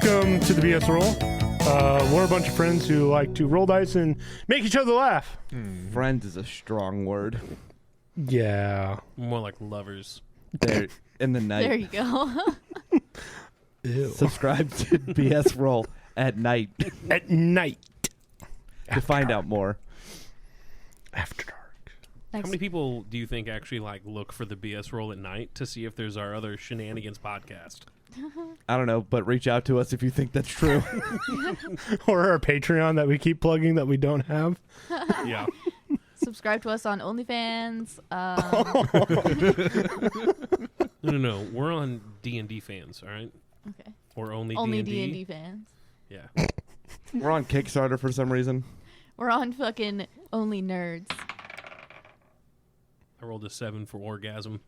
Welcome to the BS Roll. We're a bunch of friends who like to roll dice and make each other laugh. Friends is a strong word. Yeah. More like lovers. There in the night. There you go. Ew. Subscribe to BS Roll at night At night. to find out more. After dark. How many people do you think actually look for the BS roll at night to see if there's our other shenanigans podcast? I don't know, but reach out to us if you think that's true. Or our Patreon that we keep plugging that we don't have. Yeah. Subscribe to us on OnlyFans. No. We're on D&D fans, all right? Okay. Or only Only D&D. D&D fans. Yeah. We're on Kickstarter for some reason. We're on fucking Only Nerds. I rolled a 7 for orgasm.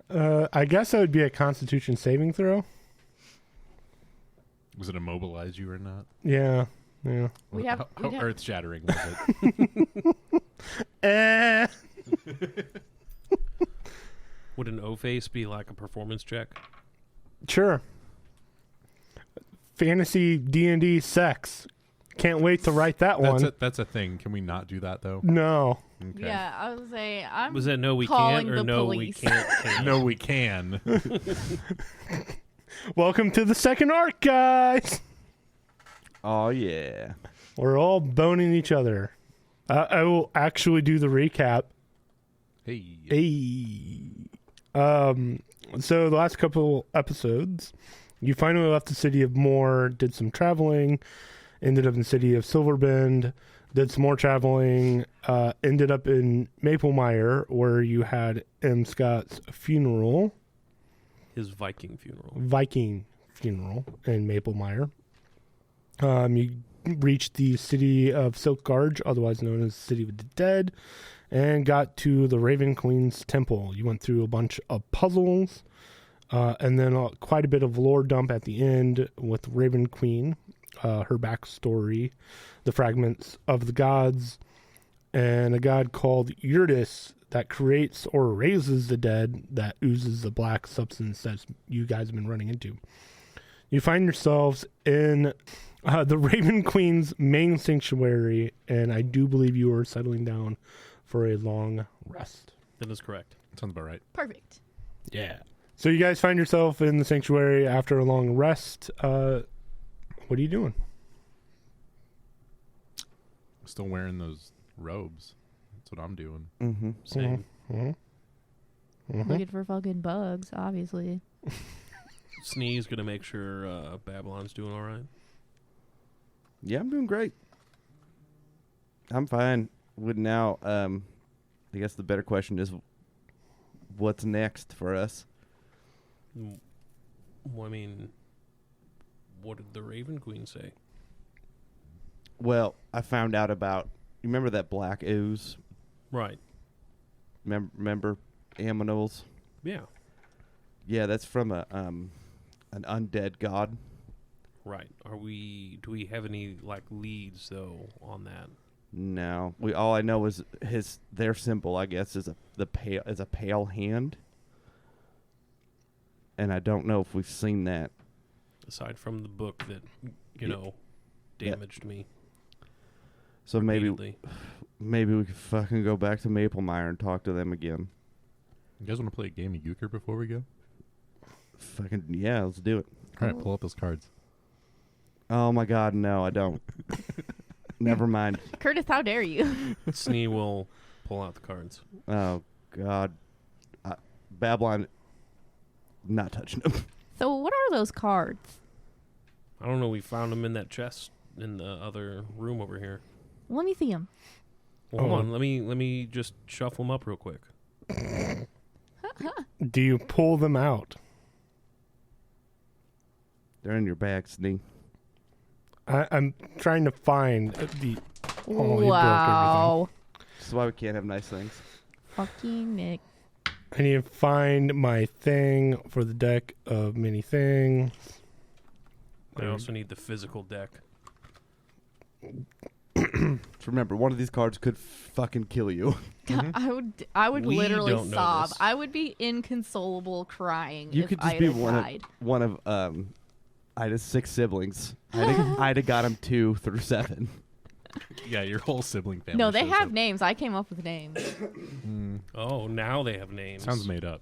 I guess that would be a Constitution saving throw. Was it immobilize you or not? Yeah. We'd have- How we'd have- earth-shattering was it? Would an O-face be like a performance check? Sure. Fantasy D&D sex. Can't wait to write that one. That's a thing. Can we not do that, though? No. Okay. Yeah, I was say I'm. Was that no, we calling can't, or the no, police. we can't? No, we can. Welcome to the second arc, guys. Oh, yeah. We're all boning each other. I will actually do the recap. Hey. So the last couple episodes, you finally left the city of Moore, did some traveling, ended up in the city of Silverbend, did some more traveling, ended up in Maplemire, where you had M. Scott's funeral. His Viking funeral. Viking funeral in Maplemire. You reached the city of Silkgarge, otherwise known as the City of the Dead, and got to the Raven Queen's temple. You went through a bunch of puzzles, and then quite a bit of lore dump at the end with Raven Queen, her backstory, the fragments of the gods, and a god called Eurydice that creates or raises the dead that oozes the black substance that you guys have been running into. You find yourselves in the Raven Queen's main sanctuary, and I do believe you are settling down for a long rest. That is correct. Sounds about right. Perfect. Yeah. So you guys find yourself in the sanctuary after a long rest. What are you doing? Still wearing those robes. That's what I'm doing. Mm-hmm. Same. Looking for fucking bugs, obviously. Sneeze gonna make sure Babylon's doing all right. Yeah, I'm doing great. I'm fine. With now, I guess the better question is, what's next for us? Well, I mean, what did the Raven Queen say? Well, I found out about. You remember that black ooze? Right. Remember Aminals? Yeah. Yeah, that's from an undead god. Right. Do we have any leads though on that? No, all I know is their symbol. I guess is a pale hand, and I don't know if we've seen that. Aside from the book that damaged me. So repeatedly. maybe we could fucking go back to Maplemire and talk to them again. You guys want to play a game of euchre before we go? Fucking yeah, let's do it. All right, pull up those cards. Oh my God, no, I don't. Never mind. Curtis, how dare you? Snee will pull out the cards. Oh God, Babylon, not touching them. So what are those cards? I don't know. We found them in that chest in the other room over here. Let me see them. Hold on. Let me just shuffle them up real quick. Do you pull them out? They're in your bag, Snee. I'm trying to find the... Oh, you broke Wow. That's why we can't have nice things. Fucking Nick. I need to find my thing for the deck of many things. I also need the physical deck. Just remember, one of these cards could fucking kill you. I would We literally don't know sob. this. I would be inconsolable crying You if could just Ida be died. one of Ida's 6 siblings. Ida got him 2 through 7. Yeah, your whole sibling family. No, they shows have up. names. I came up with names. Oh, now they have names. Sounds made up.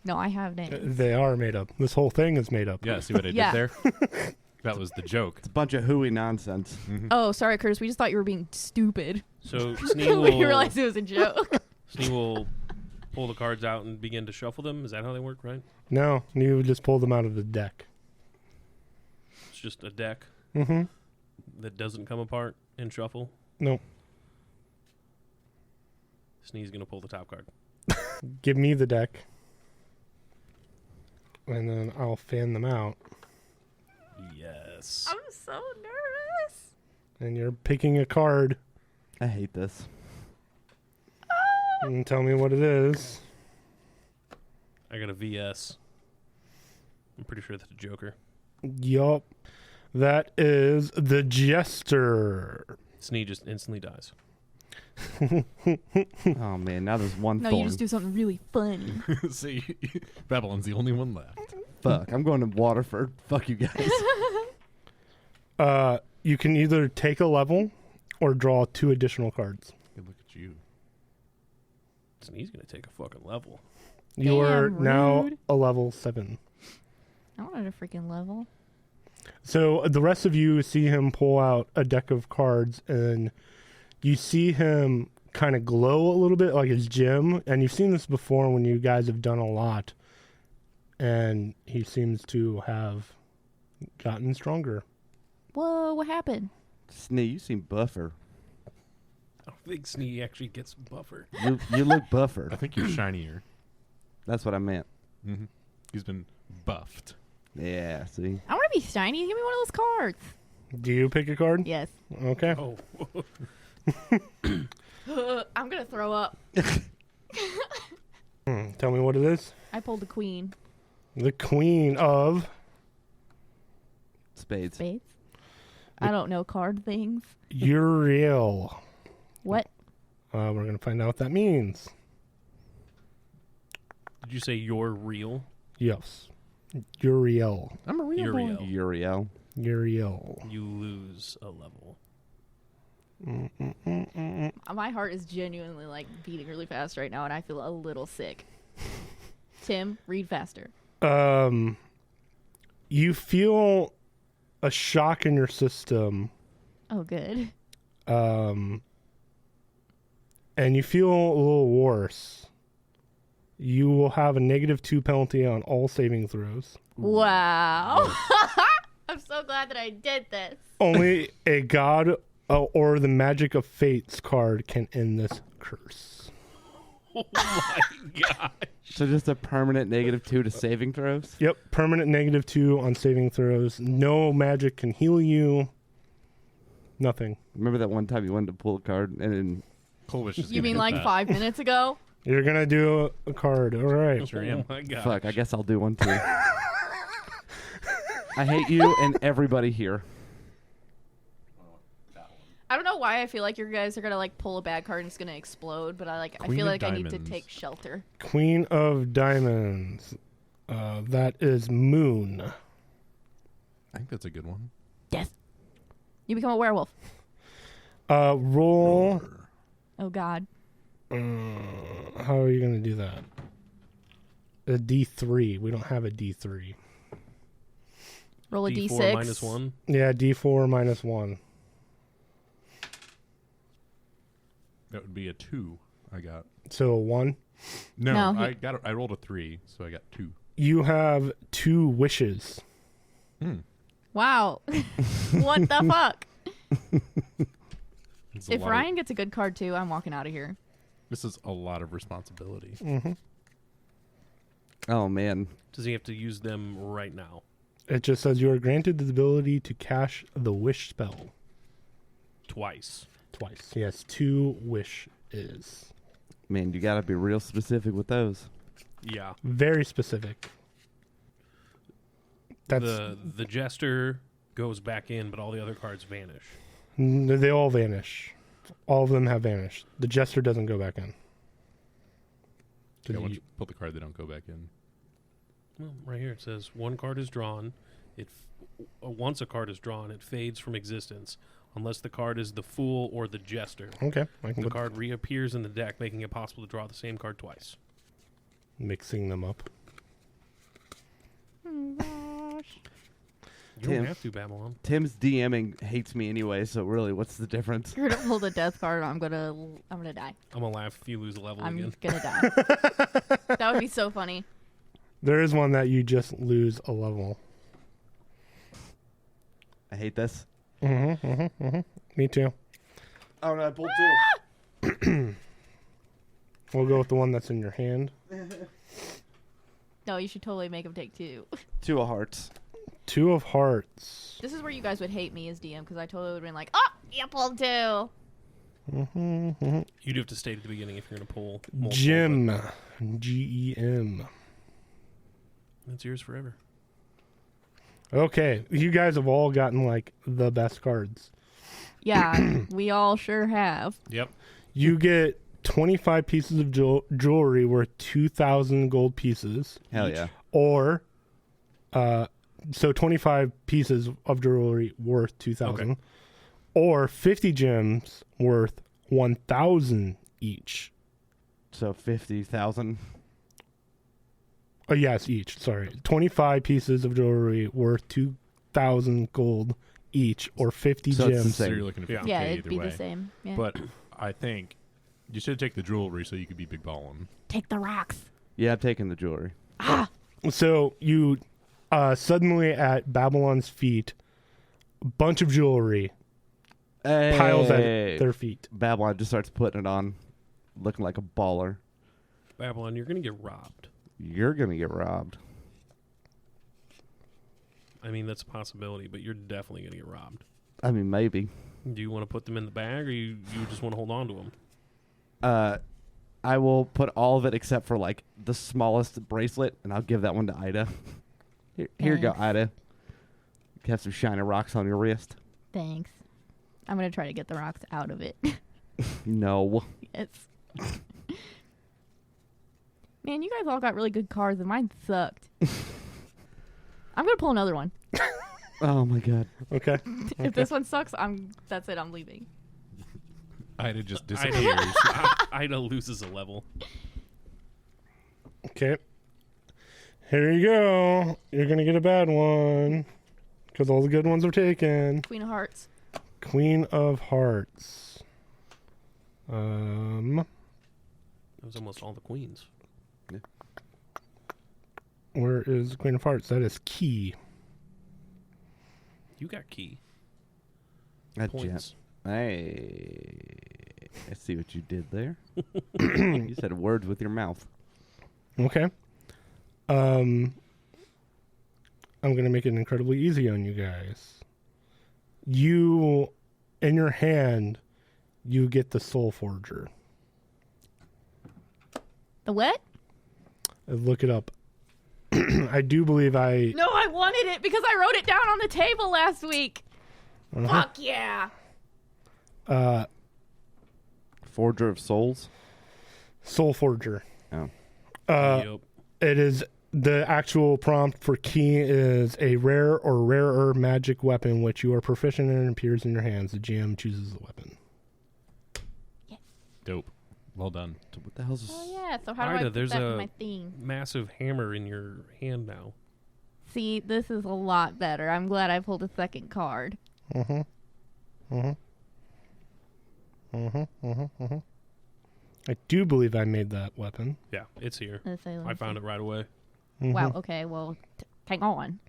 No, I have names. They are made up. This whole thing is made up. Yeah, see what I Yeah. did there? That was the joke. It's a bunch of hooey nonsense. Oh, sorry, Curtis. We just thought you were being stupid. So Snee we will, realized it was a joke. Snee will pull the cards out and begin to shuffle them. Is that how they work, right? No, you would just pull them out of the deck. It's just a deck Mm-hmm. that doesn't come apart and shuffle. No. Snee's going to pull the top card. Give me the deck. And then I'll fan them out. Yes. I'm so nervous. And you're picking a card I hate this. and tell me what it is. I got a VS. I'm pretty sure that's a Joker. Yup. That is the Jester. Snee just instantly dies. Oh man, now there's one No, thorn. you just do something really funny. See, Babylon's the only one left. Fuck, I'm going to Waterford. Fuck you guys. You can either take a level or draw 2 additional cards. Hey, look at you. Snee's going to take a fucking level. You are Damn, now rude. a level 7. I wanted a freaking level. So the rest of you see him pull out a deck of cards, and you see him kind of glow a little bit like his gem. And you've seen this before when you guys have done a lot. And he seems to have gotten stronger. Whoa, what happened? Snee, you seem buffer. I don't think Snee actually gets buffer. You look buffer. I think you're shinier. That's what I meant. Mm-hmm. He's been buffed. Yeah, see? I want to be shiny. Give me one of those cards. Do you pick a card? Yes. Okay. Oh. I'm going to throw up. Tell me what it is. I pulled the queen. The Queen of Spades. Spades. I don't know card things. Uriel. What? We're going to find out what that means. Did you say you're real? Yes. Uriel. I'm a real Uriel. boy. Uriel. Uriel. You lose a level. My heart is genuinely like beating really fast right now, and I feel a little sick. Tim, read faster. You feel a shock in your system, Oh, good. and you feel a little worse. You will have a -2 penalty on all saving throws. Wow. I'm so glad that I did this. Only a god or the magic of fates card can end this curse. Oh my god. So just a permanent -2 to saving throws? Yep, permanent -2 on saving throws. No magic can heal you. Nothing. Remember that one time you wanted to pull a card and then Cole was just You gonna mean hit like that. 5 minutes ago? You're gonna do a card. All right. Sure am. Oh my god. fuck, I guess I'll do one too. I hate you and everybody here. I don't know why I feel like you guys are gonna like pull a bad card and it's gonna explode, but I Queen feel of like I need to Diamonds. take shelter. Queen of Diamonds. That is Moon. I think that's a good one. Death. You become a werewolf. Roll. Oh God. How are you gonna do that? A D3. We don't have a D3. Roll a D4 D6. minus 1. Yeah, D4 -1. That would be a 2. I got. So a 1. No, No, he- I rolled a 3, so I got 2. You have 2 wishes. Wow. What the fuck? It's a If lot Ryan gets a good card too, I'm walking out of here. this is a lot of responsibility. Oh man. Does he have to use them right now? It just says you are granted the ability to cast the wish spell Twice. twice. He has 2 wishes. Man, you gotta be real specific with those. Yeah. Very specific. That's The jester goes back in, but all the other cards vanish. They all vanish. All of them have vanished. The Jester doesn't go back in. Yeah, once you pull the card, they don't go back in. Well, right here it says one card is drawn. Once a card is drawn, it fades from existence unless the card is the Fool or the Jester. Okay. I can The put card reappears in the deck, making it possible to draw the same card twice. mixing them up. Oh, gosh. You Tim. don't have to, Babylon. Tim's DMing hates me anyway, so really, what's the difference? You're gonna pull the death card. I'm gonna die. I'm gonna laugh if you lose a level I'm again. gonna die. That would be so funny. There is one that you just lose a level. I hate this. Me too. Oh no, I pulled two. We'll go with the one that's in your hand. No, you should totally make him take 2. Two of hearts. 2 of hearts. This is where you guys would hate me as DM because I totally would have been like, oh, you pulled 2. You do have to state at the beginning if you're gonna pull multiple, Gem. Gem. but It's yours forever. Okay, you guys have all gotten like the best cards. Yeah, we all sure have. Yep. You get 25 pieces of jewelry worth 2,000 gold pieces. Hell each. yeah. Or, so 25 pieces of jewelry worth 2,000. Okay. Or 50 gems worth 1,000 each. So 50,000. Oh, yes, each. Sorry. 25 pieces of jewelry worth 2,000 gold each, or 50 So it's the gems. So same. you're looking at Yeah. 50K Yeah, it'd either be way. the same. Yeah. But I think you should take the jewelry so you could be big ballin'. Take the rocks. Yeah, I'm taking the jewelry. Ah! So you suddenly at Babylon's feet, a bunch of jewelry piles at their feet. Babylon just starts putting it on, looking like a baller. Babylon, you're gonna get robbed. You're gonna get robbed. I mean, that's a possibility, but you're definitely gonna get robbed. I mean, maybe. Do you want to put them in the bag, or you just want to hold on to them? I will put all of it except for like the smallest bracelet, and I'll give that one to Ida. Here you go, Thanks. Ida. You have some shiny rocks on your wrist. Thanks. I'm going to try to get the rocks out of it. No. Yes. Man, you guys all got really good cards, and mine sucked. I'm going to pull another one. Oh my god. Okay. If this one sucks, that's it. I'm leaving. Ida just disappears. Ida loses a level. Okay. Here you go. You're going to get a bad one because all the good ones are taken. Queen of Hearts. Queen of Hearts. That was almost all the queens. Where is the Queen of Hearts? That is key. You got key That points. Hey, I see what you did there. You said words with your mouth. Okay. I'm going to make it incredibly easy on you guys. You, in your hand, you get the Soul Forger. The what? Look it up. I do believe I... No, I wanted it because I wrote it down on the table last week. Fuck yeah. Forger of souls. Soul Forger. Oh. Yep. It is... The actual prompt for key is a rare or rarer magic weapon which you are proficient in and appears in your hands. The GM chooses the weapon. Dope. Well done. So what the hell's this? Oh yeah. So how do I Ida, put there's that in a- my thing? Massive hammer in your hand now. See, this is a lot better. I'm glad I pulled a second card. I do believe I made that weapon. Yeah, it's here. Let's say, I found it right away. Wow. Okay. Well, hang on.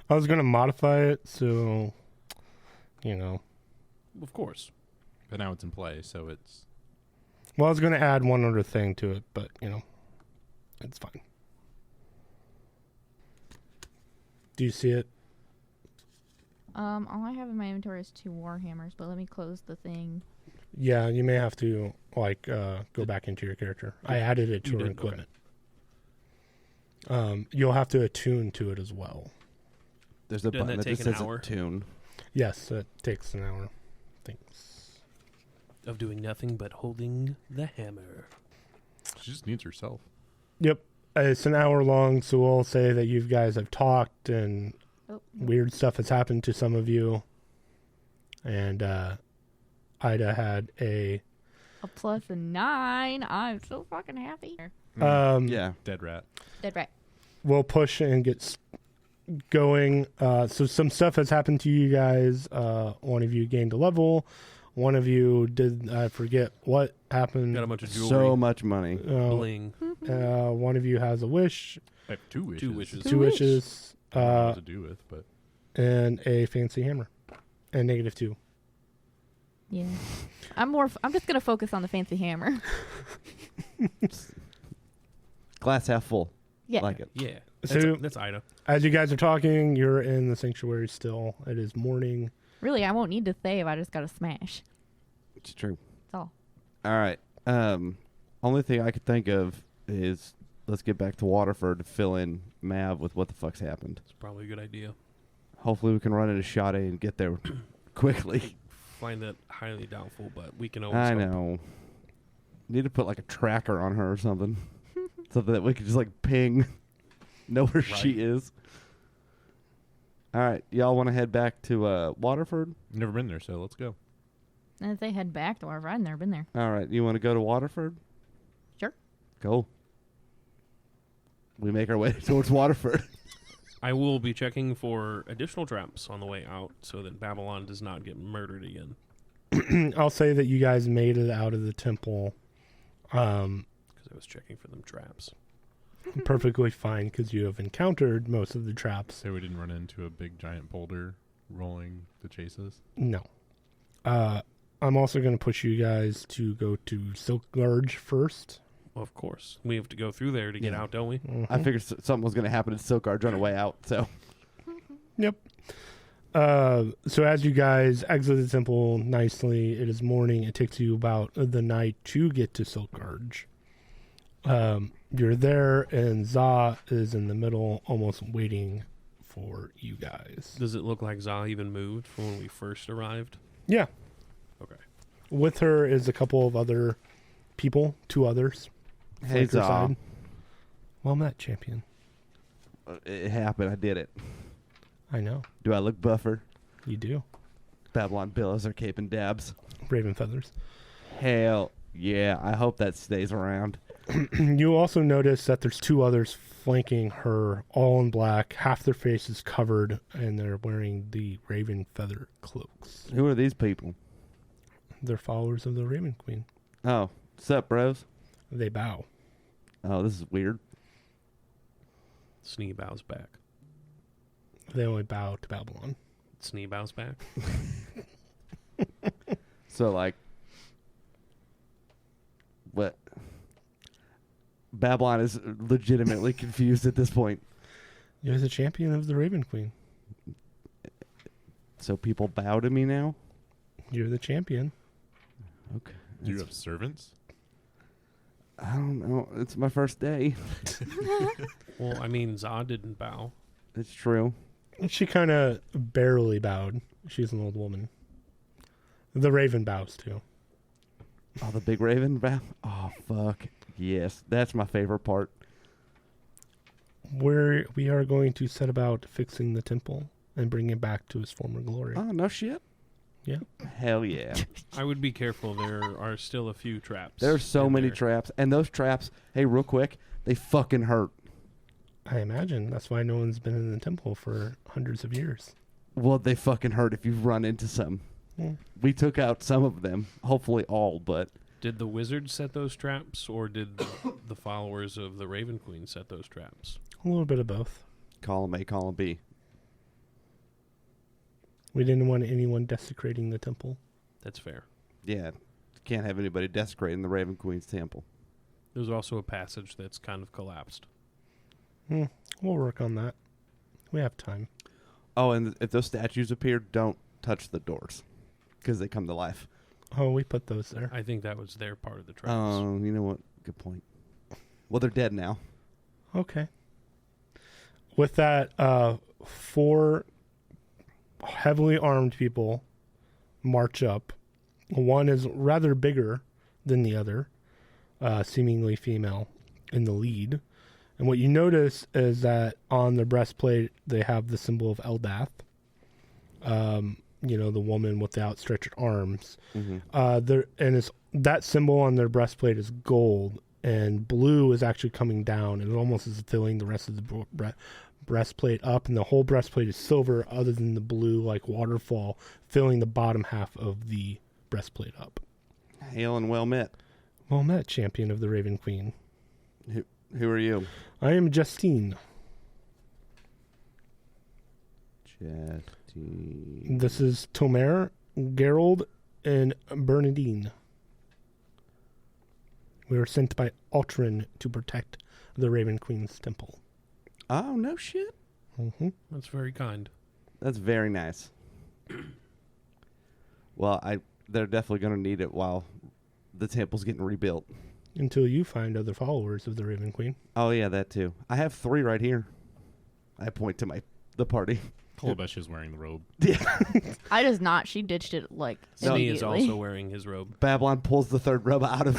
I was going to modify it, so, you know. Of course. But now it's in play, so it's... Well, I was going to add one other thing to it, but, you know, it's fine. Do you see it? All I have in my inventory is 2 warhammers, but let me close the thing. Yeah, you may have to, like, go back into your character. I added it to You your did? equipment. You'll have to attune to it as well. There's a Doesn't button that that just take an says hour? tune. Yes, it takes an hour. Thanks. Of doing nothing but holding the hammer. She just needs herself. Yep. It's an hour long, so we'll say that you guys have talked and Oh, weird stuff has happened to some of you. And Ida had a +9. I'm so fucking happy. Yeah. Dead rat. Dead right. we'll push and get going. So some stuff has happened to you guys. One of you gained a level. One of you did, I forget what happened. Got a bunch of jewelry. So much money. Bling. One of you has a wish. I have 2 wishes. 2 wishes. Two wishes. I don't know what to do with, but And a fancy hammer. And -2. Yeah. I'm just gonna focus on the fancy hammer. Glass half full. Yeah. Like it. Yeah. So- That's Ida. As you guys are talking, you're in the sanctuary still. It is morning. Really, I won't need to save. I just gotta smash. It's true. That's all. All right. Only thing I could think of is let's get back to Waterford to fill in Mav with what the fuck's happened. It's probably a good idea. Hopefully we can run into Sade and get there quickly. Find that highly doubtful, but we can always I hope. know. Need to put like a tracker on her or something, so that we can just like ping, know where she Right. is. All right, y'all want to head back to Waterford? never been there, so let's go. And if they head back to wherever I've never been there. All right, you want to go to Waterford? Sure. Go. We make our way towards Waterford. I will be checking for additional traps on the way out so that Babylon does not get murdered again. I'll say that you guys made it out of the temple Because I was checking for them traps. perfectly fine because you have encountered most of the traps. So we didn't run into a big giant boulder rolling to chase us. No. I'm also going to push you guys to go to Silk Gorge first. Well, of course. We have to go through there to get Yeah. out, don't we? I figured something was going to happen at Silkard on the way out. So Yep. So as you guys exit the temple nicely, it is morning. It takes you about the night to get to Silk Gorge. You're there, and Za is in the middle, almost waiting for you guys. Does it look like Za even moved from when we first arrived? Yeah. Okay. With her is a couple of other people, 2 others. hey, Flanker Zaw. side. Well met, champion. It happened. I did it. I know. Do I look buffer? You do. Babylon billows are cape and dabs. Raven feathers. Hell yeah! I hope that stays around. You also notice that there's 2 others flanking her, all in black. Half their face is covered, and they're wearing the raven feather cloaks. Who are these people? They're followers of the Raven Queen. Oh, sup, bros? They bow. Oh, this is weird. Snee bows back. They only bow to Babylon. Snee bows back. So, like, what? Babylon is legitimately confused at this point. You're the champion of the Raven Queen. So people bow to me now? You're the champion. Okay. Do you have servants? I don't know. It's my first day. Well, I mean, Za didn't bow. It's true. She kind of barely bowed. She's an old woman. The Raven bows too. Oh, the big raven bow? Oh, fuck. Yes, that's my favorite part. We are going to set about fixing the temple and bring it back to its former glory. Oh, no shit. Yeah. Hell yeah. I would be careful. There are still a few traps. There's so in many there. traps. And those traps, hey, real quick, they fucking hurt. I imagine that's why no one's been in the temple for hundreds of years. Well, they fucking hurt if you run into some. Yeah. We took out some of them. Hopefully all, but Did the wizard set those traps, or did the followers of the Raven Queen set those traps? A little bit of both. column A, column B. We didn't want anyone desecrating the temple. That's fair. Yeah. Can't have anybody desecrating the Raven Queen's temple. There's also a passage that's kind of collapsed. We'll work on that. We have time. Oh, and if those statues appear, don't touch the doors. Because they come to life. Oh, we put those there. I think that was their part of the traps. Oh, you know what? Good point. Well, they're dead now. Okay. With that, 4 heavily armed people march up. One is rather bigger than the other, seemingly female in the lead. And what you notice is that on their breastplate, they have the symbol of Eldath. The woman with the outstretched arms. That symbol on their breastplate is gold, and blue is actually coming down, and it almost is filling the rest of the breastplate up, and the whole breastplate is silver, other than the blue like waterfall filling the bottom half of the breastplate up. Hail and well met. Well met, champion of the Raven Queen. Who are you? I am Justine. Justine. This is Tomer, Gerald, and Bernadine. We were sent by Altrin to protect the Raven Queen's temple. Oh, no shit. Mm-hmm. That's very kind. That's very nice. Well, they're definitely going to need it while the temple's getting rebuilt. Until you find other followers of the Raven Queen. Oh, yeah, that too. I have 3 right here. I point to the party. Calabash is wearing the robe. I does not. She ditched it like Snee is immediately. also wearing his robe. Babylon pulls the 3rd robe out of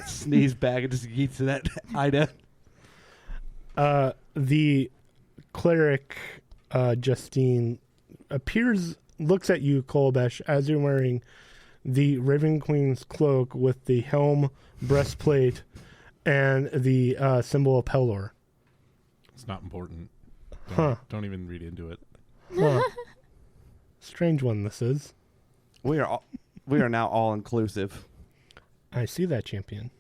Snee's bag and just eats that Ida. The cleric, Justine, looks at you, Calabash, as you're wearing the Raven Queen's cloak with the helm, breastplate, and the symbol of Pelor. It's not important. Huh. Don't even read into it. Huh. Strange one this is. We are now all inclusive. I see that, champion.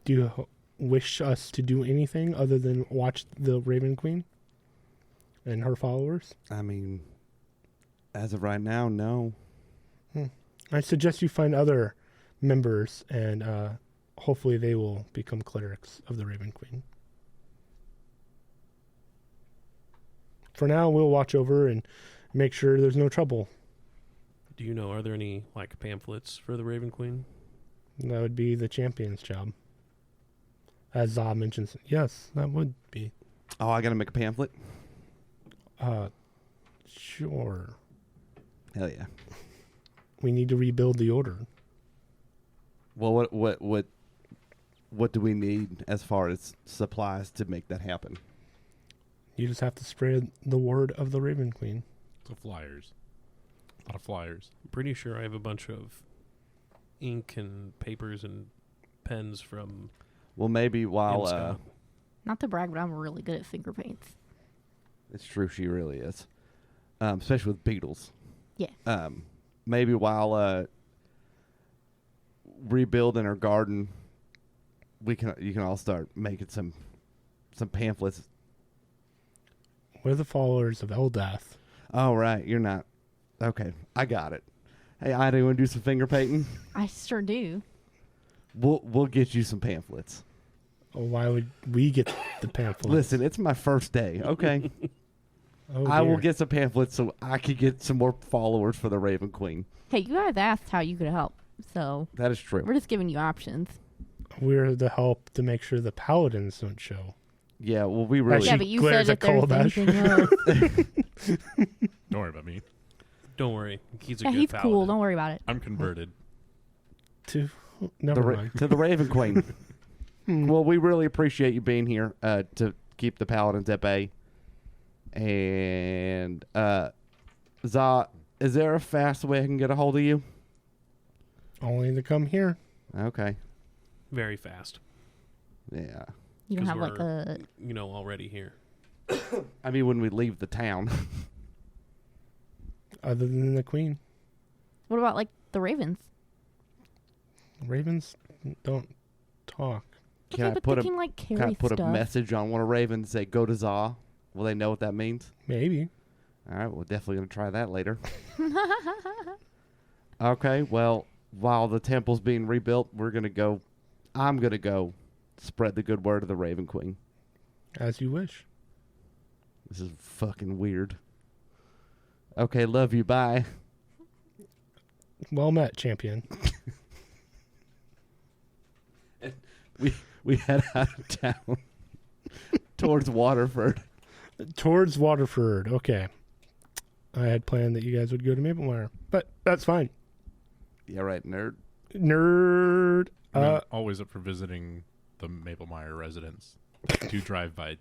Do you wish us to do anything other than watch the Raven Queen and her followers? I mean, as of right now, no. I suggest you find other members, and hopefully they will become clerics of the Raven Queen. For now, we'll watch over and make sure there's no trouble. Do you know, are there any pamphlets for the Raven Queen? That would be the champion's job. As Zah mentions, yes, that would be. Oh, I got to make a pamphlet? Sure. Hell yeah. We need to rebuild the order. Well, what do we need as far as supplies to make that happen? You just have to spread the word of the Raven Queen. So flyers. A lot of flyers. I'm pretty sure I have a bunch of ink and papers and pens from Well, maybe while Insca. Not to brag, but I'm really good at finger paints. it's true, she really is, especially with beetles. Yeah. Maybe while rebuilding her garden, you can all start making some pamphlets. We're the followers of Eldath. Oh right, you're not. Okay, I got it. Hey, Ida, you want to do some finger painting? I sure do. We'll get you some pamphlets. Why would we get the pamphlets? Listen, it's my first day. Okay, Oh, I will dear. get some pamphlets so I could get some more followers for the Raven Queen. Hey, you guys asked how you could help, so That is true. we're just giving you options. We're the help to make sure the paladins don't show. Yeah, well, we really. She Yeah, but you glares said at if there's Calabash. anything else. Don't worry about me. Don't worry, he's a Yeah, good he's paladin. cool. Don't worry about it. I'm converted. Never mind. to the Raven Queen. Well, we really appreciate you being here to keep the paladins at bay. And Zah, is there a fast way I can get a hold of you? Only to come here. Okay. Very fast. Yeah. You don't 'Cause have like we're- a. Already here. I mean, when we leave the town. Other than the queen. What about like the ravens? Ravens don't talk. Can Okay, I but put they a can like carry Can I put stuff. a message on one of Raven and say, go to Zah? Will they know what that means? Maybe. All right, we're definitely going to try that later. Okay, well, while the temple's being rebuilt, I'm going to go spread the good word of the Raven Queen. As you wish. This is fucking weird. Okay, love you, bye. Well met, champion. We head out of town towards Waterford. Towards Waterford. Okay. I had planned that you guys would go to Maplemire, but that's fine. Yeah, right, nerd. Nerd. I'm always up for visiting the Maplemire residents to drive by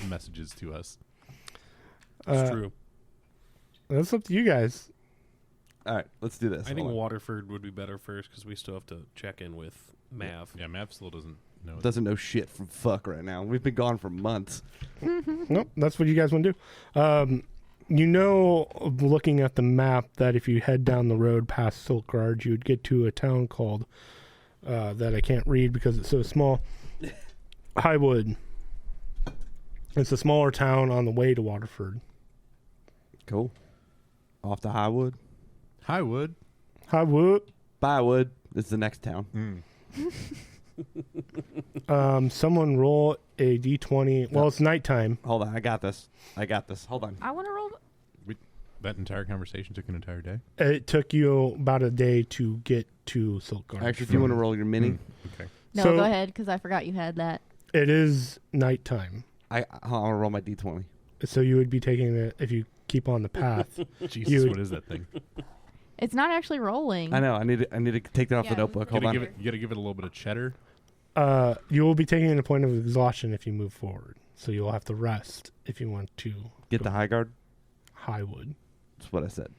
messages to us. It's true. That's up to you guys. All right, let's do this. I think Hold on. Waterford would be better first because we still have to check in with Mav. Yeah, Mav still doesn't know. Doesn't know shit from fuck right now. We've been gone for months. Nope, that's what you guys want to do. You know, looking at the map, that if you head down the road past Silk Garge, you would get to a town called, that I can't read because it's so small, Highwood. It's a smaller town on the way to Waterford. Cool. Off to Highwood. Highwood. Highwood. Bywood. This is the next town. Someone roll a d20. Well, it's nighttime. Hold on, I got this. Hold on. I want to roll. That entire conversation took an entire day. It took you about a day to get to Silk Garge. Actually, do you want to roll your mini? Okay. No, So- go ahead, because I forgot you had that. It is nighttime. I'll roll my d20. So you would be taking it if you keep on the path. Jesus, You- what is that thing? It's not actually rolling. I know. I need to take that off the Yeah, notebook. You Hold on. gotta give it a little bit of cheddar. You will be taking a point of exhaustion if you move forward. So you'll have to rest if you want to Get the high guard. Highwood. That's what I said.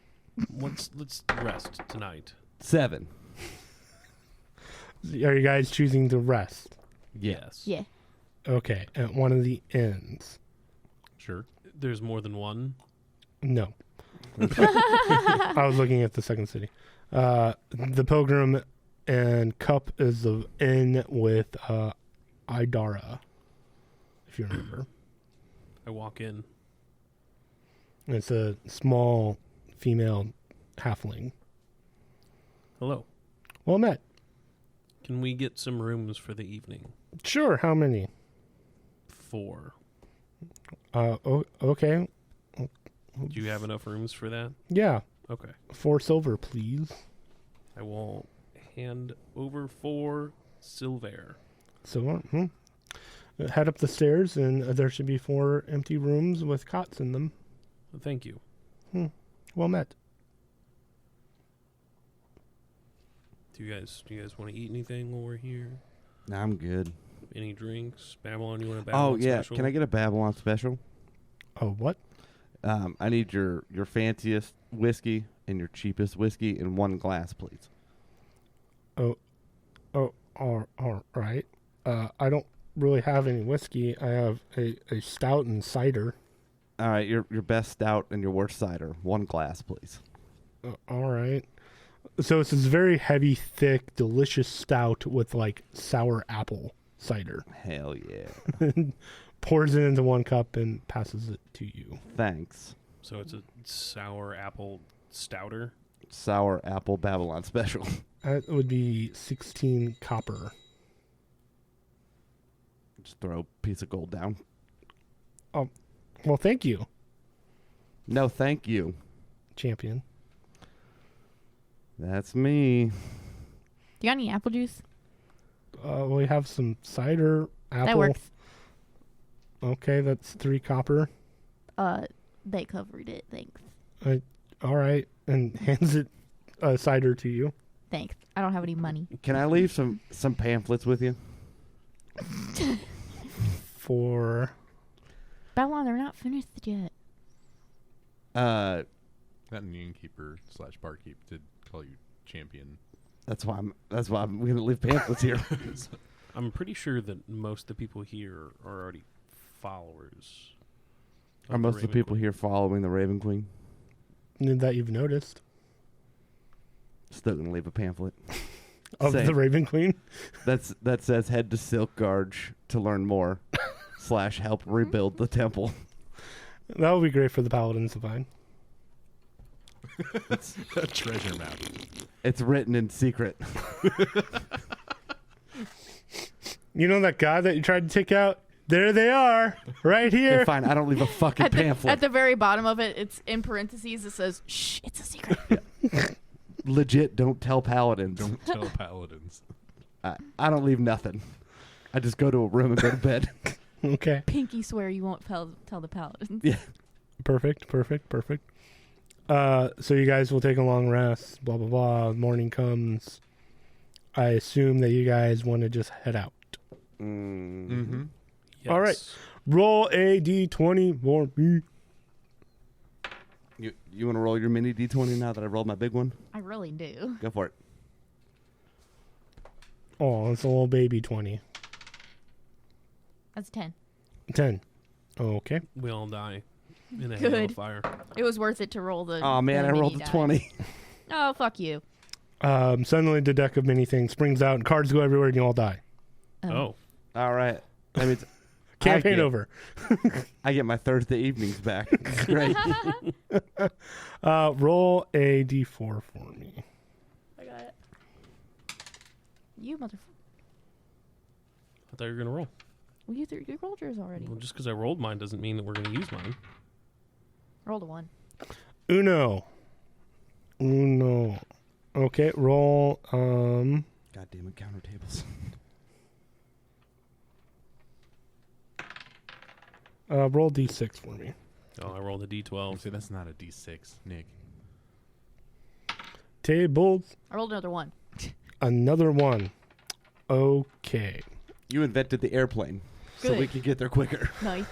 Let's rest tonight. 7. Are you guys choosing to rest? Yes. Yeah. Okay, at one of the inns. Sure. There's more than one. No. I was looking at the second city. The Pilgrim and Cup is the inn with Idara, if you remember. I walk in. It's a small female halfling. Hello. Well met. Can we get some rooms for the evening? Sure, how many? 4. Okay. Do you have enough rooms for that? Yeah, Okay. 4 silver, please. I will hand over 4 silver. So, head up the stairs, and there should be 4 empty rooms with cots in them. Thank you. Well met. Do you guys want to eat anything while we're here? Nah, I'm good. Any drinks? Babylon, you want a Babylon Oh yeah. special? Can I get a Babylon special? Oh, what? I need your fanciest whiskey and your cheapest whiskey in one glass, please. All right. I don't really have any whiskey. I have a stout and cider. All right, your best stout and your worst cider, one glass, please. All right. So it's this very heavy, thick, delicious stout with like sour apple cider. Hell yeah. Pours it into one cup and passes it to you. Thanks. So it's a sour apple stouter. Sour apple Babylon special. That would be 16 copper. Just throw a piece of gold down. Well, thank you, No, thank you. champion. That's me. Do you got any apple juice? We have some cider, apple. That works. Okay, that's 3 copper. They covered it. Thanks. All right, and hands it cider to you. Thanks. I don't have any money. Can I leave some pamphlets with you? For Babylon, they're not finished yet. That's That innkeeper / barkeep did call you champion. why I'm gonna leave pamphlets here. I'm pretty sure that most of the people here are already followers. Are most of the Raven people Queen. here following the Raven Queen? that you've noticed Still gonna leave a pamphlet. of Same. the Raven Queen. That says head to Silk Garge to learn more / help rebuild the temple. That would be great for the paladins to find. A treasure map. It's written in secret. You know that guy that you tried to take out? There they are, right Okay, here. fine. I don't leave a fucking pamphlet. At the very bottom of it, it's in parentheses. It says, "Shh, it's a secret." Legit, don't tell paladins. Don't tell paladins. I don't leave nothing. I just go to a room and go to bed. Okay, Pinky swear you won't tell the paladins. Yeah. perfect. So you guys will take a long rest. Blah blah blah. Morning comes. I assume that you guys want to just head out. Mm-hmm. Yes. All right. Roll a d20 for me. You want to roll your mini D20 now that I rolled my big one? I really do. Go for it. Oh, it's a little baby 20. That's 10. 10. Okay. We all die in a Good. hail of fire. It was worth it to roll the. Oh man, the I rolled mini a die. 20. Oh, fuck you. Suddenly the deck of many things springs out and cards go everywhere and you all die. Oh. All right. That means Campaign over. I get my Thursday evenings back. Great. Roll a d4 for me. I got it. You motherfucker. I thought you were going to roll. Well, you rolled yours already. Well, just because I rolled mine doesn't mean that we're going to use mine. Rolled a 1. Uno. Okay, roll. God damn it, counter tables. Roll d6 for me. Oh, I rolled a d12. See, that's not a D6, Nick. Tables. I rolled another 1. Another one. Okay. You invented the airplane, so Good. we could get there quicker. Nice.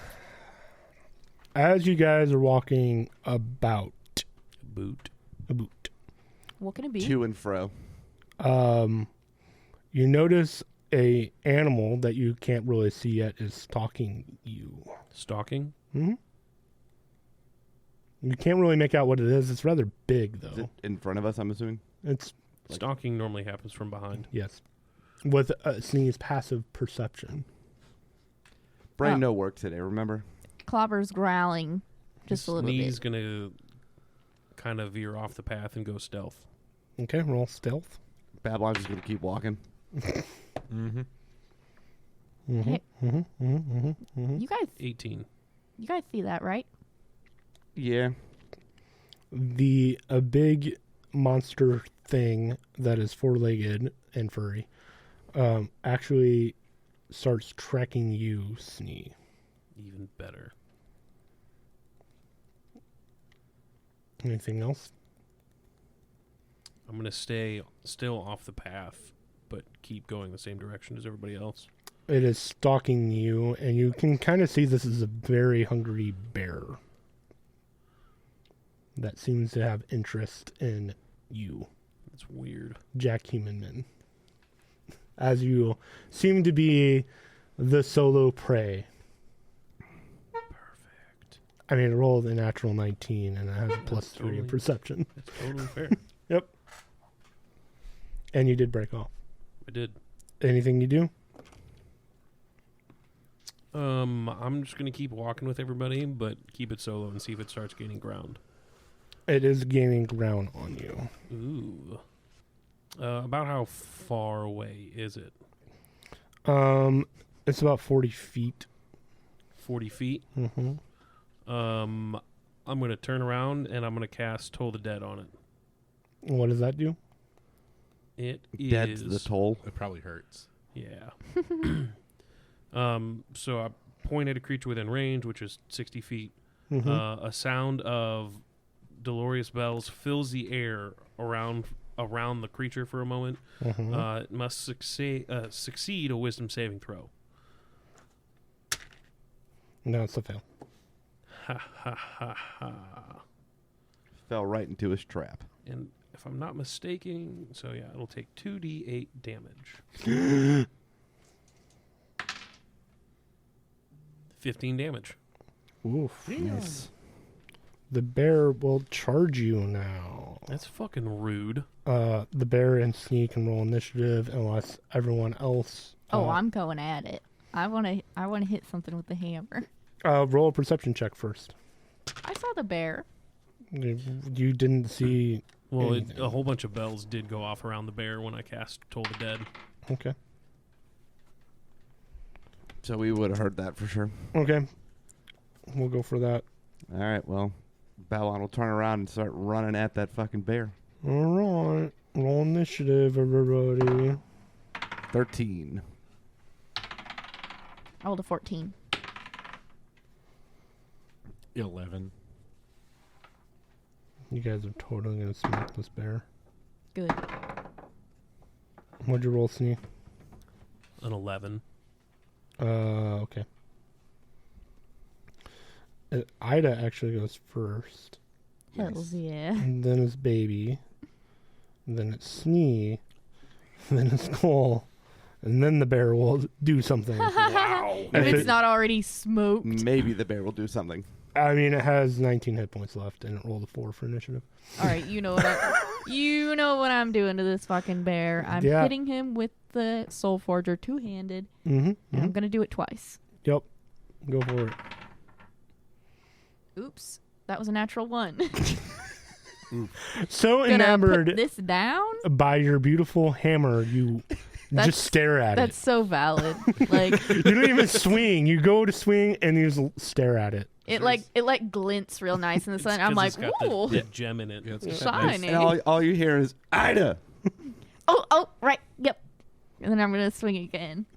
As you guys are walking about, Boot. What can it be? To and fro. you notice a animal that you can't really see yet is stalking you. Stalking? Hmm. You can't really make out what it is. It's rather big, Is though. it in front of us, I'm assuming? It's Like- Stalking normally happens from behind. yes, with Snee's passive perception. Brain Oh. no work today, remember? Clobber's growling just a little Snee's bit. going to kind of veer off the path and go stealth. Okay, roll stealth. Babylon's just going to keep walking. Mm-hmm. Hey. You guys 18. see that, right? Yeah. A big monster thing that is four-legged and furry actually starts tracking you, Snee. Even better. Anything else? I'm going to stay still off the path, but keep going the same direction as everybody else. It is stalking you, and you can kind of see this is a very hungry bear that seems to have interest in you, It's weird. Jack Humanman, as you seem to be the solo prey. Perfect. I mean, it rolled a natural 19, and it has a plus 3 in totally- perception. That's totally fair. And you did break off. I did. Anything you do? I'm just going to keep walking with everybody, but keep it solo and see if it starts gaining ground. It is gaining ground on you. Ooh. About how far away is it? It's about 40 feet. 40 feet? Mm-hmm. I'm going to turn around and I'm going to cast Toll the Dead on it. What does that do? It Dead's is... the toll. It probably hurts. Yeah. So I point at a creature within range, which is 60 feet. Mm-hmm. A sound of dolorous bells fills the air around the creature for a moment. Mm-hmm. It must succeed a wisdom saving throw. No, it's a fail. Ha ha ha ha. Fell right into his trap. And if I'm not mistaken, so yeah, it'll take 2d8 damage. 15 damage. Oof. Nice. The bear will charge you now. That's fucking rude. The bear and Snee can roll initiative unless everyone else. Oh, I'm going at it. I want to hit something with the hammer. Roll a perception check first. I saw the bear. You didn't see. Well, anything. a whole bunch of bells did go off around the bear when I cast Toll the Dead. Okay. So we would have heard that for sure. Okay. We'll go for that. All right, well, Babylon will turn around and start running at that fucking bear. All right. Roll initiative, everybody. 13. I rolled a 14. 11. You guys are totally gonna smoke this bear. Good. What'd you roll, Snee? An 11. Okay. Ida actually goes first. Hells yeah. And then it's Baby. And then it's Snee. And then it's Cole. And then the bear will do something. If If it's it- not already smoked. Maybe the bear will do something. I mean, it has 19 hit points left, and it rolled a 4 for initiative. All right, you know what I'm doing to this fucking bear. I'm Yeah. hitting him with the Soul Forger two-handed, Mm-hmm. and I'm gonna do it twice. Yep. Go for it. Oops, that was a natural 1. So Gonna enamored put this down. by your beautiful hammer, you That's- just stare at That's so valid. Like it. You don't even swing. You go to swing, and you just stare at it. it like glints real nice in the sun. I'm like, It's 'cause it's ooh, got the gem in it. Yeah, it's got that nice- shiny. And all you hear is Ida. Oh, right, yep. And then I'm gonna swing again.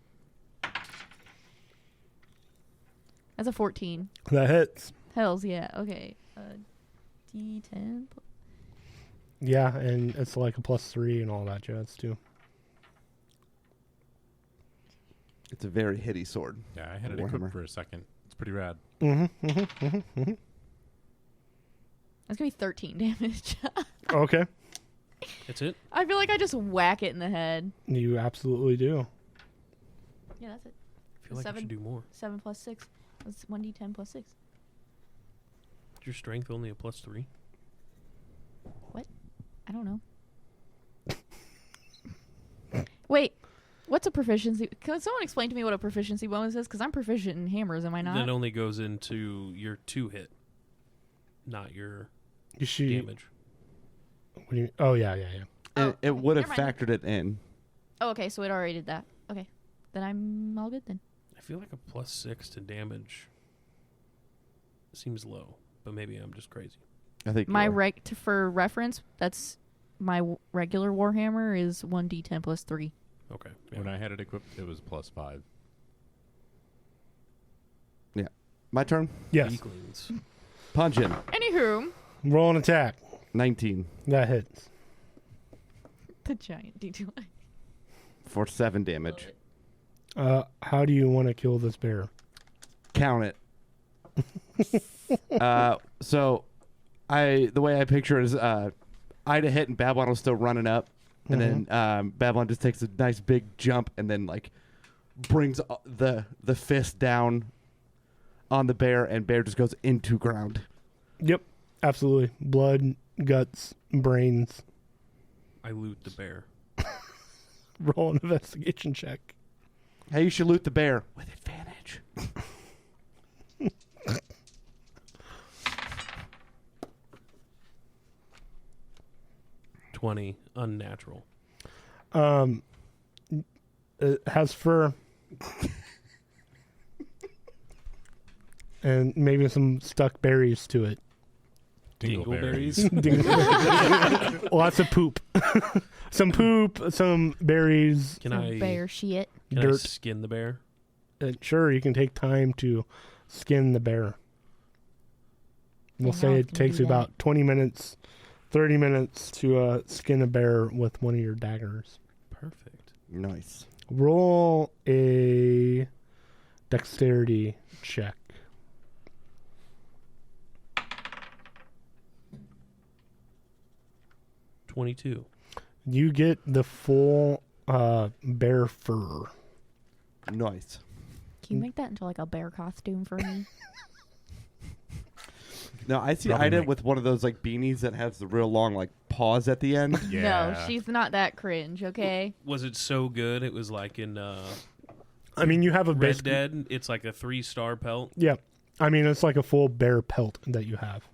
That's a 14. That hits. Hells yeah. Okay. D10. Yeah, and it's like a +3 and all that jazz too. It's a very hitty sword. Yeah, I had it Warhammer. equipped for a second. It's pretty rad. That's gonna be 13 damage. Okay. That's it? I feel like I just whack it in the head. You absolutely do. Yeah, that's it. I feel like I 7. should do more. 7 plus 6. That's 1d10 plus 6. Is your strength only a +3? I don't know. Wait, what's a proficiency? Can someone explain to me what a proficiency bonus is? Because I'm proficient in hammers, am I not? That only goes into your 2 hit, not your You should. damage. What do you, oh yeah. And Oh, it would have never mind. factored it in. Oh, okay, so it already did that. Okay, then I'm all good then. I feel like a +6 to damage seems low, but maybe I'm just crazy. I think My you are. for reference, that's my regular Warhammer is 1d10 plus 3. Okay. Yeah. When I had it equipped, it was +5. My turn. Yes. Weaklings. Punch him. Anywho, Roll an attack. 19 That hits. the giant d20. for 7 damage. How do you want to kill this bear? Count it. So the way I picture it is Ida hit and Babylon was still running up, and then Babylon just takes a nice big jump and then like brings the fist down on the bear, and bear just goes into ground. Yep. Absolutely. Blood, guts, brains. I loot the bear. Roll an investigation check. Hey, you should loot the bear with advantage. 20, unnatural. It has fur. And maybe some stuck berries to it. Dingleberries. Lots of poop. Some poop, some berries. Can Some I bear shit. can I dirt. skin the bear? Sure, you can take time to skin the bear. We'll And say how it often takes do you that? about 20 minutes, 30 minutes to skin a bear with one of your daggers. Perfect. Nice. Roll a dexterity check. $22. You get the full bear fur. Nice. Can you make that into like a bear costume for me? No, I see Probably Ida make- with one of those like beanies that has the real long like paws at the end. Yeah. No, she's not that cringe, okay? Was it so good? It was like in I mean, you have a Red basic. Dead. It's like a 3-star pelt. Yeah. I mean, it's like a full bear pelt that you have.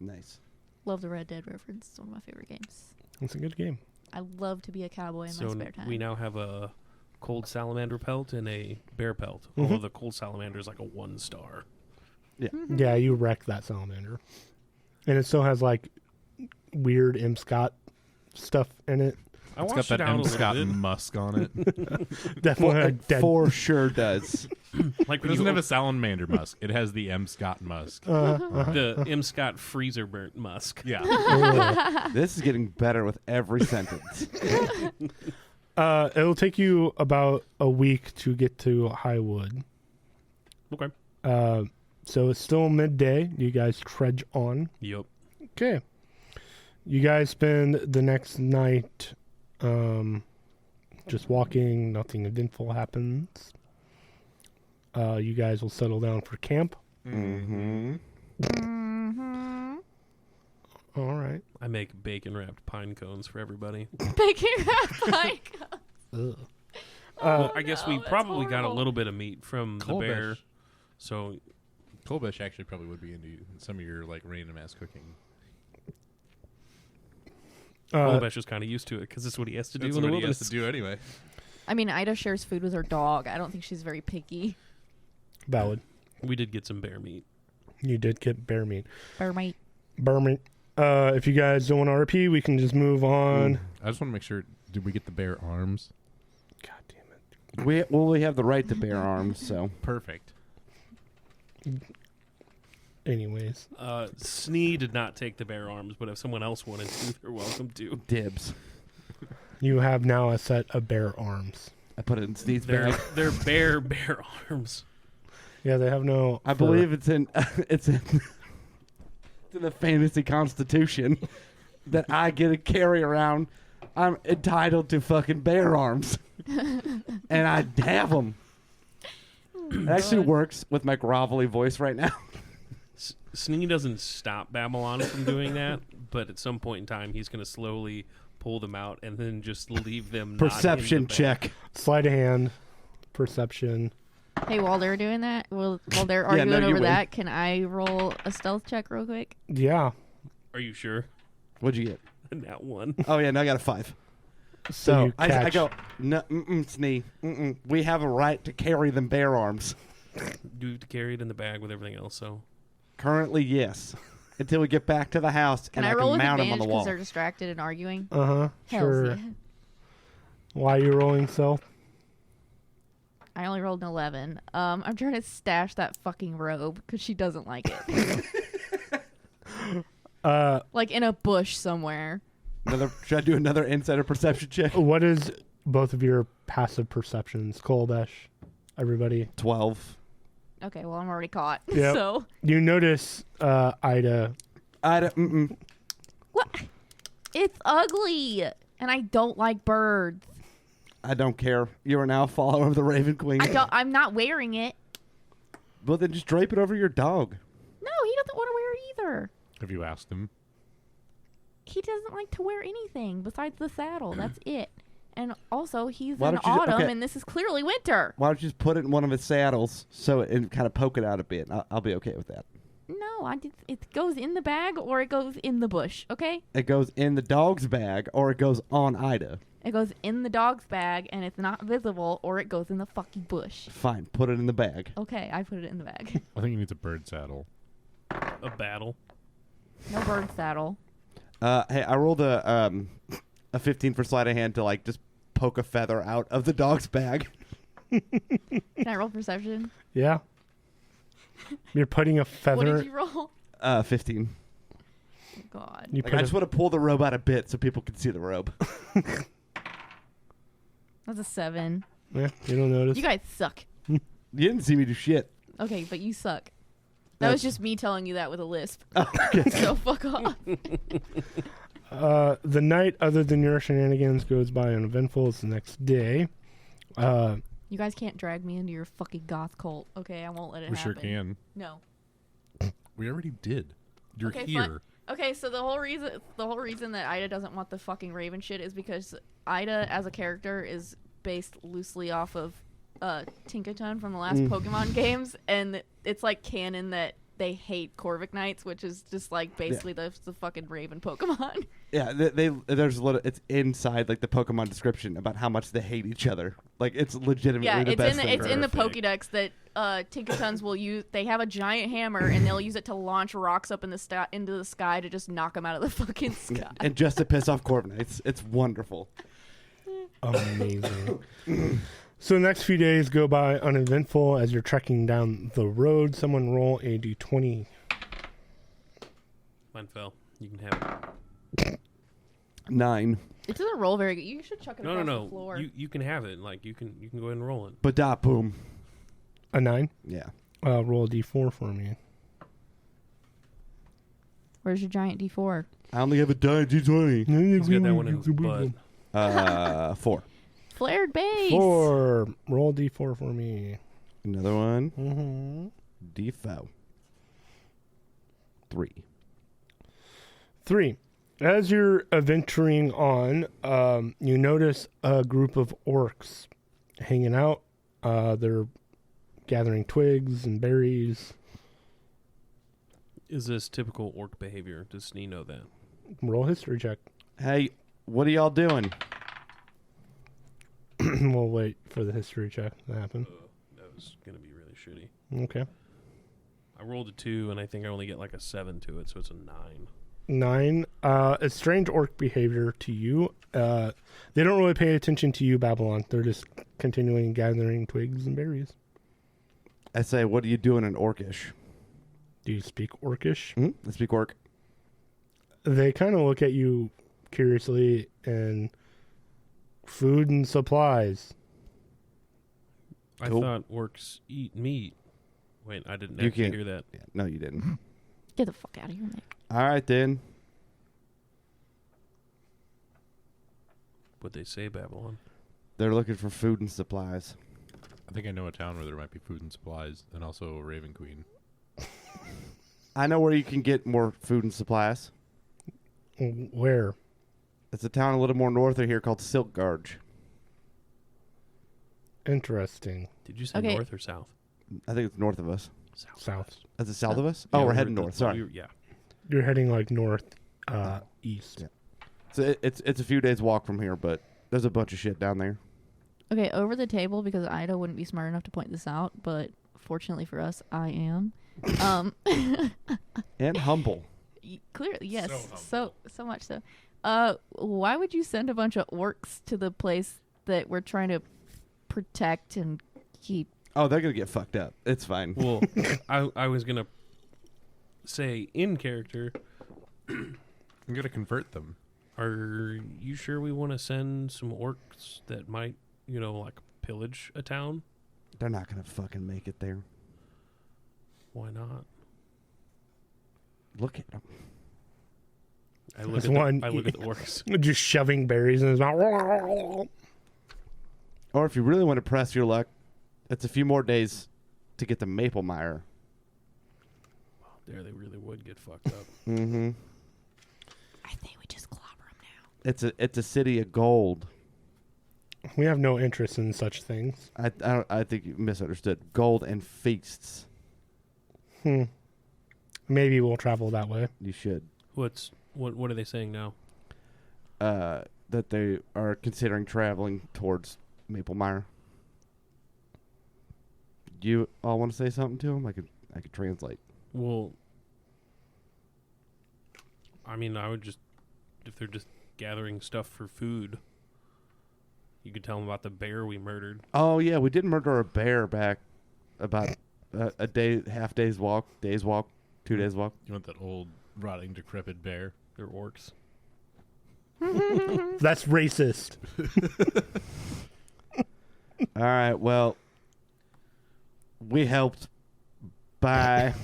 Nice. Love the Red Dead reference. It's one of my favorite games. It's a good game. I love to be a cowboy in So my spare time. we now have a cold salamander pelt and a bear pelt. Mhm. Although the cold salamander is like a 1-star. Yeah, you wrecked that salamander. And it still has like weird M. Scott stuff in it. It's got washed that it out a M. little Scott bit. Musk on it. Definitely a dead. For sure does. Like It when doesn't you have a salamander musk. It has the M. Scott Musk. the M. Scott freezer burnt musk. Yeah. This is getting better with every sentence. It'll take you about a week to get to Highwood. Okay. So it's still midday. You guys trudge on. Yep. Okay. You guys spend the next night just walking. Nothing eventful happens. You guys will settle down for camp. Mm-hmm. Mm-hmm. All right. I make bacon wrapped pine cones for everybody. Bacon wrapped pine cones. Well, I guess we no, that's probably got a horrible. little bit of meat from the bear. Kolbesh. So Kolbesh actually probably would be into some of your like random ass cooking. Kolobesh is kind of used to it because it's what he has to do That's in the what he has wilderness. to do anyway. I mean, Ida shares food with her dog. I don't think she's very picky. Valid. We did get some bear meat. You did get bear meat. Bear meat. Bear meat. If you guys don't want to RP, we can just move on. I just want to make sure. Did we get the bear arms? God damn it. We have the right to bear arms, so. Perfect. Anyways. Snee did not take the bear arms, but if someone else wanted to, they're welcome to. Dibs. You have now a set of bear arms. I put it in Sneed's They're, bag. they're bear arms. Yeah, they have no. I fur. believe it's in it's in the fantasy constitution that I get to carry around. I'm entitled to fucking bear arms, and I have them. It actually works with my grovelly voice right now. Snee doesn't stop Babylon from doing that, but at some point in time, he's going to slowly pull them out and then just leave them. Perception not in the bag. check. Sleight of hand. Perception. Hey, while they're doing that, while they're Yeah, arguing no, you over win. that, can I roll a stealth check real quick? Yeah. Are you sure? What'd you get? That one. Oh yeah, no, I got a 5. So So you I catch. go, no, Snee, we have a right to carry them bear arms. Do you have to carry it in the bag with everything else? So Currently, yes. Until we get back to the house Can and I roll can with mount them on advantage the because wall. they're distracted and arguing? Hells Sure. Yeah. Why are you rolling stealth? I only rolled an 11. I'm trying to stash that fucking robe because she doesn't like it. Like in a bush somewhere. Should I do another insider perception check? What is both of your passive perceptions? Kolbesh, everybody. 12. Okay, well, I'm already caught. Yep. So. You notice Ida. What? It's ugly. And I don't like birds. I don't care. You are now a follower of the Raven Queen. I'm not wearing it. Well, then just drape it over your dog. No, he doesn't want to wear it either. Have you asked him? He doesn't like to wear anything besides the saddle. That's it. And also, he's Why in don't you autumn, okay. and this is clearly winter. Why don't you just put it in one of his saddles and kind of poke it out a bit? I'll be okay with that. No, it goes in the bag or it goes in the bush, okay? It goes in the dog's bag or it goes on Ida. It goes in the dog's bag, and it's not visible, or it goes in the fucking bush. Fine, put it in the bag. Okay, I put it in the bag. I think he needs a bird saddle. a battle. No bird saddle. Hey, I rolled a 15 for sleight of hand to like just poke a feather out of the dog's bag. Can I roll perception? Yeah. You're putting a What feather. did you roll? 15. Oh, God. You Like, put I a- just want to pull the robe out a bit so people can see the robe. That's a 7. yeah, you don't notice. You guys suck. You didn't see me do shit. Okay, but you suck. That was That's- just me telling you that with a lisp. Okay. So fuck off. The night, other than your shenanigans, goes by uneventful. It's the next day. You guys can't drag me into your fucking goth cult. Okay, I won't let it We happen. sure can. No. We already did. You're Okay, here. fine. Okay, so the whole reason that Ida doesn't want the fucking Raven shit is because Ida as a character is based loosely off of Tinkaton from the last Pokemon games, and it's like canon that they hate Corvic Knights, which is just like basically the fucking Raven Pokemon. Yeah, there's a little. It's inside like the Pokemon description about how much they hate each other. Like it's legitimately Yeah, the it's best in thing. it's in the Perfect. Pokédex that Tinkatons will use. They have a giant hammer and they'll use it to launch rocks up in the into the sky to just knock them out of the fucking sky. And just to piss off Corviknights. It's wonderful. Amazing. So the next few days go by uneventful as you're trekking down the road. Someone roll a d20. Mine fell. You can have it. 9. It doesn't roll very good. You should chuck it across the No. floor. You can have it. Like you can go ahead and roll it. But boom. A 9. Yeah. Roll a d4 for me. Where's your giant D4? I only have a die D20. He's got that one in his butt. 4. Flared base. 4. Roll d4 for me. Another one. Mm-hmm. D4. 3. 3. As you're adventuring on, you notice a group of orcs hanging out. They're gathering twigs and berries. Is this typical orc behavior? Does Snee know that? Roll a history check. Hey, what are y'all doing? We'll wait for the history check to happen. That was going to be really shitty. Okay. I rolled a 2, and I think I only get like a 7 to it, so it's a 9. 9. It's strange orc behavior to you. They don't really pay attention to you, Babylon. They're just continuing gathering twigs and berries. I say, what are you doing in Orcish? Do you speak Orcish? I speak Orc. They kind of look at you curiously and food and supplies. Cool. I thought orcs eat meat. Wait, I didn't You actually can't- hear that. Yeah, no, you didn't. Get the fuck out of here, Nick. All right, then. What'd they say, Babylon? They're looking for food and supplies. I think I know a town where there might be food and supplies, and also a Raven Queen. I know where you can get more food and supplies. Where? It's a town a little more north of here called Silk Gorge. Interesting. Did you say Okay. north or south? I think it's north of us. South. Is it south South. of us? Yeah, Oh, we're heading north. well, Sorry. yeah. You're heading like north, east. Yeah. So it's a few days walk from here, but there's a bunch of shit down there. Okay, over the table, because Ida wouldn't be smart enough to point this out, but fortunately for us, I am. And humble. Clearly, yes. So So much so. Why would you send a bunch of orcs to the place that we're trying to protect and keep? Oh, they're gonna get fucked up. It's fine. Well, I was going to say in character, I'm going to convert them. are you sure we want to send some orcs that might, like pillage a town? They're not gonna fucking make it there. Why not? Look at them. I look That's at one- I look at the orcs. Just shoving berries in his mouth. Or if you really want to press your luck, it's a few more days to get to Maple Mire. There, they really would get fucked up. Mm-hmm. I think we just clobber them now. It's a city of gold. We have no interest in such things. I think you misunderstood. Gold and feasts. Maybe we'll travel that way. You should. What are they saying now? That they are considering traveling towards Maple Mire. Do you all want to say something to them? I could translate. Well, I mean, I would just, if they're just gathering stuff for food, you could tell them about the bear we murdered. Oh yeah, we did murder a bear back about a day, half day's walk, 2 days walk. You want that old, rotting, decrepit bear? They're orcs. That's racist. All right, well, we helped. Bye.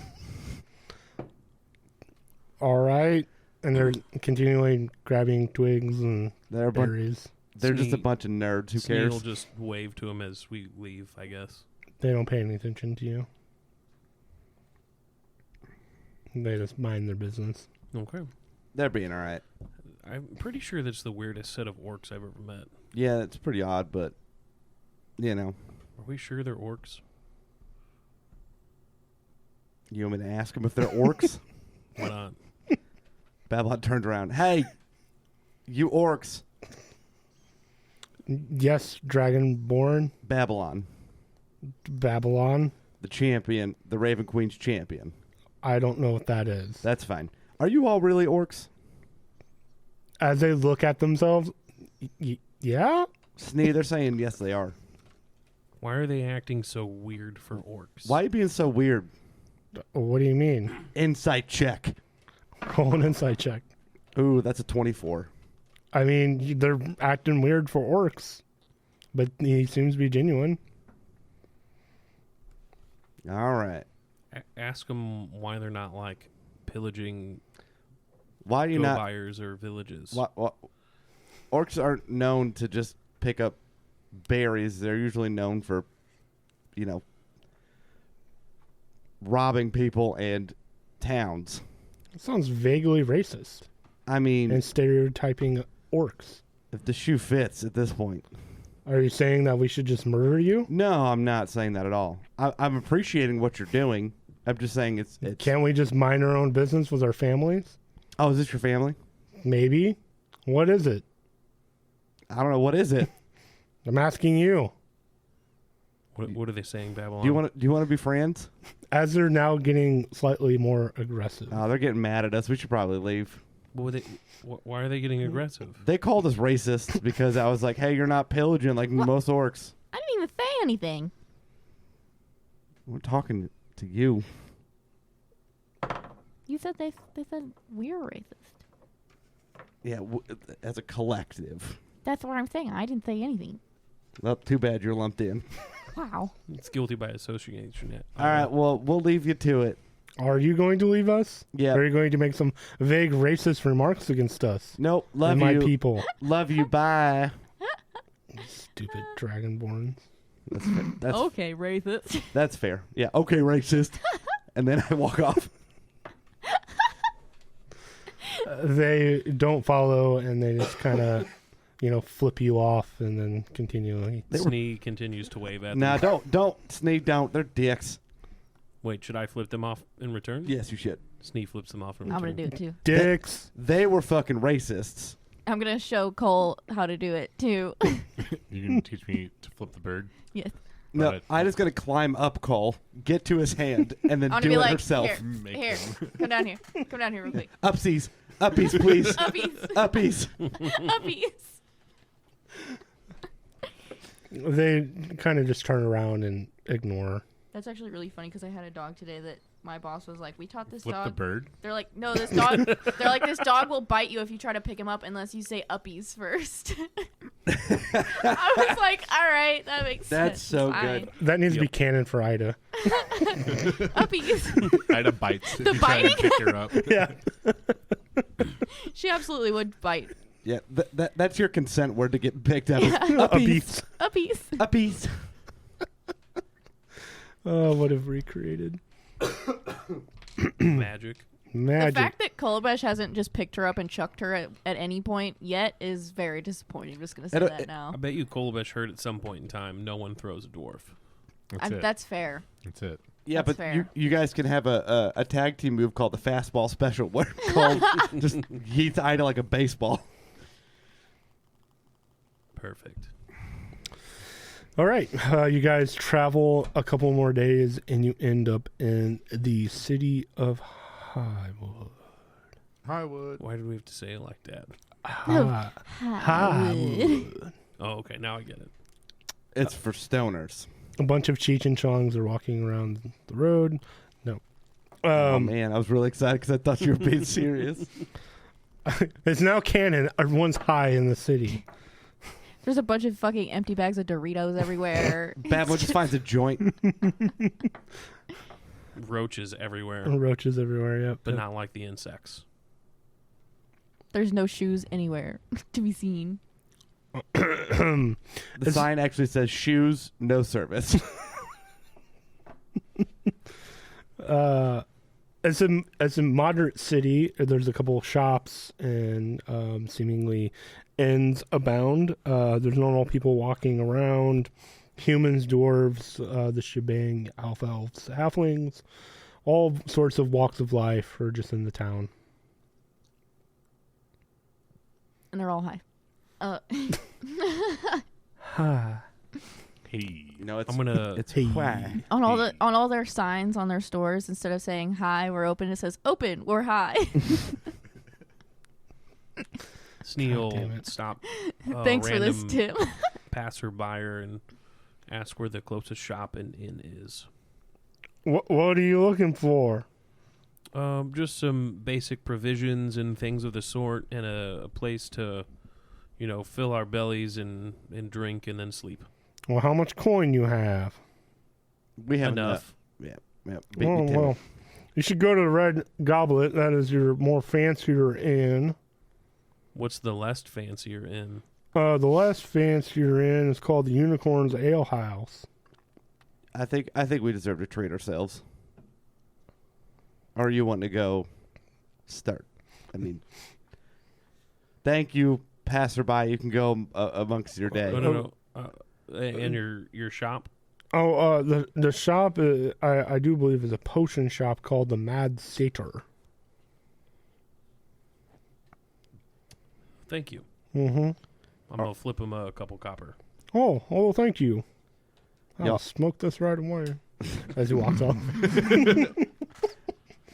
All right. And they're continually grabbing twigs and They're berries. just a Snee- bunch of nerds. Who Snee will cares? just wave to him as we leave, I guess. They don't pay any attention to you. They just mind their business. Okay. They're being all right. I'm pretty sure that's the weirdest set of orcs I've ever met. Yeah, it's pretty odd, but you know, Are we sure they're orcs? you want me to ask them if they're orcs? Why not? Babylon turned around. Hey, you orcs! Yes, Dragonborn, Babylon, Babylon. the champion, the Raven Queen's champion. I don't know what that is. That's fine. Are you all really orcs? As they look at themselves, yeah. Snee, they're saying yes, they are. Why are they acting so weird for orcs? Why are you being so weird? What do you mean? Insight check. Roll an insight check. Ooh, that's a 24. I mean, they're acting weird for orcs, but he seems to be genuine. All right. Ask them why they're not like pillaging Why do you not? buyers or villages. What? Orcs aren't known to just pick up berries. They're usually known for, robbing people and towns. It sounds vaguely racist I mean, and stereotyping orcs. if the shoe fits at this point. Are you saying that we should just murder you? No, I'm not saying that at all. I'm appreciating what you're doing. I'm just saying it's. Can't we just mind our own business with our families? Oh, is this your family? Maybe. What is it? I don't know. What is it? I'm asking you. What are they saying, Babylon? Do you want to be friends? As they're now getting slightly more aggressive. Oh, they're getting mad at us. We should probably leave. Why are they getting aggressive? They called us racists because I was like, "Hey, you're not pillaging like most orcs." I didn't even say anything. We're talking to you. You said they said we're racist. Yeah, as a collective. That's what I'm saying. I didn't say anything. Well, too bad you're lumped in. Wow. It's guilty by association. All right, well, we'll leave you to it. Are you going to leave us? Yeah. Or are you going to make some vague racist remarks against us? Nope. Love and you. my people. Love you. Bye. Stupid dragonborns. That's fair. Okay, racist. That's fair. Yeah. Okay, racist. And then I walk off. They don't follow, and they just kind of, flip you off, and then continue. Snee continues to wave at them. Nah, don't, Snee, don't. They're dicks. Wait, should I flip them off in return? Yes, you should. Snee flips them off in I'm return. gonna do it too. Dicks. They were fucking racists. I'm gonna show Cole how to do it too. You can teach me to flip the bird. Yes. No, Right. I just gotta climb up Cole, get to his hand, and then I'm do gonna it be like, herself. here, come down here. Come down here real quick. Upsies, please. Uppies. Uppies. Uppies. They kind of just turn around and ignore. That's actually really funny because I had a dog today that my boss was like, we taught this Flip the dog. bird. They're like, no, this dog. They're like, this dog will bite you if you try to pick him up unless you say uppies first. I was like, all right, that makes That's sense. so Fine. good. That needs to be canon for Ida. Uppies. Ida bites. The if you try to biting? pick her up. Yeah. She absolutely would bite. Yeah, that's your consent word to get picked up. Yeah. Uppies. Uppies. Uppies. Oh, what have we created? Magic. Magic. The fact that Kolobesh hasn't just picked her up and chucked her at any point yet is very disappointing. I'm just going to say that now. I bet you Kolobesh heard at some point in time, no one throws a dwarf. That's it. That's fair. That's it. Yeah, That's but fair. you guys can have a tag team move called the fastball special, where Cole just yeets Ida like a baseball. Perfect. All right. You guys travel a couple more days, and you end up in the city of Highwood. Highwood. Why did we have to say it like that? Highwood. Oh, okay. Now I get it. It's for stoners. A bunch of Cheech and Chongs are walking around the road. No. Oh man, I was really excited because I thought you were being serious. It's now canon. Everyone's high in the city. There's a bunch of fucking empty bags of Doritos everywhere. Babylon just finds a joint. Roaches everywhere, Roaches everywhere. Yep. but not like the insects. There's no shoes anywhere to be seen. The sign actually says shoes, no service. It's a moderate city. There's a couple of shops and seemingly inns abound. There's normal people walking around, humans, dwarves, the shebang, elves, halflings, all sorts of walks of life are just in the town. And they're all high. Ha. Hey. No, it's I'm gonna. it's Hey. whack. On all their signs on their stores, instead of saying hi, we're open, it says open, we're high. Sneal, God damn it. stop. Thanks for this, random Tim. passerby and ask where the closest shop and inn is. What are you looking for? Just some basic provisions and things of the sort, and a place to, fill our bellies and drink and then sleep. Well, how much coin you have? We have Enough. Yeah. Beat me Oh, to it. well, you should go to the Red Goblet. That is your more fancier inn. What's the less fancier inn? The less fancier inn is called the Unicorn's Ale House. I think we deserve to treat ourselves. Or you want to go start? I mean, thank you, passerby. You can go amongst your day. No. And your shop? Oh, the shop, I do believe, is a potion shop called the Mad Satyr. Thank you. Mm-hmm. I'm going to flip him a couple copper. Oh, thank you. I'll Yep. smoke this right away. As he walks off.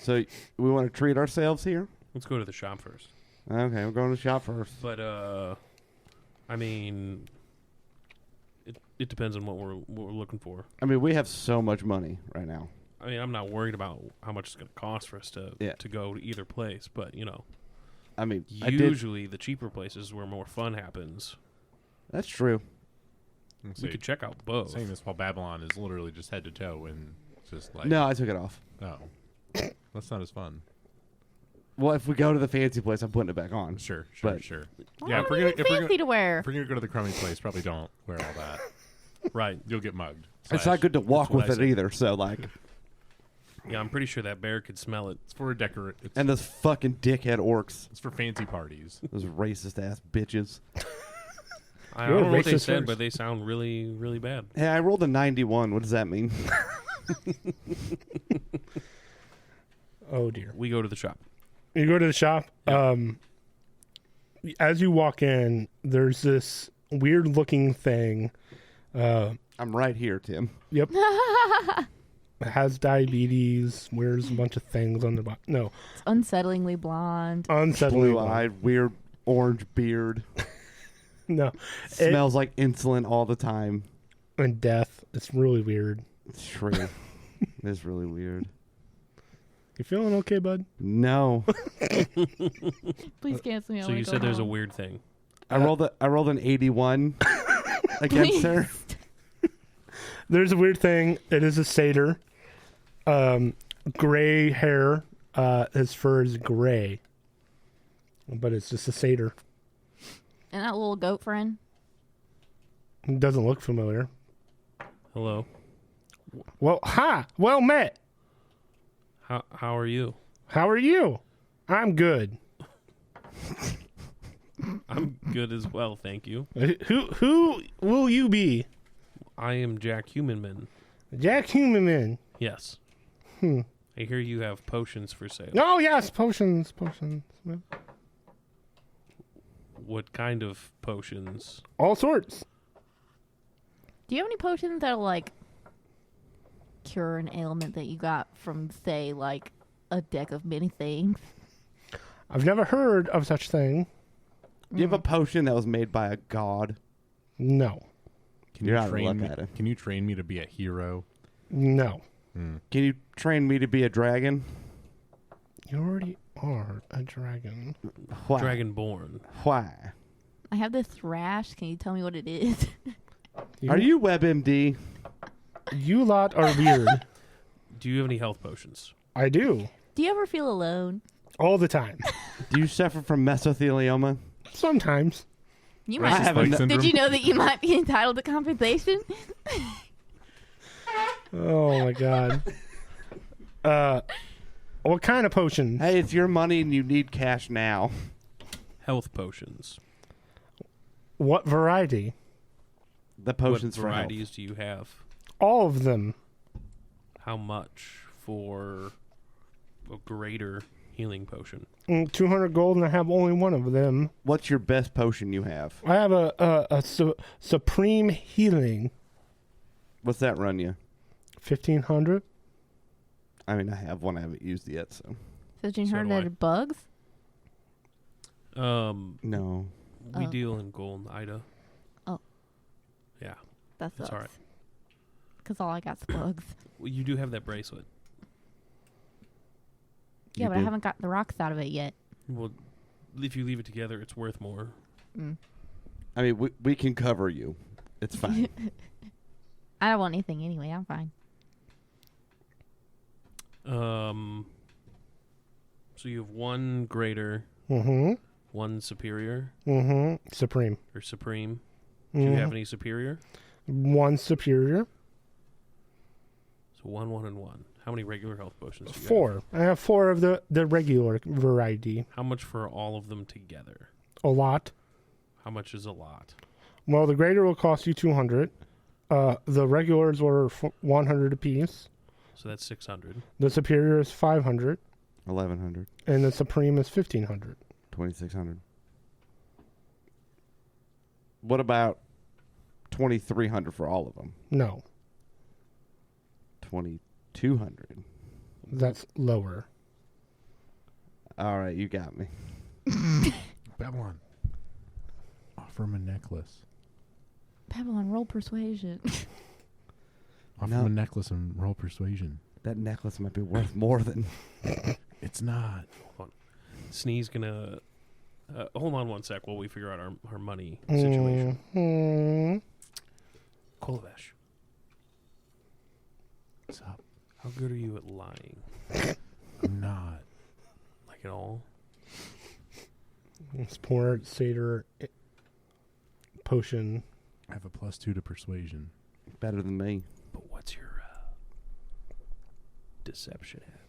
So we want to treat ourselves here? Let's go to the shop first. Okay, we're going to the shop first. But, I mean, it depends on what we're looking for. I mean, we have so much money right now. I mean, I'm not worried about how much it's going to cost for us to go to either place, but, I mean, usually the cheaper places where more fun happens. That's true. We could check out both. Saying this while Babylon is literally just head to toe and just like No, I took it off. Oh, that's not as fun. Well, if we go to the fancy place, I'm putting it back on. Sure. But- Sure. Why Yeah, are if we're we gonna even fancy to wear? if we're gonna go to the crummy place, probably don't wear all that. Right. You'll get mugged. It's not good to walk what with I it said. either. So like, Yeah, I'm pretty sure that bear could smell it. It's for a decor. It's, and those fucking dickhead orcs, it's for fancy parties. those racist ass bitches. I You're don't know what they racist said, first. but they sound really, really bad. Hey, I rolled a 91. What does that mean? Oh, dear. We go to the shop. You go to the shop. As you walk in, there's this weird-looking thing. I'm right here, Tim. Yep. Has diabetes, wears a bunch of things on the body. No, It's unsettlingly blonde. unsettling. Blue-eyed, weird orange beard. No, Smells like insulin all the time. and death. It's really weird. It's true. It's really weird. You feeling okay, bud? No, Please cancel me. I So wanna you go said there's a home. weird thing. I rolled an 81 against her. There's a weird thing. It is a satyr. Gray hair. His fur is gray, but it's just a satyr. And that little goat friend. It doesn't look familiar. Hello. Well, hi. Well met. How are you? How are you? I'm good. I'm good as well, thank you. Who will you be? I am Jack Humanman. Jack Humanman. Yes. Hmm. I hear you have potions for sale. Oh yes, potions. What kind of potions? All sorts. Do you have any potions that'll like cure an ailment that you got from, say, like a deck of many things? I've never heard of such thing. Do you have a potion that was made by a god? No. Can You're you out of train luck me? at it. Can you train me to be a hero? No. Hmm. Can you train me to be a dragon? You already are a dragon. Why? Dragonborn. Why? I have this rash. Can you tell me what it is? Are you WebMD? You lot are weird. Do you have any health potions? I do. Do you ever feel alone? All the time. Do you suffer from mesothelioma? Sometimes. You I might. have Spike a. syndrome? Did you know that you might be entitled to compensation? Oh my god. What kind of potions? Hey, it's your money and you need cash now. Health potions. What variety? The potions What for health. varieties do you have? All of them. How much for a greater healing potion? 200 gold, and I have only one of them. What's your best potion you have? I have a supreme healing. What's that run you? 1500. I mean, I have one. I haven't used it yet, so. So you So heard do I. that bugs? No. We Oh. deal in gold, Ida. That That's sucks. all right. Because all I got's plugs. Well, you do have that bracelet. Yeah, You but I do. haven't got the rocks out of it yet. Well, if you leave it together, it's worth more. Mm. I mean, we can cover you. It's fine. I don't want anything anyway. I'm fine. So you have one greater, Mm-hmm. one superior, Mm-hmm. Supreme. or supreme. Do you have any superior? One superior. So 1, 1, and 1. How many regular health potions do you have? 4. I have 4 of the regular variety. How much for all of them together? A lot. How much is a lot? Well, the greater will cost you 200. The regulars were 100 apiece. So that's 600. The superior is 500, 1,100, and the supreme is 1,500. 2,600. What about 2,300 for all of them? No, 2,200. that's lower. All right, you got me. Babylon. Offer him a necklace. Babylon, roll persuasion. Offer No. him a necklace and roll persuasion. That necklace might be worth more than. It's not. Sneeze gonna... hold on one sec while we figure out our money situation. Mhm. Kolovesh, What's up? how good are you at lying? I'm not. Like at all? This poor satyr potion. I have a +2 to persuasion. Better than me. But what's your deception at?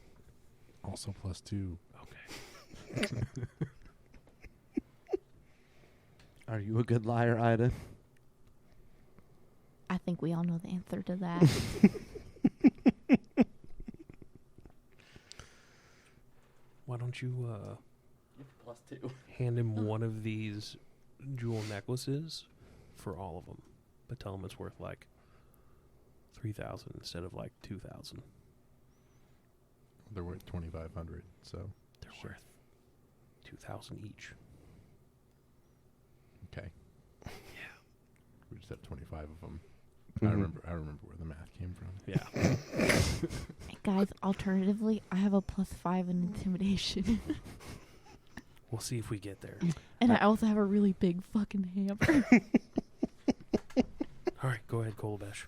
Also +2. Okay. Are you a good liar, Ida? I think we all know the answer to that. Why don't you +2. hand him one of these jewel necklaces for all of them, but tell him it's worth like 3,000 instead of like 2,000. They're worth 2,500. So They're worth 2,000 each. okay. Yeah. We just have 25 of them. Mhm. I remember where the math came from. Yeah. Guys, alternatively, I have a +5 in intimidation. We'll see if we get there. And I also have a really big fucking hammer. All right, go ahead, Kolovesh.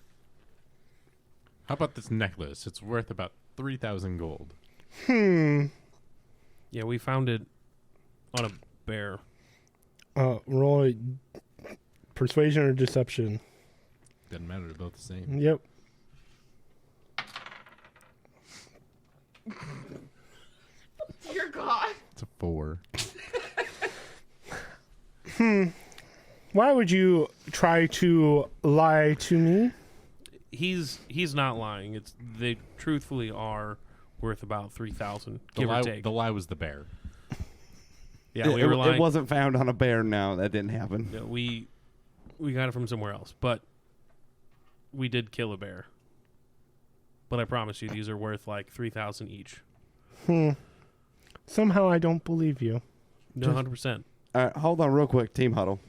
How about this necklace? It's worth about 3,000 gold. Yeah, we found it on a bear. Roll a persuasion or deception. Doesn't matter. They're both the same. Yep. Dear God. It's a 4. Why would you try to lie to me? He's not lying. They truthfully are worth about 3,000, give or take. The lie was the bear. Yeah, we were lying. It wasn't found on a bear. No, that didn't happen. Yeah, we got it from somewhere else, but we did kill a bear. But I promise you, these are worth like 3,000 each. Somehow I don't believe you. No, 100%. All right, hold on real quick, team huddle.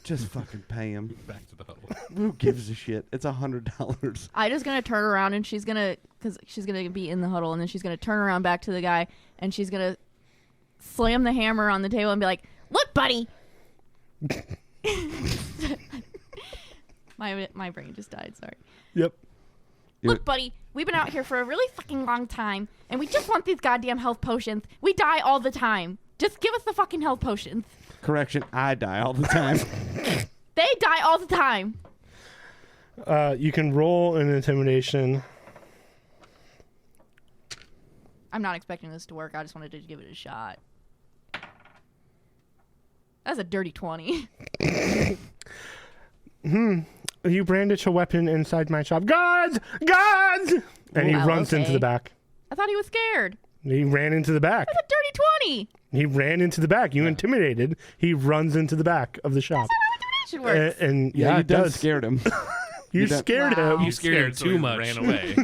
Just fucking pay him. Back to the huddle. Who gives a shit? It's $100. Ida's gonna turn around and she's gonna be in the huddle, and then she's gonna turn around back to the guy, and she's gonna slam the hammer on the table and be like, "Look, buddy." My brain just died. Sorry. Yep. Look, buddy, we've been out here for a really fucking long time, and we just want these goddamn health potions. We die all the time. Just give us the fucking health potions. Correction, I die all the time. They die all the time. You can roll an intimidation. I'm not expecting this to work. I just wanted to give it a shot. That's a dirty 20. You brandish a weapon inside my shop. Guards! Guards! And he Well, runs into okay. the back. I thought he was scared. He ran into the back. That's a dirty 20. He ran into the back. You intimidated. He runs into the back of the shop. Intimidation works. And Yeah, yeah, you it done does. scared him. You done- scared Wow. him. You scared him so too he much. Ran away.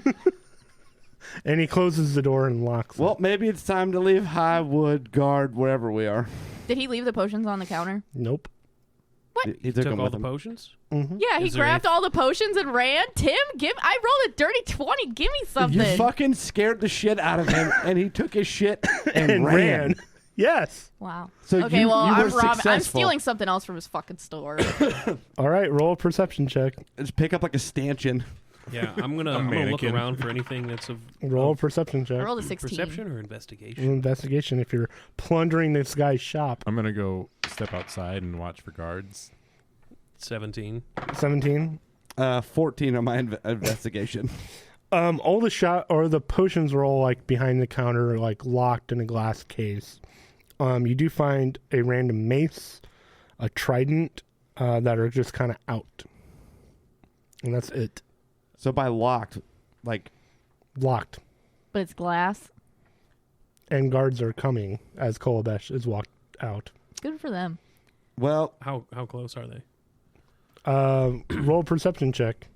And he closes the door and locks Well, it. maybe it's time to leave Highwood Guard wherever we are. Did he leave the potions on the counter? Nope. What? He took Took them all with the him. potions? Mm-hmm. Yeah, he Is there grabbed any- all the potions and ran. Tim, I rolled a dirty 20. Give me something. You fucking scared the shit out of him, and he took his shit and, And ran. Yes. Wow. So okay, you- well, you were I'm robbing. I'm successful. stealing something else from his fucking store. All right, roll a perception check. Just pick up like a stanchion. Yeah, I'm gonna look mannequin. around for anything that's of Roll a of perception I check. rolled a 16. perception or investigation. Investigation if you're plundering this guy's shop. I'm gonna go step outside and watch for guards. 17. 17. 14 on my investigation. All the shot or the potions are all like behind the counter, like locked in a glass case. You do find a random mace, a trident, that are just kind of out, and that's it. So by locked, like Locked, But it's glass. and guards are coming as Kolabesh is walked out. Good for them. well, How close are they? Roll a perception check.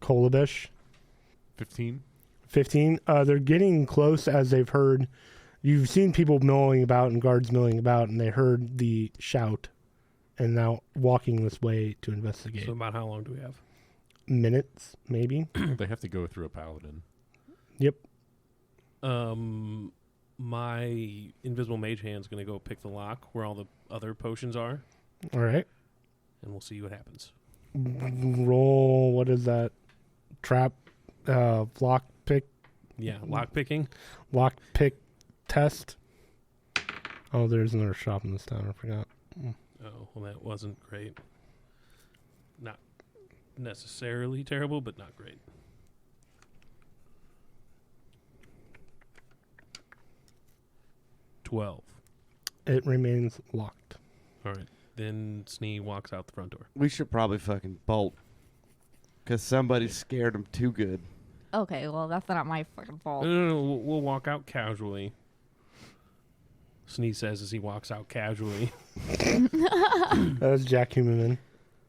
Kolabesh, 15. 15. They're getting close as they've heard. You've seen people milling about and guards milling about, and they heard the shout, and now walking this way to investigate. So about how long do we have? Minutes, maybe. They have to go through a paladin. Yep. My invisible mage hand's gonna go pick the lock where all the other potions are, All right. and we'll see what happens. Roll. What is that? Trap. Lock pick. Yeah, lock picking. Lock pick test. Oh, there's another shop in this town. I forgot. Oh, well, that wasn't great. Not necessarily terrible, but not great. $12. It remains locked. All right. Then Snee walks out the front door. we should probably fucking bolt. Because somebody scared him too good. Okay, well, that's not my fucking fault. No, we'll walk out casually. Snee says as he walks out casually. That's Jack Humanman.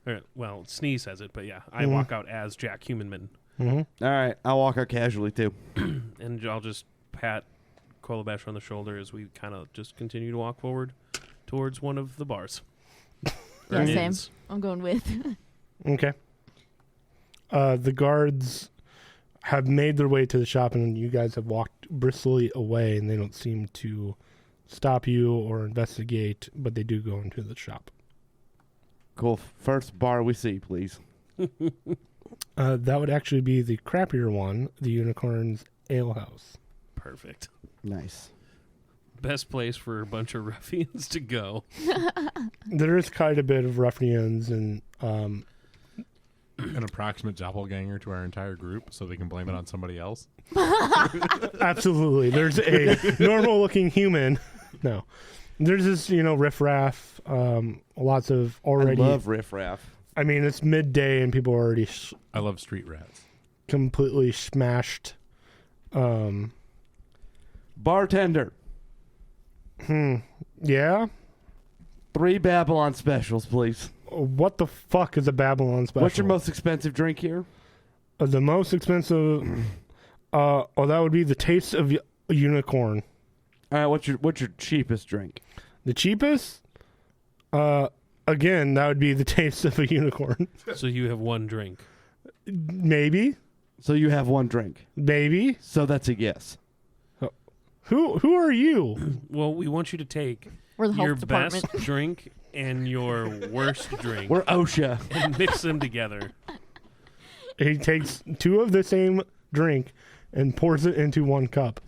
All right, well, Snee says it, but yeah, I walk out as Jack Humanman. Mm-hmm. All right, I'll walk out casually too. And I'll just pat Kolabesh on the shoulder as we kind of just continue to walk forward towards one of the bars. Yeah, Or same. inns. I'm going with. Okay. The guards have made their way to the shop, and you guys have walked briskly away, and they don't seem to stop you or investigate, but they do go into the shop. Cool. First bar we see, please. That would actually be the crappier one, the Unicorn's Ale House. Perfect. Nice. Best place for a bunch of ruffians to go. There is quite a bit of ruffians and An approximate doppelganger to our entire group so they can blame it on somebody else. absolutely. There's a normal-looking human. No, there's this, riffraff. Lots of already. I love riffraff. I mean, it's midday and people are already I love street rats. completely smashed. Bartender. Yeah. 3 Babylon specials, please. What the fuck is a Babylon special? What's your most expensive drink here? The most expensive? That would be the taste of a unicorn. All right, what's your cheapest drink? The cheapest? Again, that would be the taste of a unicorn. So you have one drink. Maybe. So you have one drink. Maybe. So that's a yes. Who are you? Well, we want you to take We're the health your department. best drink and your worst drink We're OSHA. and mix them together. He takes 2 of the same drink and pours it into 1 cup.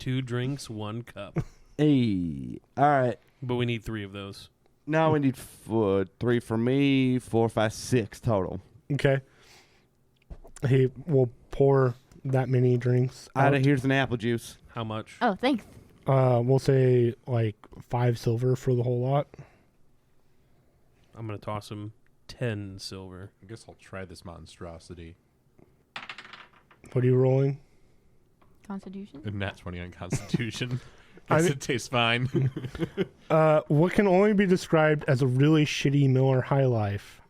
2 drinks, 1 cup. Hey. All right. But we need 3 of those. Now we need 3 for me, 4, 5, 6 total. Okay. He will pour that many drinks out. Here's an apple juice. How much? Oh, thanks. We'll say like 5 silver for the whole lot. I'm going to toss him 10 silver. I guess I'll try this monstrosity. What are you rolling? Constitution? A nat 20 on Constitution. I Guess mean- it tastes fine. What can only be described as a really shitty Miller High Life.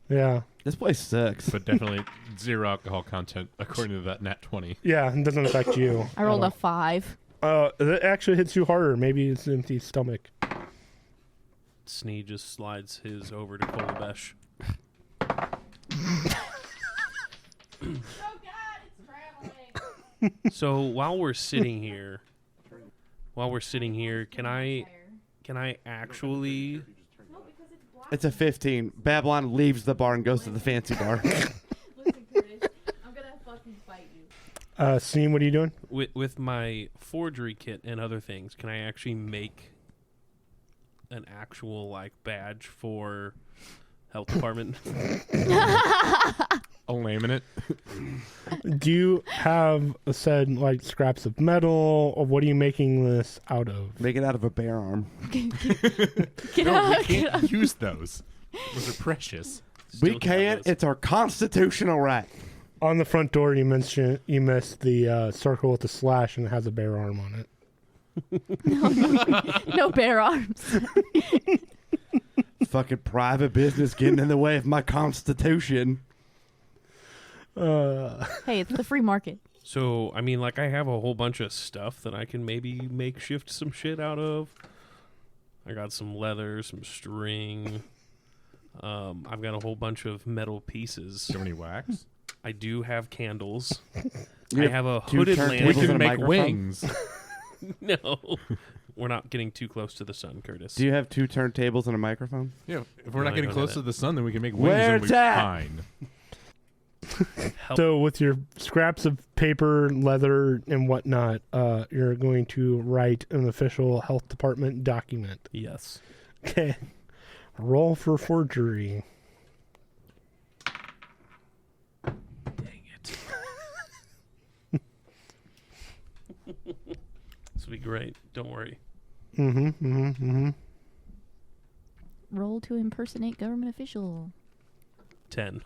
Yeah. This place sucks. But definitely 0 alcohol content according to that nat 20. Yeah, it doesn't affect you. I rolled at a 5. all. That actually hits you harder. Maybe it's an empty stomach. Snee just slides his over to Kolobesh. Oh God, it's traveling. So while we're sitting here, can I actually? It's a 15. Babylon leaves the bar and goes to the fancy bar. Listen, Curtis, I'm gonna fucking fight you. Snee, what are you doing? With my forgery kit and other things, can I actually make an actual like badge for health department? A laminate. Do you have said like scraps of metal, or what are you making this out of? Make it out of a bear arm. Get No, out! we can't use those. Those are precious. We Still can't. those. It's our constitutional right. On the front door, you missed the circle with the slash, and it has a bear arm on it. No bear arms. Fucking private business getting in the way of my constitution. Hey, it's the free market. So I mean, like I have a whole bunch of stuff that I can maybe makeshift some shit out of. I got some leather, some string. I've got a whole bunch of metal pieces. Do you have any wax? I do have candles. You I have have a two hooded turntables lantern. We and a can make microphone? wings. No, we're not getting too close to the sun, Curtis. Do you have 2 turntables and a microphone? Yeah, if we're No, not I getting don't close have to that. the sun, then we can make wings Where and it's we're at? fine. So with your scraps of paper, leather, and whatnot, you're going to write an official health department document. Yes. Okay. Roll for forgery. Dang it. This will be great. Don't worry. Roll to impersonate government official. 10.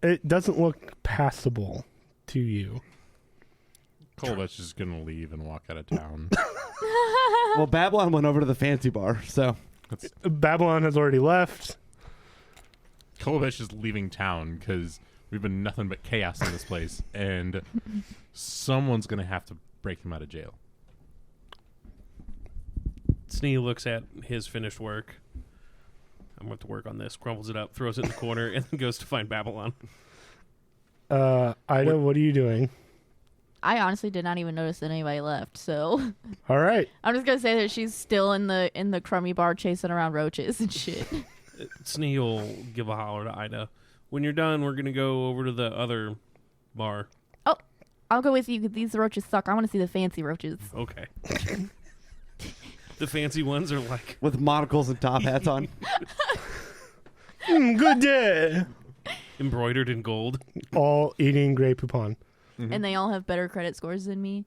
It doesn't look passable to you. Colbett's just gonna leave and walk out of town. Well, Babylon went over to the fancy bar, so Babylon has already left. Colbett's just leaving town because we've been nothing but chaos in this place, and someone's gonna have to break him out of jail. Snee looks at his finished work. I'm going to work on this. Crumbles it up, throws it in the corner, and then goes to find Babylon. Ida, what are you doing? I honestly did not even notice that anybody left, so All right. I'm just gonna say that she's still in the crummy bar chasing around roaches and shit. Snee will give a holler to Ida. When you're done, we're going to go over to the other bar. Oh, I'll go with you. 'Cause these roaches suck. I want to see the fancy roaches. Okay. The fancy ones are like... with monocles and top hats on. Good day. embroidered in gold. All eating Grey Poupon. And they all have better credit scores than me.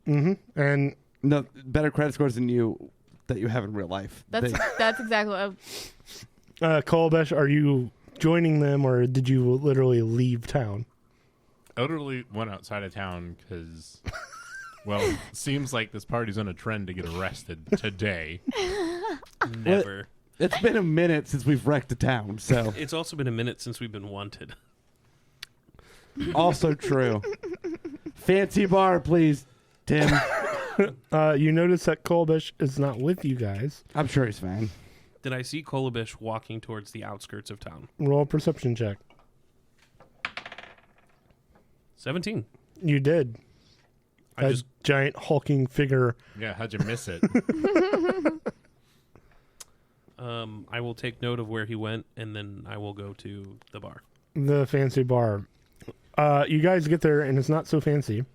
And No, better credit scores than you that you have in real life. That's that's exactly what Kolobesh, are you joining them, or did you literally leave town? Elderly went outside of town because, well, it seems like this party's on a trend to get arrested today. Never. It's been a minute since we've wrecked a town, so It's also been a minute since we've been wanted. also true. Fancy bar, please, Tim. You notice that Kolobesh is not with you guys. I'm sure he's fine. Did I see Kolobish walking towards the outskirts of town? Roll a perception check. 17. You did. I A just giant hulking figure. Yeah, how'd you miss it? I will take note of where he went, and then I will go to the bar. The fancy bar. You guys get there, and it's not so fancy.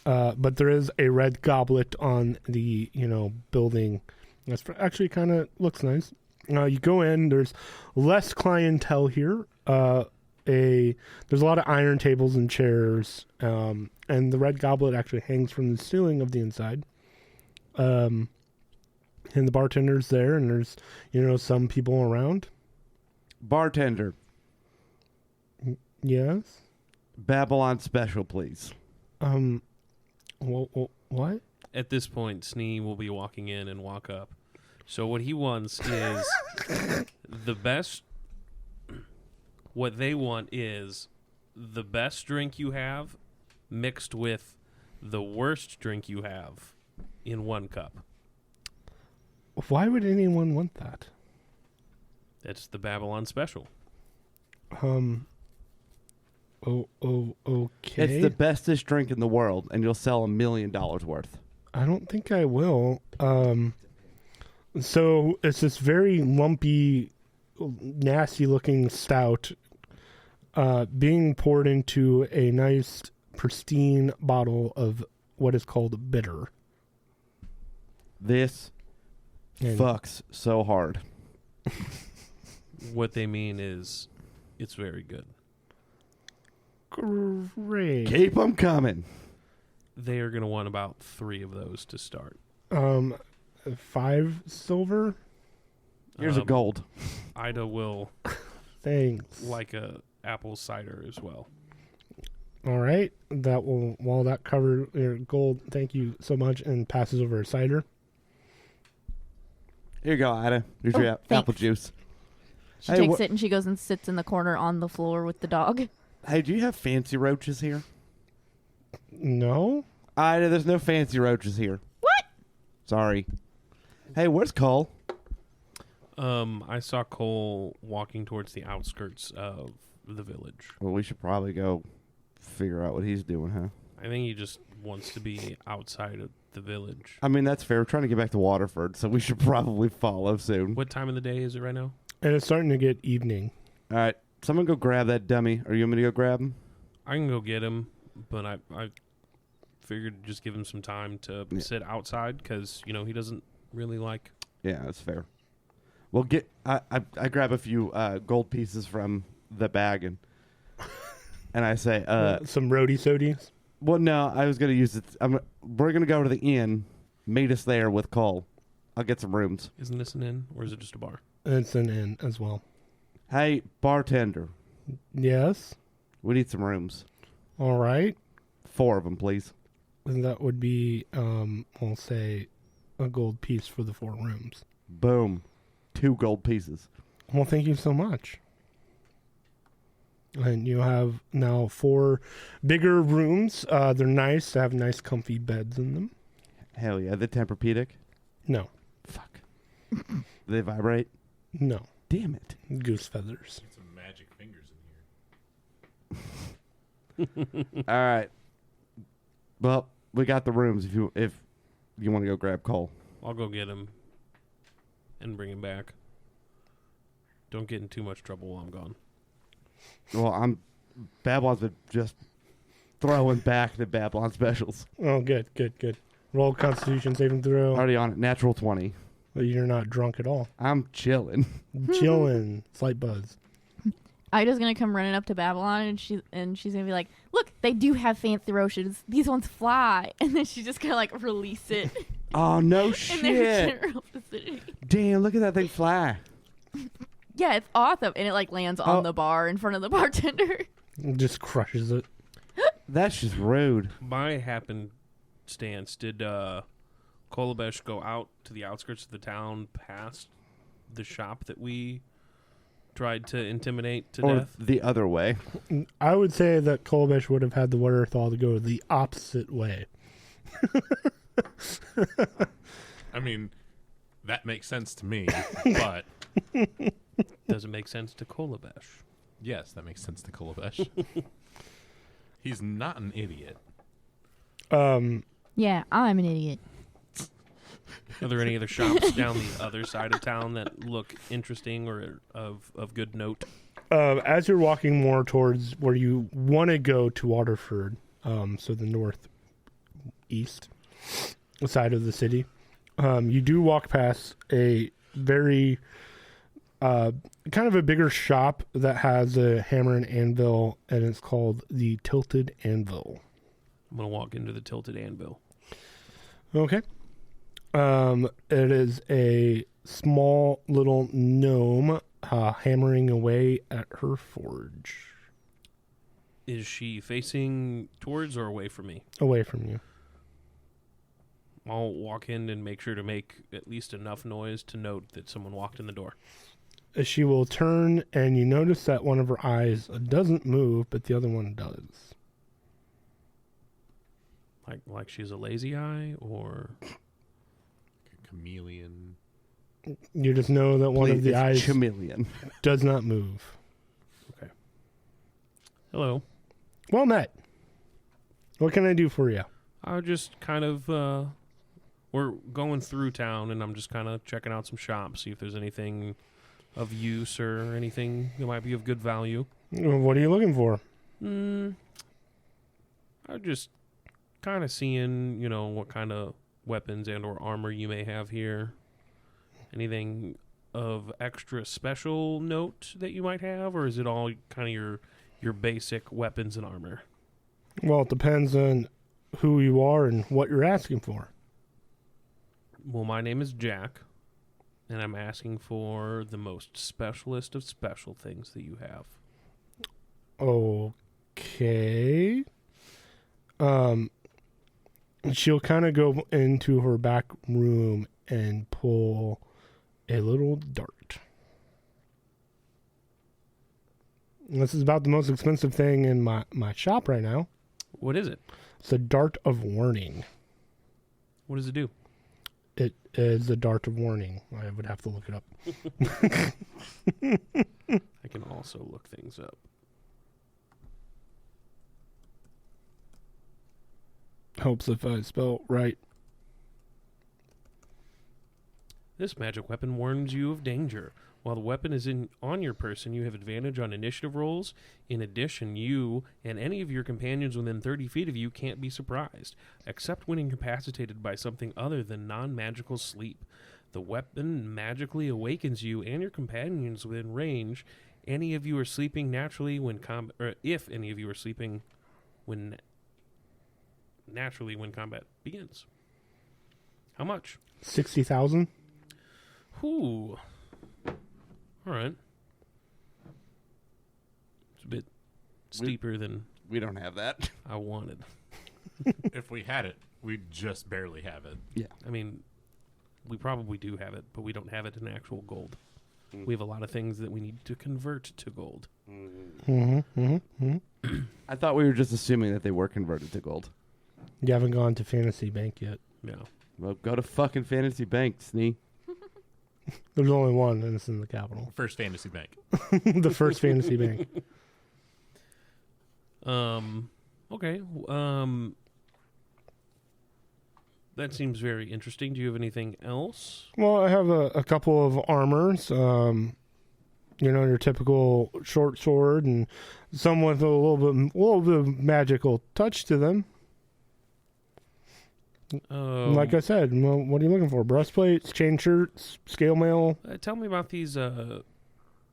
But there is a red goblet on the, building. That's actually kind of looks nice. You go in. There's less clientele here. There's a lot of iron tables and chairs. And the red goblet actually hangs from the ceiling of the inside. And the bartender's there, and there's some people around. Bartender, Yes. Babylon special, please. What? At this point, Snee will be walking in and walk up. So what he wants is the best... What they want is the best drink you have mixed with the worst drink you have in 1 cup. Why would anyone want that? It's the Babylon special. Okay. It's the bestest drink in the world, and you'll sell $1 million worth. I don't think I will. So it's this very lumpy, nasty-looking stout being poured into a nice, pristine bottle of what is called bitter. This And- fucks so hard. What they mean is it's very good. Great. Keep them coming. They are going to want about 3 of those to start. 5 silver. Here's a gold. Ida will Thanks. like a apple cider as well. All right. That will, while that covered your gold, thank you so much, and passes over a cider. Here you go, Ida. Here's your thanks. apple juice. She Hey, takes it and she goes and sits in the corner on the floor with the dog. Hey, do you have fancy roaches here? No? Ida, there's no fancy roaches here. What? Sorry. Hey, where's Cole? I saw Cole walking towards the outskirts of the village. Well, we should probably go figure out what he's doing, huh? I think he just wants to be outside of the village. I mean, that's fair. We're trying to get back to Waterford, so we should probably follow soon. What time of the day is it right now? And it's starting to get evening. All right. Someone go grab that dummy. Are you want me to go grab him? I can go get him, but I figured just give him some time to sit outside because, you know, he doesn't really like... Yeah, that's fair. Well, I grab a few gold pieces from the bag and I say, Some roadie sodies. well, no, I was gonna use it. We're gonna go to the inn. Meet us there with Cole. I'll get some rooms. Isn't this an inn or is it just a bar? It's an inn as well. Hey, bartender, Yes. we need some rooms. All right. 4 of them, please. And that would be, we'll say, a gold piece for the 4 rooms. Boom. 2 gold pieces. Well, thank you so much. And you have now 4 bigger rooms. They're nice. They have nice, comfy beds in them. Hell yeah. The Tempur-Pedic? No. Fuck. Do they vibrate? No. Damn it. Goose feathers. Get some magic fingers in here. All right. Well, we got the rooms if you want to go grab Cole. I'll go get him and bring him back. Don't get in too much trouble while I'm gone. Well, Babylon's been just throwing back the Babylon specials. Oh, good. Roll Constitution saving throw. Already on it. Natural 20. But you're not drunk at all. I'm chilling. Chilling. Slight buzz. Ida's gonna come running up to Babylon and she's gonna be like, "Look, they do have fancy roaches. These ones fly." And then she's just gonna like release it Oh, no in their shit. general vicinity. Damn, look at that thing fly. Yeah, it's awesome, and it like lands on the bar in front of the bartender. It just crushes it. That's just rude. By happenstance, did Kolobesh go out to the outskirts of the town past the shop that we tried to intimidate to Or death? the other way. I would say that Kolbesh would have had the wherewithal to go the opposite way. I mean, that makes sense to me, but Does it make sense to Kolobesh? yes, that makes sense to Kolobesh. He's not an idiot. Yeah, I'm an idiot. Are there any other shops down the other side of town that look interesting or of good note? As you're walking more towards where you want to go to Waterford, so the northeast side of the city, you do walk past a very kind of a bigger shop that has a hammer and anvil, and it's called the Tilted Anvil. I'm going to walk into the Tilted Anvil. Okay. It is a small little gnome hammering away at her forge. Is she facing towards or away from me? Away from you. I'll walk in and make sure to make at least enough noise to note that someone walked in the door. She will turn, and you notice that one of her eyes doesn't move, but the other one does. Like she's a lazy eye, or A chameleon. You just know that one of the It's eyes chameleon. does not move. hello. Well met. What can I do for you? I just kind of we're going through town, and I'm just kind of checking out some shops, see if there's anything of use or anything that might be of good value. What are you looking for? I'm just kind of seeing, what kind of weapons and or armor you may have here. Anything of extra special note that you might have, or is it all kind of your basic weapons and armor? Well, it depends on who you are and what you're asking for. Well, my name is Jack, and I'm asking for the most specialist of special things that you have. Okay. She'll kind of go into her back room and pull a little dart. This is about the most expensive thing in my shop right now. What is it? It's a dart of warning. What does it do? It is a dart of warning. I would have to look it up. I can also look things up. Helps if I spell right. This magic weapon warns you of danger. While the weapon is on your person, you have advantage on initiative rolls. In addition, you and any of your companions within 30 feet of you can't be surprised, except when incapacitated by something other than non-magical sleep. The weapon magically awakens you and your companions within range. Any of you are sleeping naturally when if any of you are sleeping when naturally when combat begins. How much? 60,000. Ooh. All right. It's a bit steeper than We don't have that. I wanted. If we had it, we'd just barely have it. Yeah. I mean, we probably do have it, but we don't have it in actual gold. We have a lot of things that we need to convert to gold. I thought we were just assuming that they were converted to gold. You haven't gone to Fantasy Bank yet. Yeah. Well, go to fucking Fantasy Bank, Snee. There's only one, and it's in the capital. First Fantasy Bank. The first Fantasy Bank. Okay. That seems very interesting. Do you have anything else? Well, I have a couple of armors. Your typical short sword, and some with a little bit of magical touch to them. Like I said, well, what are you looking for? Breastplates, chain shirts, scale mail. Tell me about these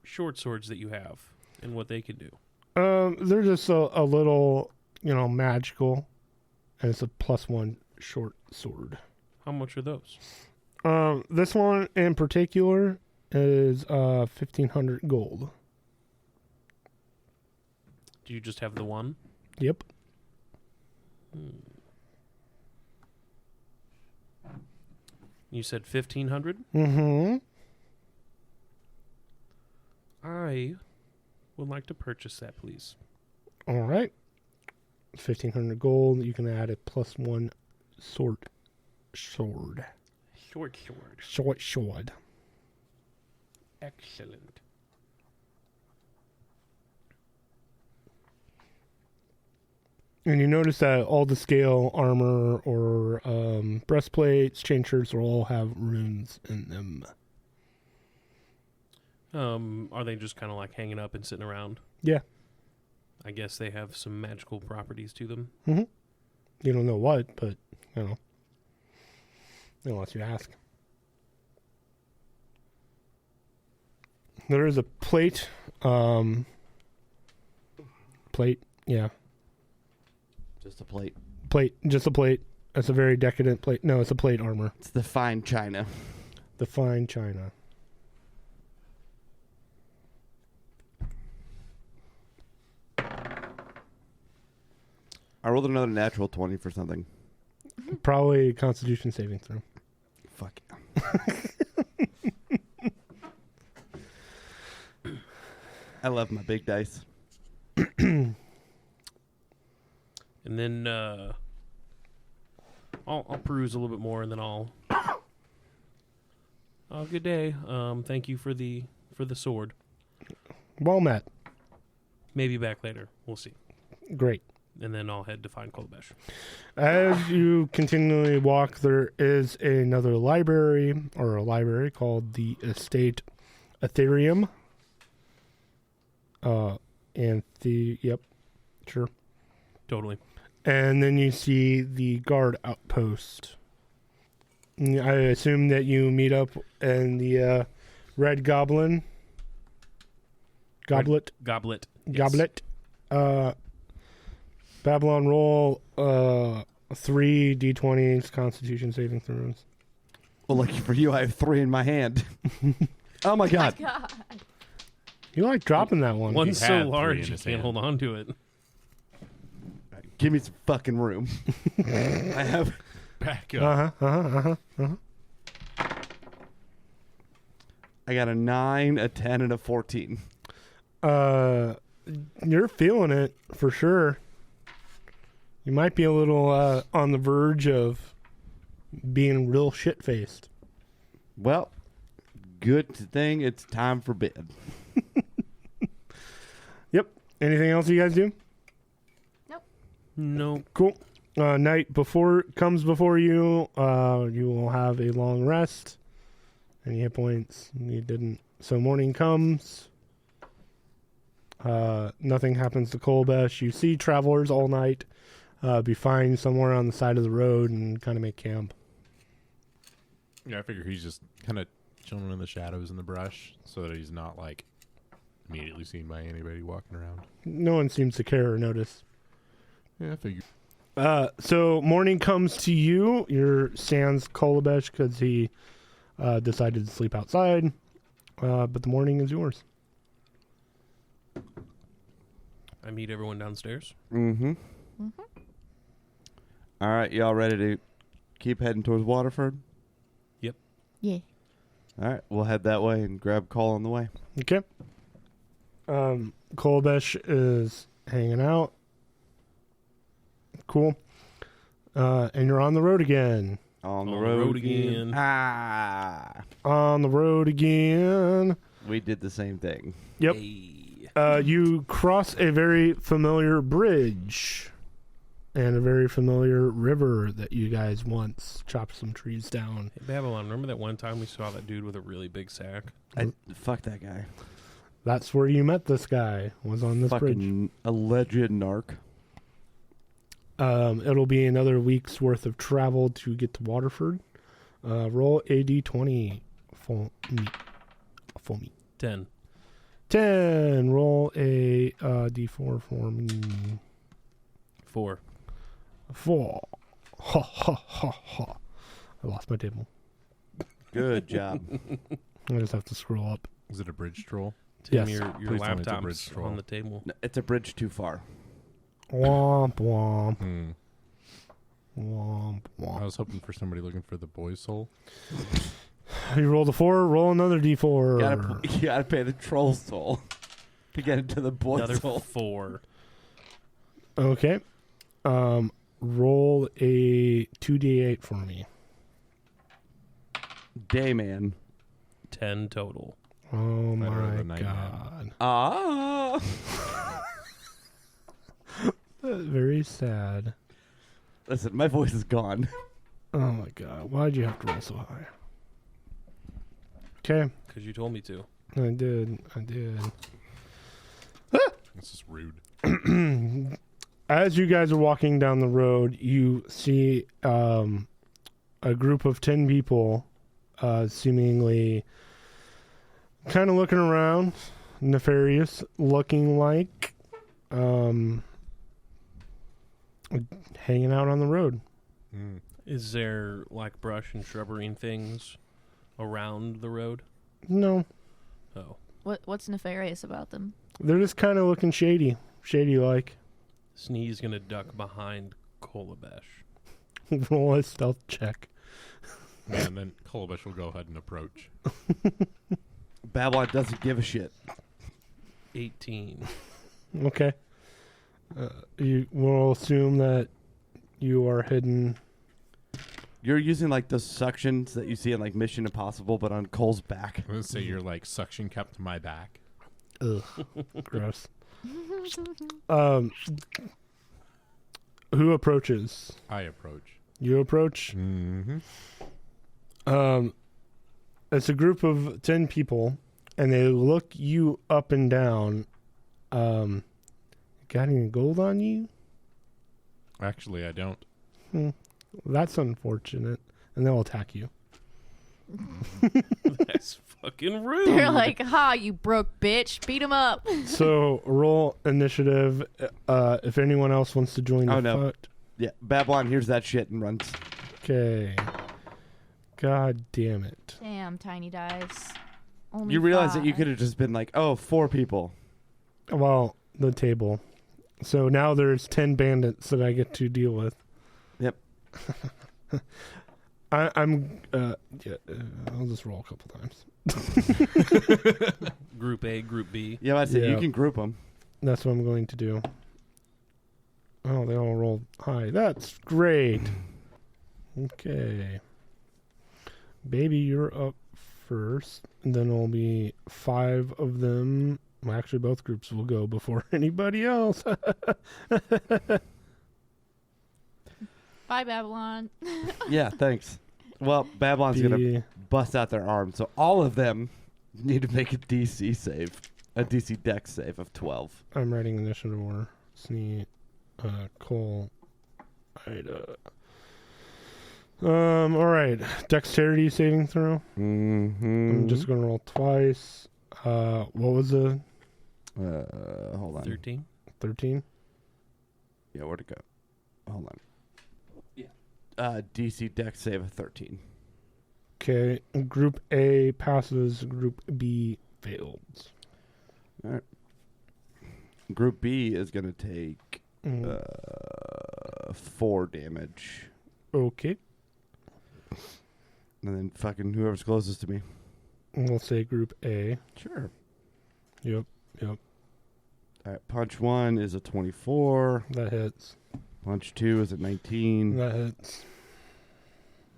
short swords that you have and what they can do. They're just a little, magical, and it's a +1 short sword. How much are those? This one in particular is 1,500 gold. Do you just have the one? Yep. You said 1,500? Mm-hmm. I would like to purchase that, please. All right. 1,500 gold. You can add a +1 sword. Short sword. Short sword. Excellent. And you notice that all the scale armor or breastplates, chain shirts will all have runes in them. Are they just kind of like hanging up and sitting around? Yeah. I guess they have some magical properties to them. Mm-hmm. You don't know what, but, unless you ask. There is a plate. Plate, yeah. Just a plate. Plate, just a plate. That's a very decadent plate. No, it's a plate armor. It's the fine china. The fine china. I rolled another natural 20 for something. Probably Constitution saving throw. Fuck. I love my big dice. And then I'll peruse a little bit more, and then I'll. Oh, good day. Thank you for the sword. Well met. Maybe back later. We'll see. Great. And then I'll head to find Kolbesh. As you continually walk, there is another library, or a library called the Estate Ethereum. Yep, sure. Totally. And then you see the guard outpost. I assume that you meet up in the Red Goblet. Goblet. Goblet. Babylon roll 3 d20s Constitution saving throws. Well, lucky for you, I have 3 in my hand. Oh my god. God. You like dropping that one. One's He so had 3 large in you his can't hand. hold on to it. Give me some fucking room. I have. Back up. I got a 9, a 10, and a 14. You're feeling it for sure. You might be a little on the verge of being real shit-faced. Well, good thing it's time for bed. Yep. Anything else you guys do? No. Cool. Night comes before you. You will have a long rest. Any hit points you didn't. So morning comes. Nothing happens to Kolbesh. You see travelers all night. Be fine somewhere on the side of the road and kind of make camp. Yeah, I figure he's just kind of chilling in the shadows in the brush so that he's not like immediately seen by anybody walking around. No one seems to care or notice. Yeah, I figure. So morning comes to you. You're sans Kolbesh because he decided to sleep outside. But the morning is yours. I meet everyone downstairs. Mm-hmm. All right, y'all ready to keep heading towards Waterford? Yeah. All right, we'll head that way and grab Cole on the way. Okay. Kolbesh is hanging out. Cool. And you're on the road again. On the On road again. Ah. On the road again. We did the same thing. Yep. You cross a very familiar bridge and a very familiar river that you guys once chopped some trees down. Hey, Babylon, remember that one time we saw that dude with a really big sack? Fuck that guy. That's where you met this guy, was on this bridge. Fucking alleged narc. It'll be another week's worth of travel to get to Waterford. Roll a d20 for me. 10. 10. Roll a d4 for me. 4. 4. Ha ha ha ha. I lost my table. Good job. I just have to scroll up. Is it a bridge troll? Tim, Yes. your Please tell me it's a bridge laptop's troll. on the table. No, it's a bridge too far. Womp womp I womp womp. was hoping for somebody looking for the boy's soul. You rolled a 4. Roll another d4. You gotta pay the troll soul to get into the boy Another soul. 4. Okay. Roll a 2d8 for me. Dayman. 10 total. Oh Better my than Nightman. god. Ah. Very sad. Listen, my voice is gone. Oh my god. Why'd you have to roll so high? Okay. Because you told me to. I did. This is rude. As you guys are walking down the road, you see a group of 10 people seemingly kind of looking around, nefarious looking like, hanging out on the road. Mm. Is there like brush and shrubbery and things around the road? No, Oh. What's nefarious about them? they're just kind of looking shady like. Snee's going to duck behind Kolbesh. Roll a stealth check. And then Kolbesh will go ahead and approach. Babylon doesn't give a shit. 18. Okay. We'll assume that you are hidden You're using like those suctions that you see in like Mission Impossible, but on Cole's back. I'm gonna say you're like suction cup to my back. Ugh, gross. Who approaches? I approach. You approach. Mm-hmm. It's a group of 10 people, and they look you up and down. Got any gold on you? Actually, I don't. That's unfortunate. And they'll attack you. That's fucking rude. They're like, "Ha, you broke bitch! Beat him up." So roll initiative. If anyone else wants to join the Oh, no. fight. Yeah, Babylon hears that shit and runs. Okay. God damn it. Damn, tiny dice. Only You realize that you 5. could have just been like, oh, 4 people. Well, the table. So now there's 10 bandits that I get to deal with. Yep. I'm I'll just roll a couple times. Group A, Group B. Yeah, I said you Yeah. can group them. That's what I'm going to do. Oh, they all rolled high. That's great. Okay. Baby, you're up first. And then it'll be 5 of them. Well, actually, both groups will go before anybody else. Bye, Babylon. Yeah, thanks. Well, Babylon's going to B. bust out their arm, so all of them need to make a DC save. A DC Dex save of 12. I'm writing initiative order. Snee, Cole, Ida. All right. Dexterity saving throw. Mm-hmm. I'm just going to roll twice. What was the Hold on. 13. 13? Yeah, where'd it go? Hold on. Yeah. DC Dex save of 13. Okay. Group A passes. Group B fails. All right. Group B is going to take 4 damage. Okay. And then fucking whoever's closest to me. We'll say Group A. Sure. Yep. All right. Punch 1 is a 24. That hits. Punch 2 is a 19. That hits.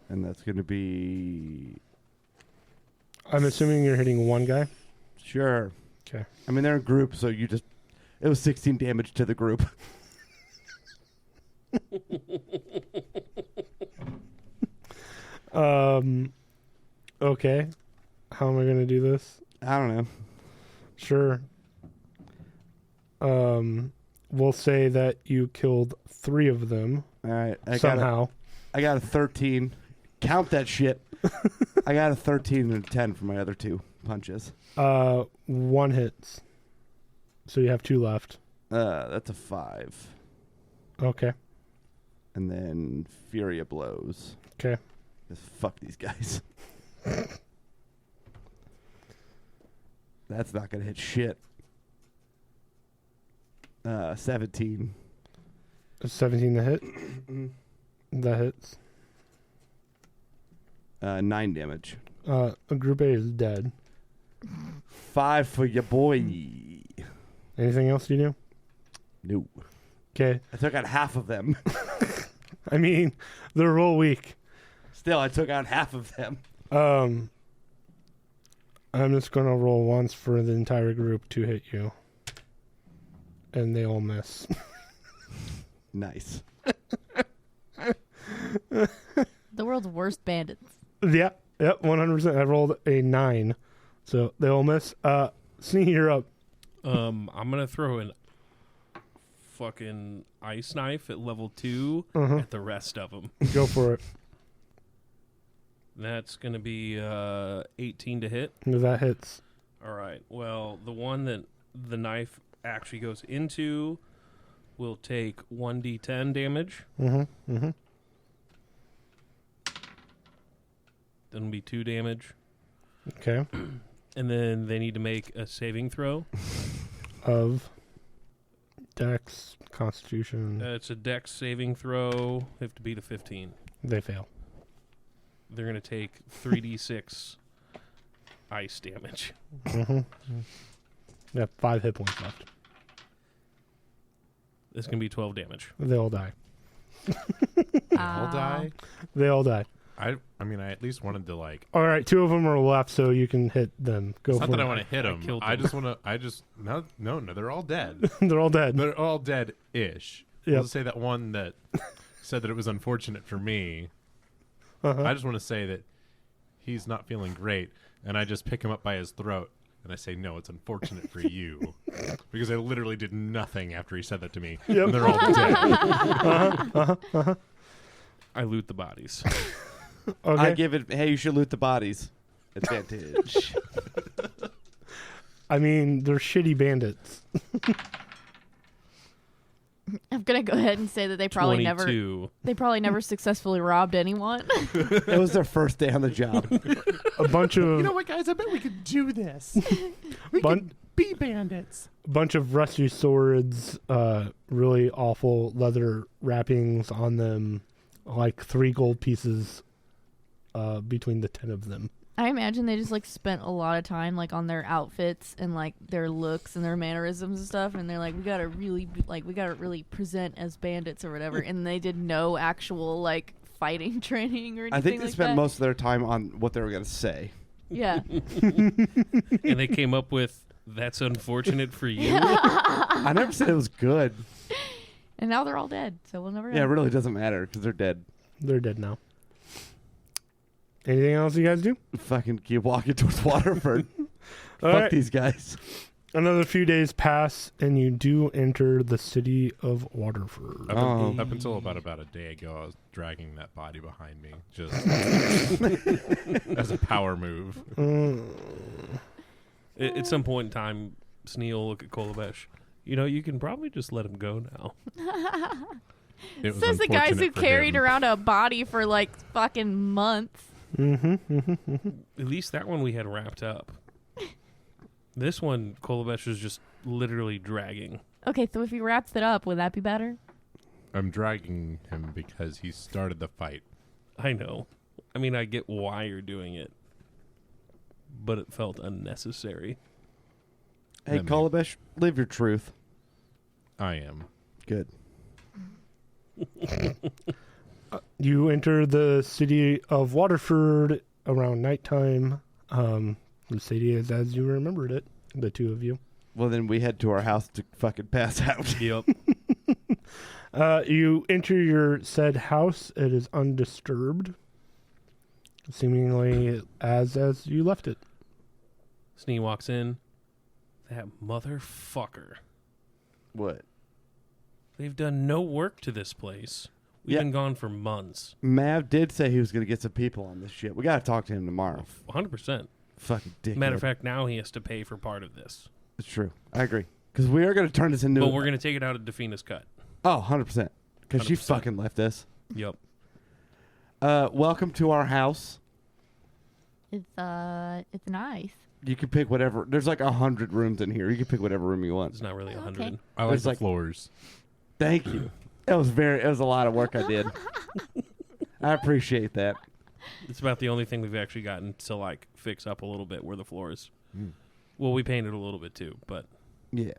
And that's going to be... I'm assuming you're hitting one guy. Sure. Okay. I mean, they're in groups, so you just... It was 16 damage to the group. Okay. How am I going to do this? I don't know. Sure. We'll say that you killed 3 of them All right. somehow. I got a 13. Count that shit. I got a 13 and a 10 for my other 2 punches. 1 hits. So you have 2 left. That's a 5. Okay. And then Furia blows. Okay. Just fuck these guys. That's not going to hit shit. 17. 17 to hit. That hits. 9 damage. Group A is dead. 5 for your boy. Anything else you do? No. Okay. I took out half of them. I mean, they're real weak. Still, I took out half of them. I'm just going to roll once for the entire group to hit you. And they all miss. Nice. The world's worst bandits. Yep, 100%. I rolled a 9. So they all miss. Snee, you're up. I'm gonna throw an fucking ice knife at level 2 at the rest of them. Go for it. That's gonna be 18 to hit. That hits. All right. Well, the one that the knife actually goes into will take 1d10 damage. Then it'll be 2 damage. Okay. And then they need to make a saving throw. Of Dex, Constitution. It's a dex saving throw. They have to beat a 15. They fail. They're going to take 3d6 ice damage. You have 5 hit points left. This can be 12 damage. They all die. all die? They all die. I mean, I at least wanted to like. All right, 2 of them are left, so you can hit them. Go It's for not that it. I want to hit I them. killed I them. just want to. No, they're all dead. They're all dead. They're all dead-ish. Yep. We'll just say that one that said that it was unfortunate for me. Uh-huh. I just want to say that he's not feeling great, and I just pick him up by his throat, and I say, no, it's unfortunate for you. Because I literally did nothing after he said that to me. Yep. And they're all dead. I loot the bodies. Okay. I give it. Hey, you should loot the bodies. Advantage. I mean, they're shitty bandits. I'm gonna go ahead and say that they probably 22. never successfully robbed anyone. It was their first day on the job. A bunch of You know what, guys? I bet we could do this. We Bun- could be bandits. bunch of rusty swords, really awful leather wrappings on them, like 3 gold pieces between the 10 of them. I imagine they just like spent a lot of time like on their outfits and like their looks and their mannerisms and stuff, and they're like, we gotta really present as bandits or whatever, and they did no actual like fighting training or anything. I think they like spent that. most of their time on what they were going to say. Yeah. And they came up with, that's unfortunate for you. I never said it was good. And now they're all dead, so we'll never know. Yeah, it really doesn't matter because they're dead. They're dead now. Anything else you guys do? Fucking keep walking towards Waterford. All Fuck right. these guys. Another few days pass, and you do enter the city of Waterford. Up until about a day ago, I was dragging that body behind me, just as a power move. At some point in time, Sneal will look at Kolovesh. You know, you can probably just let him go now. It was Says the guys who unfortunate for carried him. around a body for like fucking months. At least that one we had wrapped up. This one, Kolovesh was just literally dragging. Okay, so if he wraps it up, would that be better? I'm dragging him because he started the fight. I know. I mean, I get why you're doing it, but it felt unnecessary. Hey, That Kolovesh, live your truth. I am. Good. You enter the city of Waterford around nighttime. The city is as you remembered it, the 2 of you. Well, then we head to our house to fucking pass out. Yep. You enter your said house. It is undisturbed, seemingly as you left it. Snee walks in. That motherfucker. What? They've done no work to this place. We've Yeah. been gone for months. Mav did say he was going to get some people on this shit. We got to talk to him tomorrow. 100%. Fucking dick. Matter of fact, now he has to pay for part of this. It's true. I agree. Because we are going to turn this into... But we're going to take it out of Defina's cut. Oh, 100%. Because she 100%. fucking left us. Yep. Welcome to our house. It's nice. You can pick whatever. There's like 100 rooms in here. You can pick whatever room you want. It's not really Okay. 100. I like There's the like- floors. Thank you. It was a lot of work I did. I appreciate that. It's about the only thing we've actually gotten to like fix up a little bit were the floors. Mm. Well, we painted a little bit too, but Yeah.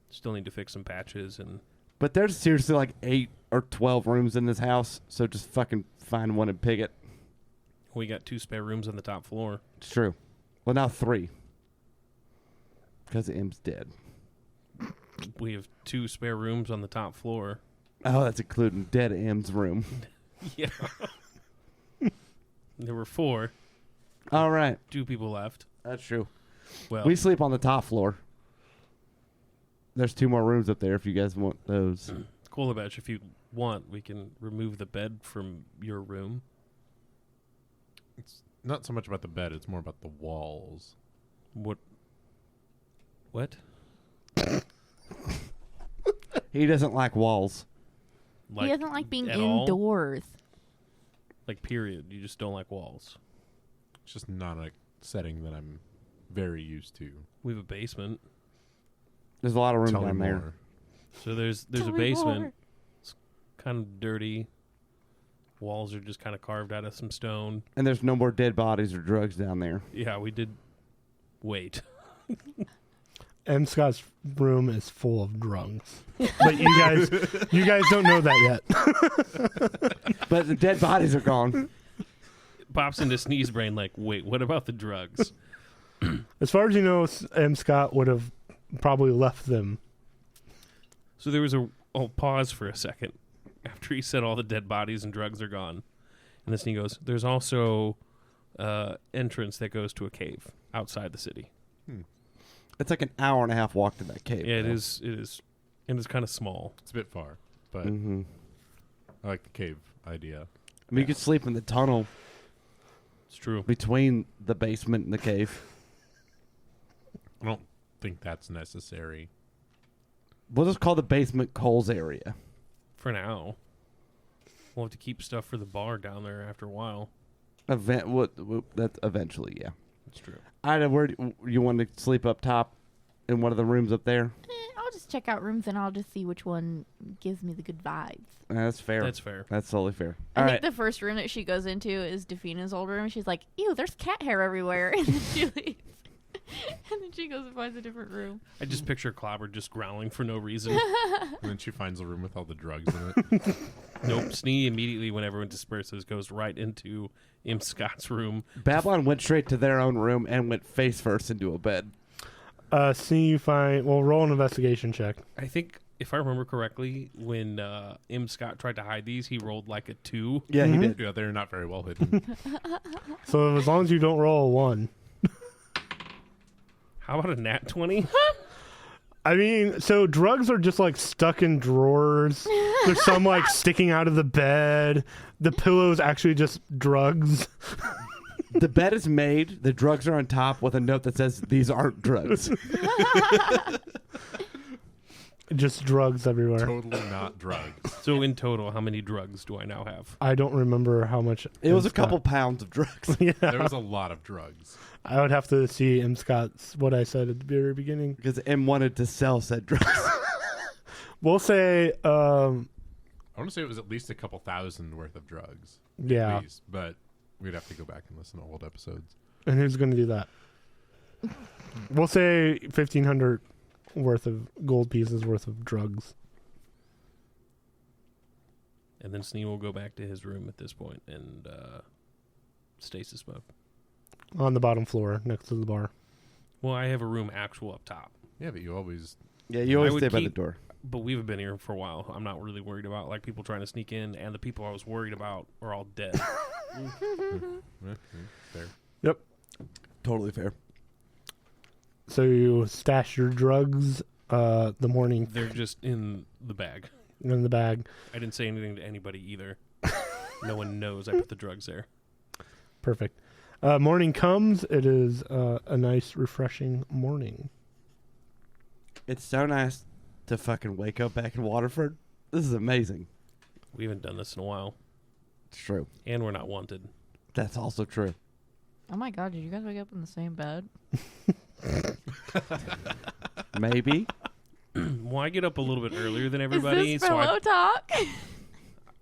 still need to fix some patches. And But there's seriously like 8 or 12 rooms in this house, so just fucking find one and pick it. we got 2 spare rooms on the top floor. It's true. Well, now 3. Because M's dead. We have 2 spare rooms on the top floor. Oh, that's including dead M's room. Yeah. There were 4. All right. 2 people left. That's true. Well, We sleep on the top floor. There's 2 more rooms up there if you guys want those. Kolovesh, if you want, we can remove the bed from your room. It's not so much about the bed; it's more about the walls. What? What? He doesn't like walls. He doesn't like being at all? indoors. Like, period. You just don't like walls. It's just not a setting that I'm very used to. We have a basement. There's a lot of room Tell me down there. more. So there's Tell a me basement. more. It's kind of dirty. Walls are just kind of carved out of some stone. And there's no more dead bodies or drugs down there. Yeah, we did wait. M. Scott's room is full of drugs, but you guys don't know that yet. But the dead bodies are gone. Pops into Snee's brain like, wait, what about the drugs? As far as you know, M. Scott would have probably left them. So there was a pause for a second after he said all the dead bodies and drugs are gone. And then Snee goes, there's also entrance that goes to a cave outside the city. It's like an hour and a half walk to that cave. Yeah, it though. is. It is. And it's kind of small. It's a bit far, but Mm-hmm. I like the cave idea. I mean, you could sleep in the tunnel It's true. between the basement and the cave. I don't think that's necessary. We'll just call the basement Cole's area. For now. We'll have to keep stuff for the bar down there after a while. That's eventually, yeah. That's true. Ida, where you want to sleep up top in one of the rooms up there? I'll just check out rooms and I'll just see which one gives me the good vibes. That's fair. That's fair. That's totally fair. I All think right. the first room that she goes into is Defina's old room. She's like, ew, there's cat hair everywhere. And then she leaves. And then she goes and finds a different room. I just picture Clobber just growling for no reason. And then she finds a room with all the drugs in it. Nope. Snee immediately, when everyone disperses, goes right into M. Scott's room. Babylon went straight to their own room and went face first into a bed. See you find. Well, roll an investigation check. I think, if I remember correctly, when M. Scott tried to hide these, he rolled like a 2. Yeah, Mhm. he did. Yeah, they're not very well hidden. So as long as you don't roll a 1. How about a nat 20? I mean, so drugs are just like stuck in drawers. There's some like sticking out of the bed. The pillow is actually just drugs. The bed is made. The drugs are on top with a note that says, "These aren't drugs." Just drugs everywhere. Totally not drugs. So in total, how many drugs do I now have? I don't remember how much. It was a M. Scott- couple pounds of drugs. Yeah, There was a lot of drugs. I would have to see M. Scott's what I said at the very beginning. Because M wanted to sell said drugs. We'll say, I want to say it was at least a couple thousand worth of drugs. yeah. At least, but we'd have to go back and listen to old episodes. And who's going to do that? We'll say 1,500 worth of gold pieces worth of drugs. And then Snee will go back to his room at this point and stasis smoke. On the bottom floor next to the bar. Well, I have a room actual up top. Yeah, but you always... Yeah, you always would stay by the keep- door. But we've been here for a while. I'm not really worried about like people trying to sneak in, and the people I was worried about are all dead. Fair. Totally fair. So you stash your drugs the morning They're just in the bag. in the bag. I didn't say anything to anybody either. No one knows I put the drugs there. Perfect. Morning comes. It is a nice, refreshing morning. It's so nice to fucking wake up back in Waterford. This is amazing. We haven't done this in a while, It's true. and we're not wanted. That's also true. Oh my god, did you guys wake up in the same bed? Maybe. Well, I get up a little bit earlier than everybody, Is this so pillow talk?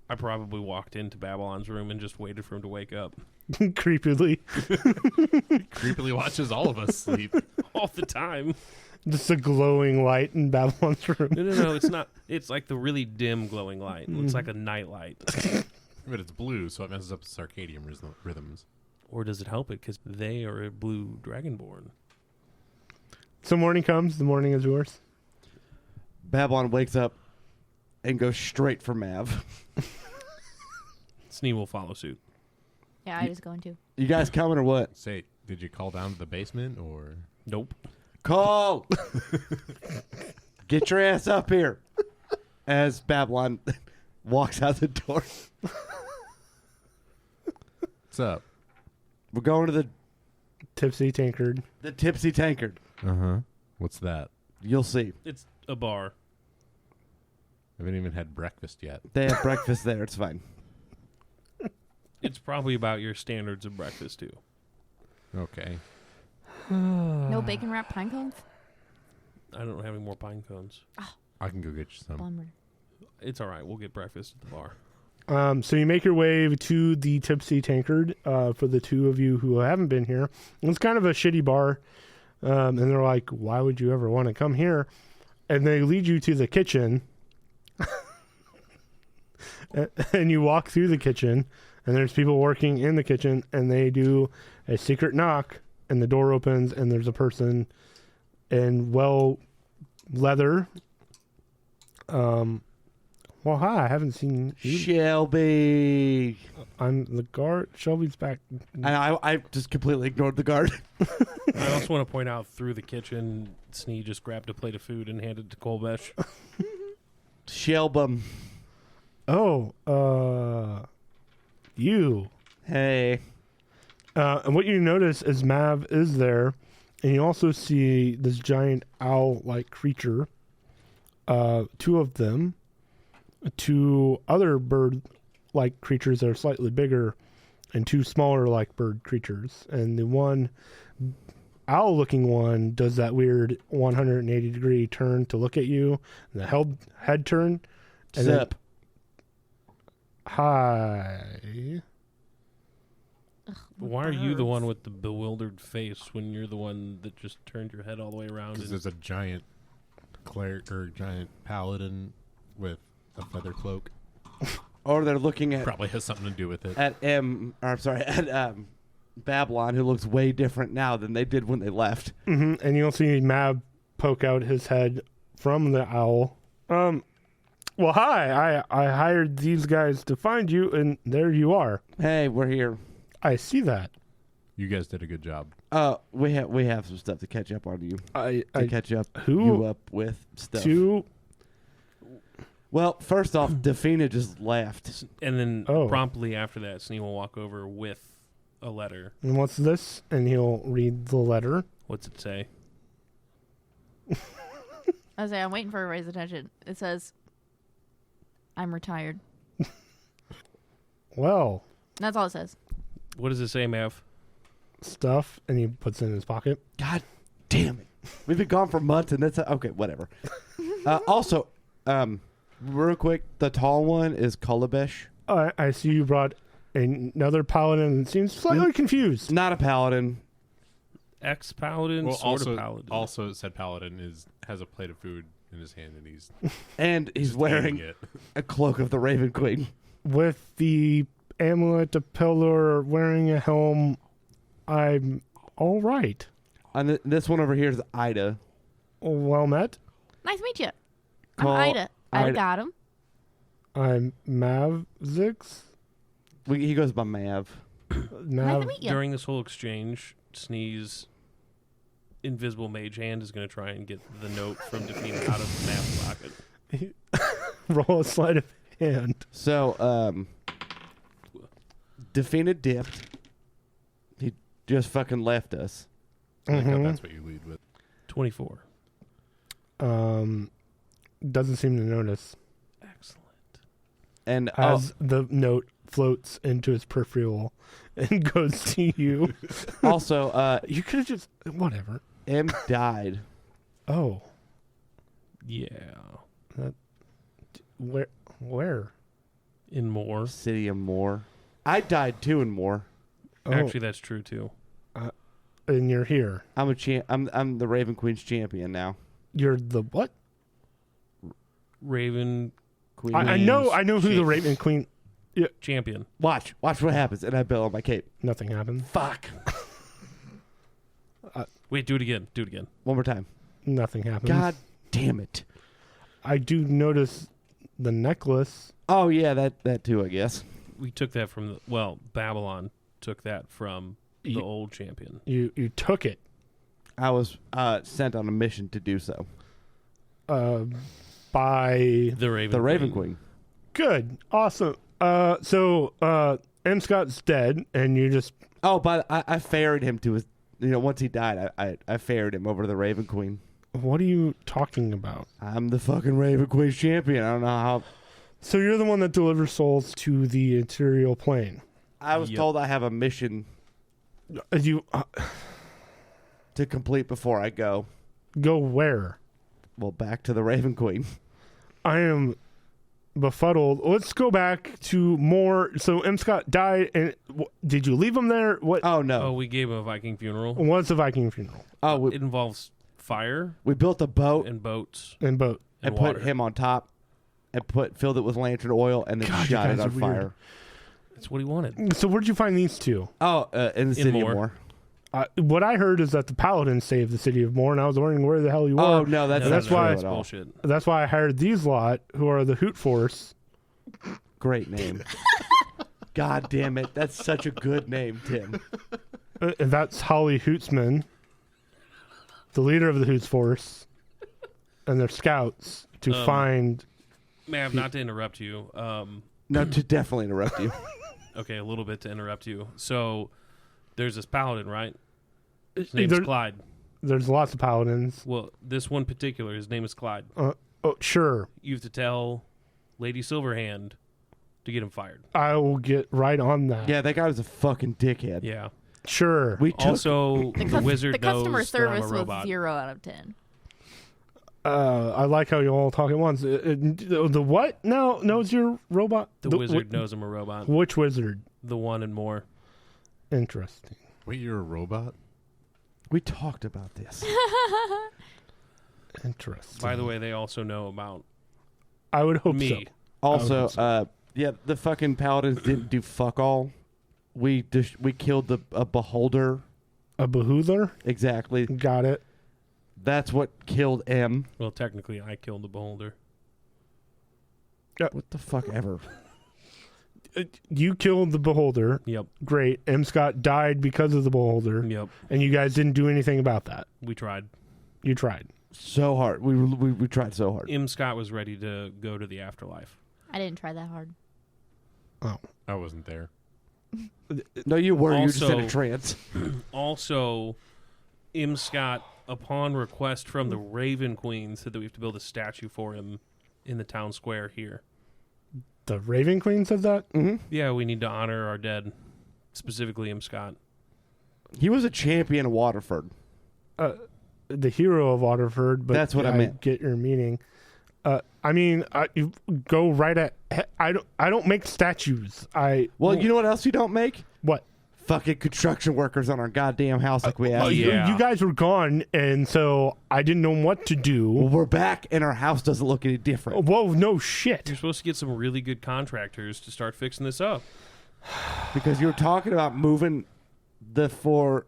I probably walked into Babylon's room and just waited for him to wake up Creepily. Creepily watches all of us sleep. all the time. Just a glowing light in Babylon's room. No, it's not. It's like the really dim glowing light. It looks like a night light. But it's blue, so it messes up the circadian rhythms. Or does it help it because they are a blue dragonborn? So morning comes. The morning is yours. Babylon wakes up and goes straight for Mav. Snee will follow suit. Yeah, I was going to. You guys coming or what? Say, did you call down to the basement, or... Nope. Call! Get your ass up here. As Babylon walks out the door. What's up? We're going to Tipsy tankard. the Tipsy Tankard. Uh-huh. What's that? You'll see. It's a bar. I haven't even had breakfast yet. They have breakfast there. It's fine. It's probably about your standards of breakfast too. Okay. No bacon wrapped pine cones? I don't have any more pine cones. I can go get you some. Bummer. It's all right. We'll get breakfast at the bar. So you make your way to the Tipsy Tankard for the two of you who haven't been here. It's kind of a shitty bar. And they're like, why would you ever want to come here? And they lead you to the kitchen. And you walk through the kitchen, and there's people working in the kitchen, and they do a secret knock, and the door opens, and there's a person in leather. Well, hi, I haven't seen you. Shelby. I'm the guard. Shelby's back. And I just completely ignored the guard. I also want to point out through the kitchen, Snee just grabbed a plate of food and handed it to Kolbesh. Shelbum. Oh, you. Hey. And what you notice is Mav is there, and you also see this giant owl-like creature. Two of them. Two other bird-like creatures that are slightly bigger, and two smaller like bird creatures. And the one owl-looking one does that weird 180-degree turn to look at you, and the head turn. And then, Zip. hi. Why are you the one with the bewildered face when you're the one that just turned your head all the way around? Because And there's a giant cleric or giant paladin with a feather cloak. Or they're looking at Probably has something to do with it. at Babylon, who looks way different now than they did when they left. Mm-hmm. And you'll see Mab poke out his head from the owl. Well, hi. I hired these guys to find you, and there you are. Hey, we're here. I see that. You guys did a good job. We have some stuff to catch up on you. I Catch up who? you up with stuff. two. Well, first off, Defina just left. and then Oh. promptly after that, Snee will walk over with a letter. And what's this? And he'll read the letter. What's it say? I say I'm waiting for her to raise attention. It says, "I'm retired." Well, That's all it says. What does it say, Mav? stuff, and he puts it in his pocket. God damn it. We've been gone for months, and that's okay. Whatever. Also, real quick, the tall one is Kolobesh. I see you brought another paladin and seems slightly confused. Not a paladin. Ex-paladin, Well, sort also, of paladin. also it said paladin has a plate of food in his hand and he's And he's just wearing eating it. a cloak of the Raven Queen. With the amulet, a pillar, wearing a helm, I'm all right. And this one over here is Ida. Well met. Nice to meet you. I'm Call Ida. I Ida. got him. I'm Mavzix. He goes by Mav. Nice Mav. to meet you. During this whole exchange, Snee's invisible mage hand is going to try and get the note from Defina out of Mav's pocket. Roll a sleight of hand. So, Defina dipped. He just fucking left us. I like how Mhm. that's what you lead with. 24. Doesn't seem to notice Excellent. And as the note floats into his peripheral and goes to you. also, You could have just whatever. M died. Oh, Yeah. where? In more. City of Moore. I died too in Moore. Oh, Actually, that's true, too. and you're here. I'm a I'm the Raven Queen's champion now. You're the what? Raven Queen. I know who the Champ- Raven Queen. champion. Watch what happens, and I bail on my cape. Nothing happened. Fuck. Wait, do it again. Do it again. One more time. Nothing happened. God damn it. I do notice the necklace. Oh yeah, that too, I guess. We took that from Babylon took that from the You- old champion. You took it. I was sent on a mission to do so. By The Raven. The Raven Queen. good, awesome. So M. Scott's dead, and you just Oh, but I ferried him to his. Once he died, I ferried him over to the Raven Queen. what are you talking about? I'm the fucking Raven Queen's champion. I don't know how. So you're the one that delivers souls to the interior plane. I was Yep. told I have a mission You to complete before I go. go where? Well, back to the Raven Queen. I am befuddled. Let's go back to more. So M. Scott died, and did you leave him there? What? Oh Oh, no. we gave him a Viking funeral. What's a Viking funeral? Oh, It involves fire we built a boat and boats And boat. and and put water. him on top and filled it with lantern oil and then God, you shot it guys on are weird. fire. That's what he wanted. So where'd you find these two? Oh, in the city Moore. of Moore. What I heard is that the Paladin saved the city of Moore, and I was wondering where the hell you were. Oh no, that's No, not that's true why- at That's all. bullshit. That's why I hired these lot, who are the Hoot Force. Great name. God damn it, that's such a good name, Tim. And that's Holly Hootsman, the leader of the Hoots Force, and their scouts to find. Ma'am, not to interrupt you. No, to definitely interrupt you. Okay, a little bit to interrupt you. So there's this paladin, right? His name's Clyde. There's lots of paladins. Well, this one particular, his name is Clyde. Oh, sure. You have to tell Lady Silverhand to get him fired. I will get right on that. Yeah, that guy was a fucking dickhead. Yeah. Sure. We took, Also, the wizard the customer knows that I'm a service was robot. 0 out of 10. I like how you all talk at once. The what now knows your robot? The wizard knows I'm a robot. Which wizard? The one and more. Interesting. Wait, you're a robot? we talked about this. Interesting. By the way, they also know about I would hope me. Also, yeah, the fucking paladins didn't do fuck all. We killed a beholder. so. A behoother? Exactly. Got it. That's what killed M. Well, technically, I killed the beholder. What the fuck ever. You killed the beholder. Yep. Great. M. Scott died because of the beholder. Yep. And you guys didn't do anything about that. We tried. You tried. So hard. We tried so hard. M. Scott was ready to go to the afterlife. I didn't try that hard. Oh. I wasn't there. No, you were. You were just in a Also- trance. Also, M. Scott, upon request from the Raven Queen, said that we have to build a statue for him in the town square here. The Raven Queen said that? Mm-hmm. Yeah, we need to honor our dead, specifically M. Scott. He was a champion of Waterford. The hero of Waterford, but That's what I meant. Get your meaning. I mean, you go right at. I don't make statues. Well, you know what else you don't make? What? Fucking construction workers on our goddamn house like we have. Oh, yeah. You guys were gone, and so I didn't know what to Well, do. we're back, and our house doesn't look any different. Whoa, no shit. You're supposed to get some really good contractors to start fixing this up. Because you were talking about moving the Four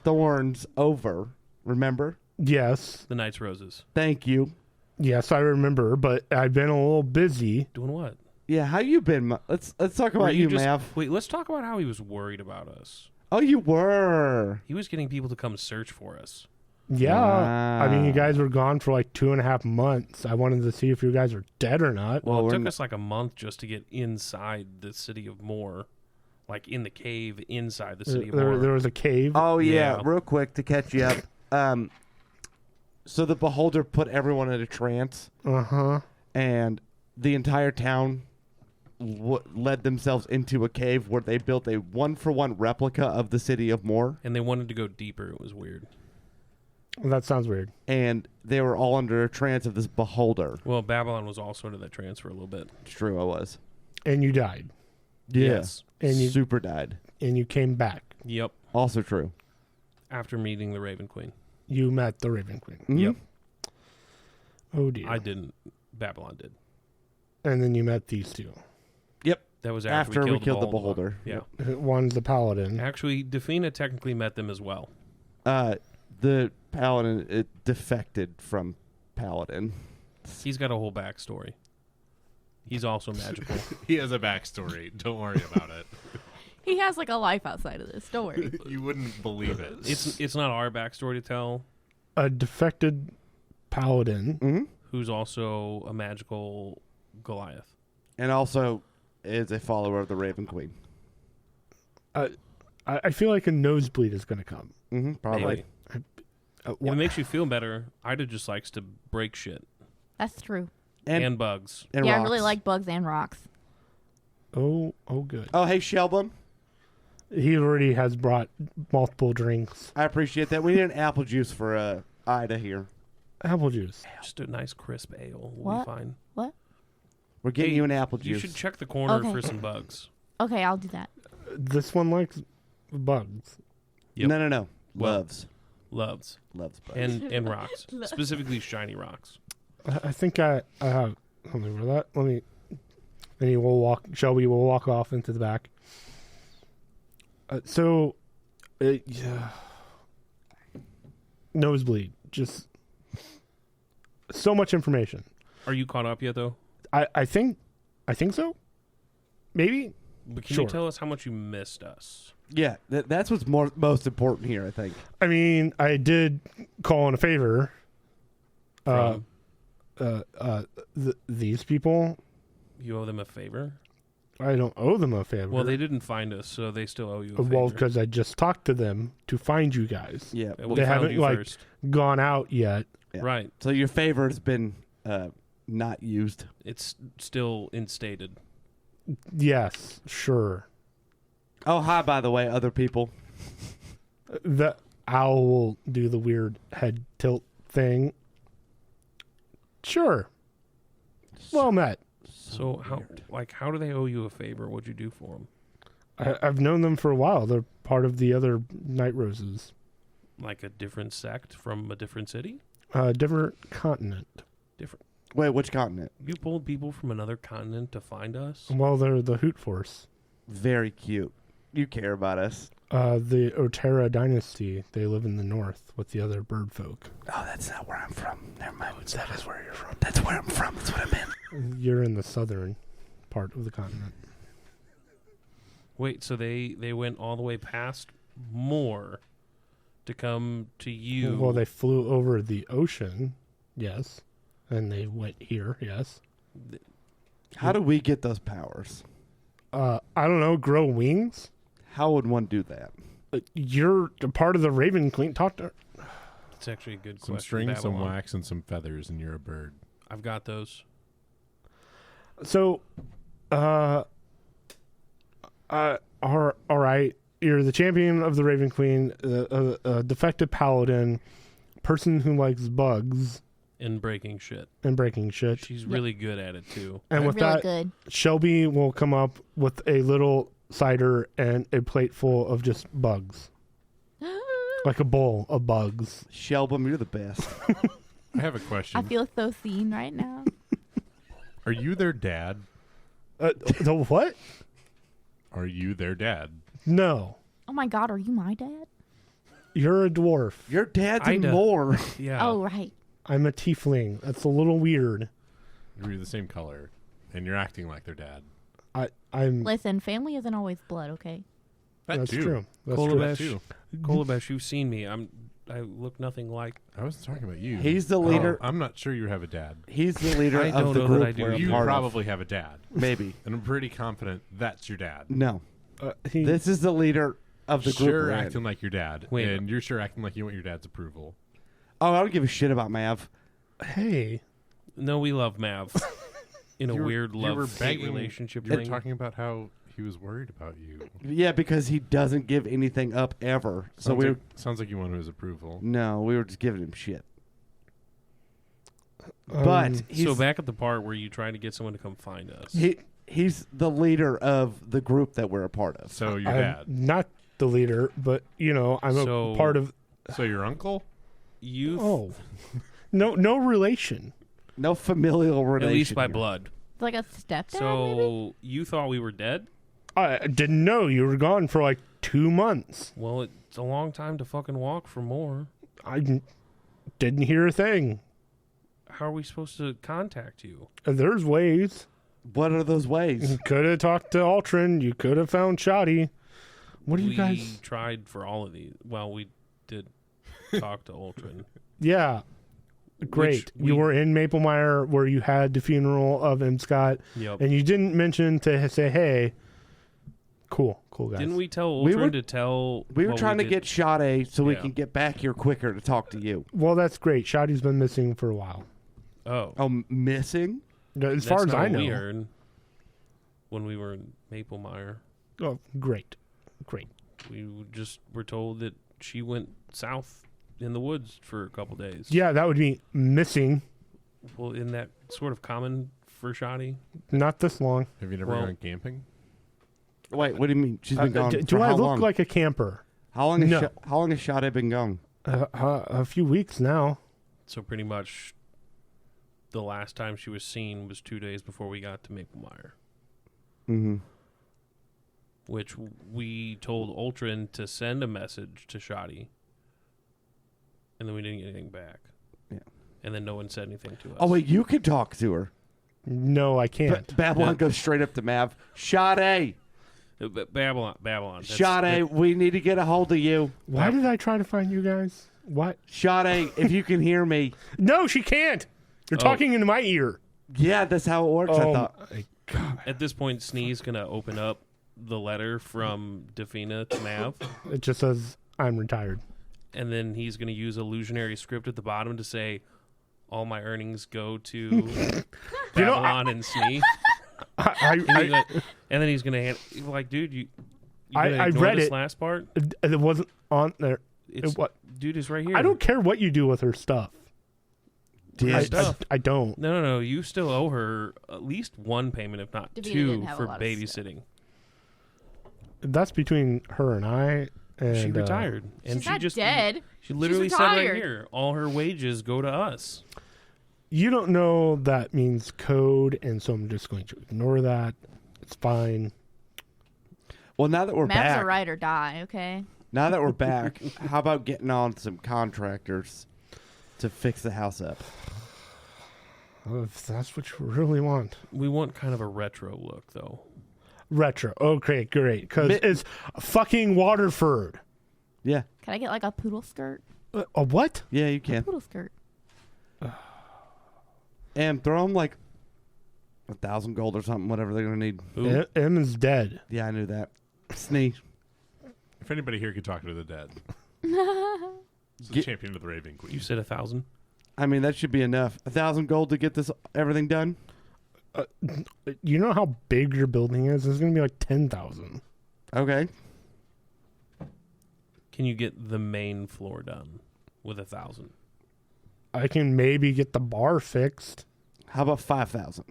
Thorns over. Remember? Yes, The Knight's Roses. Thank you. yes, I remember, but I've been a little busy. Doing what? Yeah, how you been? Let's talk Were about you, just- Mav. Wait, let's talk about how he was worried about us. Oh, you were. He was getting people to come search for us. Yeah, I mean, you Wow. guys were gone for like 2.5 months. I wanted to see if you guys were dead or not. Well, Well, it we're took n- us like a month just to get inside the city of Moore, like in the cave inside the city of Moore. There was a cave. Oh yeah. Yeah. Real quick to catch you up. So the beholder put everyone in a trance, Uh-huh. and the entire town led themselves into a cave where they built a 1-for-1 replica of the city of Moore, And they wanted to go deeper. It was weird. That sounds weird. and they were all under a trance of this beholder. Well, Babylon was also into that trance for a little bit. It's true, I was. And you died. Yes. And you Super died. and you came back. Yep. Also true. After meeting the Raven Queen. You met the Raven Queen. Mhm. Yep. Oh dear. I didn't. Babylon did. And then you met these two. That was After we killed the beholder. Yeah. One's the Paladin. Actually, Defina technically met them as well. The paladin defected from paladin. He's got a whole backstory. He's also magical. He has a backstory. Don't worry about it. He has like a life outside of this. Don't worry. You wouldn't believe it. It's not our backstory to tell. A defected Paladin. Mm-hmm. Who's also a magical Goliath. And also is a follower of the Raven Queen. I feel like a nosebleed is going to come. Mm-hmm. Probably. Maybe. If What- it makes you feel better, Ida just likes to break shit That's true. and bugs. and Yeah, I rocks. really like bugs and rocks. Oh, good. Oh, hey, Shelbum. He already has brought multiple drinks. I appreciate that. We need an apple juice for Ida here. Apple juice. Just a nice crisp ale will What? be fine. What? We're getting Hey, you an apple You juice. should check the corner Okay. for some bugs. Okay, I'll do that. This one likes bugs. Yep. No. Well- Loves Loves. bugs. And rocks. Specifically shiny rocks. I think I have something for that. Let me. And he will walk. Shelby will walk off into the back. Yeah. Nosebleed. Just so much information. Are you caught up yet, though? I think so. Maybe. But can Sure. you tell us how much you missed us? Yeah, that's what's most important here, I think. I mean, I did call in a favor. From These people, you owe them a favor? I don't owe them a favor. Well, they didn't find us, so they still owe you a favor. Well, because I just talked to them to find you guys. Yeah. And we they found haven't, you like- first. Gone out yet. Yeah. Right. So your favor has been not used. It's still instated. Yes, sure. Oh, hi, by the way, other people. The owl will do the weird head tilt thing. Sure. Well met. So how do they owe you a favor? What'd you do for them? I've known them for a while. They're part of the other Night Roses. Like a different sect from a different city? Different continent. Different. Wait, which continent? You pulled people from another continent to find us? Well, they're the Hoot Force. Very cute. You care about us. The Otera dynasty. They live in the north with the other bird folk. Oh, that's not where I'm from. Never mind. That is where you're from. That's where I'm from. That's what I meant. You're in the southern part of the continent. Wait, so they went all the way past Moore to come to you? Well, they flew over the ocean, yes. And they went here, yes. How do we get those powers? I don't know, grow wings? How would one do that? You're a part of the Raven Queen. Talk to her. It's actually a good Some question. string, some Babylon. wax, and some feathers, and you're a bird. I've got those. So, all right. You're the champion of the Raven Queen, a defective paladin, person who likes bugs In breaking shit. and breaking shit. She's really good at it, too. And with really that, good. Shelby will come up with a little cider and a plate full of just bugs. Like a bowl of bugs. Shelbum, you're the best. I have a question. I feel so seen right now. Are you their dad? The what? Are you their dad? No. Oh my god, are you my dad? You're a dwarf. Your dad's in Ida. more. Yeah. Oh right. I'm a tiefling. That's a little weird. You're the same color, and you're acting like their dad. I'm. Listen, family isn't always blood, okay? That That's too. true. That's Colabash. true. That too. Kolabash, you've seen me. I look nothing like. I wasn't talking about you. He's the leader. I'm not sure you have a dad. He's the leader I of don't the know group that I do. we're a You part of. probably have a dad, Maybe. and I'm pretty confident that's your dad. No. He, This is the leader of the group Sure, we're in. acting like your dad, Wait. and you're sure acting like you want your dad's approval. Oh, I don't give a shit about Mav. hey. No, we love Mav. In a You were- weird you were love-hate begging- relationship You were thing. talking about how he was worried about you. Yeah, because he doesn't give anything up ever. So Sounds we like, sounds like you want his approval. no, we were just giving him shit. Um, But he's So back at the part where you try to get someone to come find us. he's the leader of the group that we're a part of. So your I'm dad. not the leader, but I'm So- a part of. So your uncle. You, Oh, no relation. No familial at relation. least by here. blood. It's like a stepdad, maybe? So you thought we were dead? I didn't know you were gone for like 2 months. Well, it's a long time to fucking walk for more. Didn't hear a thing. How are we supposed to contact you? There's ways. What are those ways? You could have talked to Altrin. You could have found Shoddy. What do you We guys? tried for all of these. Well, we did talk to Ultron. Yeah. Great. Which You we- were in Maplemire where you had the funeral of M. Scott, Yep. and you didn't mention to say, hey, cool, guys. Didn't we tell We Ultron were- to tell? We were what trying to did? get Sade so we Yeah. can get back here quicker to talk to you. Well, that's great. Shoddy's been missing for a while. Oh, Oh, missing? As that's far as not I what know. we heard when we were in Maplemire. Oh, great. We just were told that she went south in the woods for a couple days. Yeah, that would be missing. Well, isn't that sort of common for Shoddy? Not this long. Have you never Well- gone camping? Wait, what do you mean? She's been gone do for I how look long? like a camper? How long? No. How long has Sade been gone? A few weeks now. So pretty much the last time she was seen was 2 days before we got to Maple Mire, Mm-hmm. which we told Ultron to send a message to Shoddy, and then we didn't get anything back. Yeah. And then no one said anything to us. Oh wait, you can talk to her. No, I can't. Babylon Yeah. goes straight up to Mav. Sade, Babylon. That's- Sade, we need to get a hold of you. Why did I try to find you guys? What? Sade, if you can hear me. No, she can't. You're Oh. talking into my ear. Yeah, that's how it works. I thought. my God. At this point, Snee's gonna open up the letter from Defina to Mav, It just says I'm retired. and then he's gonna use illusionary script at the bottom to say, "All my earnings go to You know, Babylon and Snee." I And then he's gonna hand, like, dude, you I gonna ignore read this it. last part. it wasn't on there. It's what? dude is right here. I don't care what you do with her stuff. I don't. No. You still owe her at least one payment, if not Davina two, didn't have a for lot of babysitting. That's between her and I. And She retired, and She's she not just dead. She literally said right retired. here, all her wages go to us. You don't know that means code, and so I'm just going to ignore that. It's fine. Well, now that we're Mav's back, a ride or die, okay? now that we're back, how about getting on some contractors to fix the house up? If that's what you really want. We want kind of a retro look, though. Retro. Okay, great. Because Mi- it's fucking Waterford. Yeah, Can I get like a poodle skirt? A what? yeah, you can. Poodle skirt. And throw them like 1,000 gold or something, whatever they're gonna need. Ooh. M is dead. Yeah, I knew that. Snee. If anybody here could talk to the dead, it's the Get- champion of the Raven Queen. You said 1,000. I mean, that should be enough. 1,000 gold to get this everything done. You know how big your building is? It's going to be like 10,000. Okay. Can you get the main floor done with 1,000? I can maybe get the bar fixed. How about 5,000?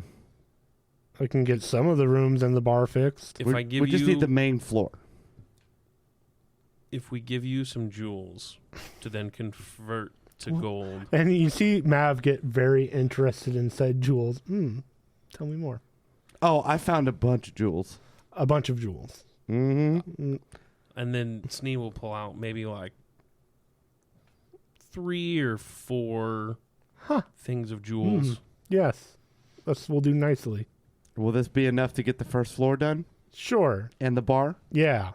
I can get some of the rooms and the bar fixed. If we, I give we just you, need the main floor. if we give you some jewels to then convert to gold, And you see Mav get very interested in said jewels. Tell me more. Oh, I found a bunch of jewels. A bunch of jewels. Mm-hmm. and then Snee will pull out maybe like 3 or 4 things of jewels. Yes. We'll do nicely. Will this be enough to get the first floor done Sure. and the bar? Yeah.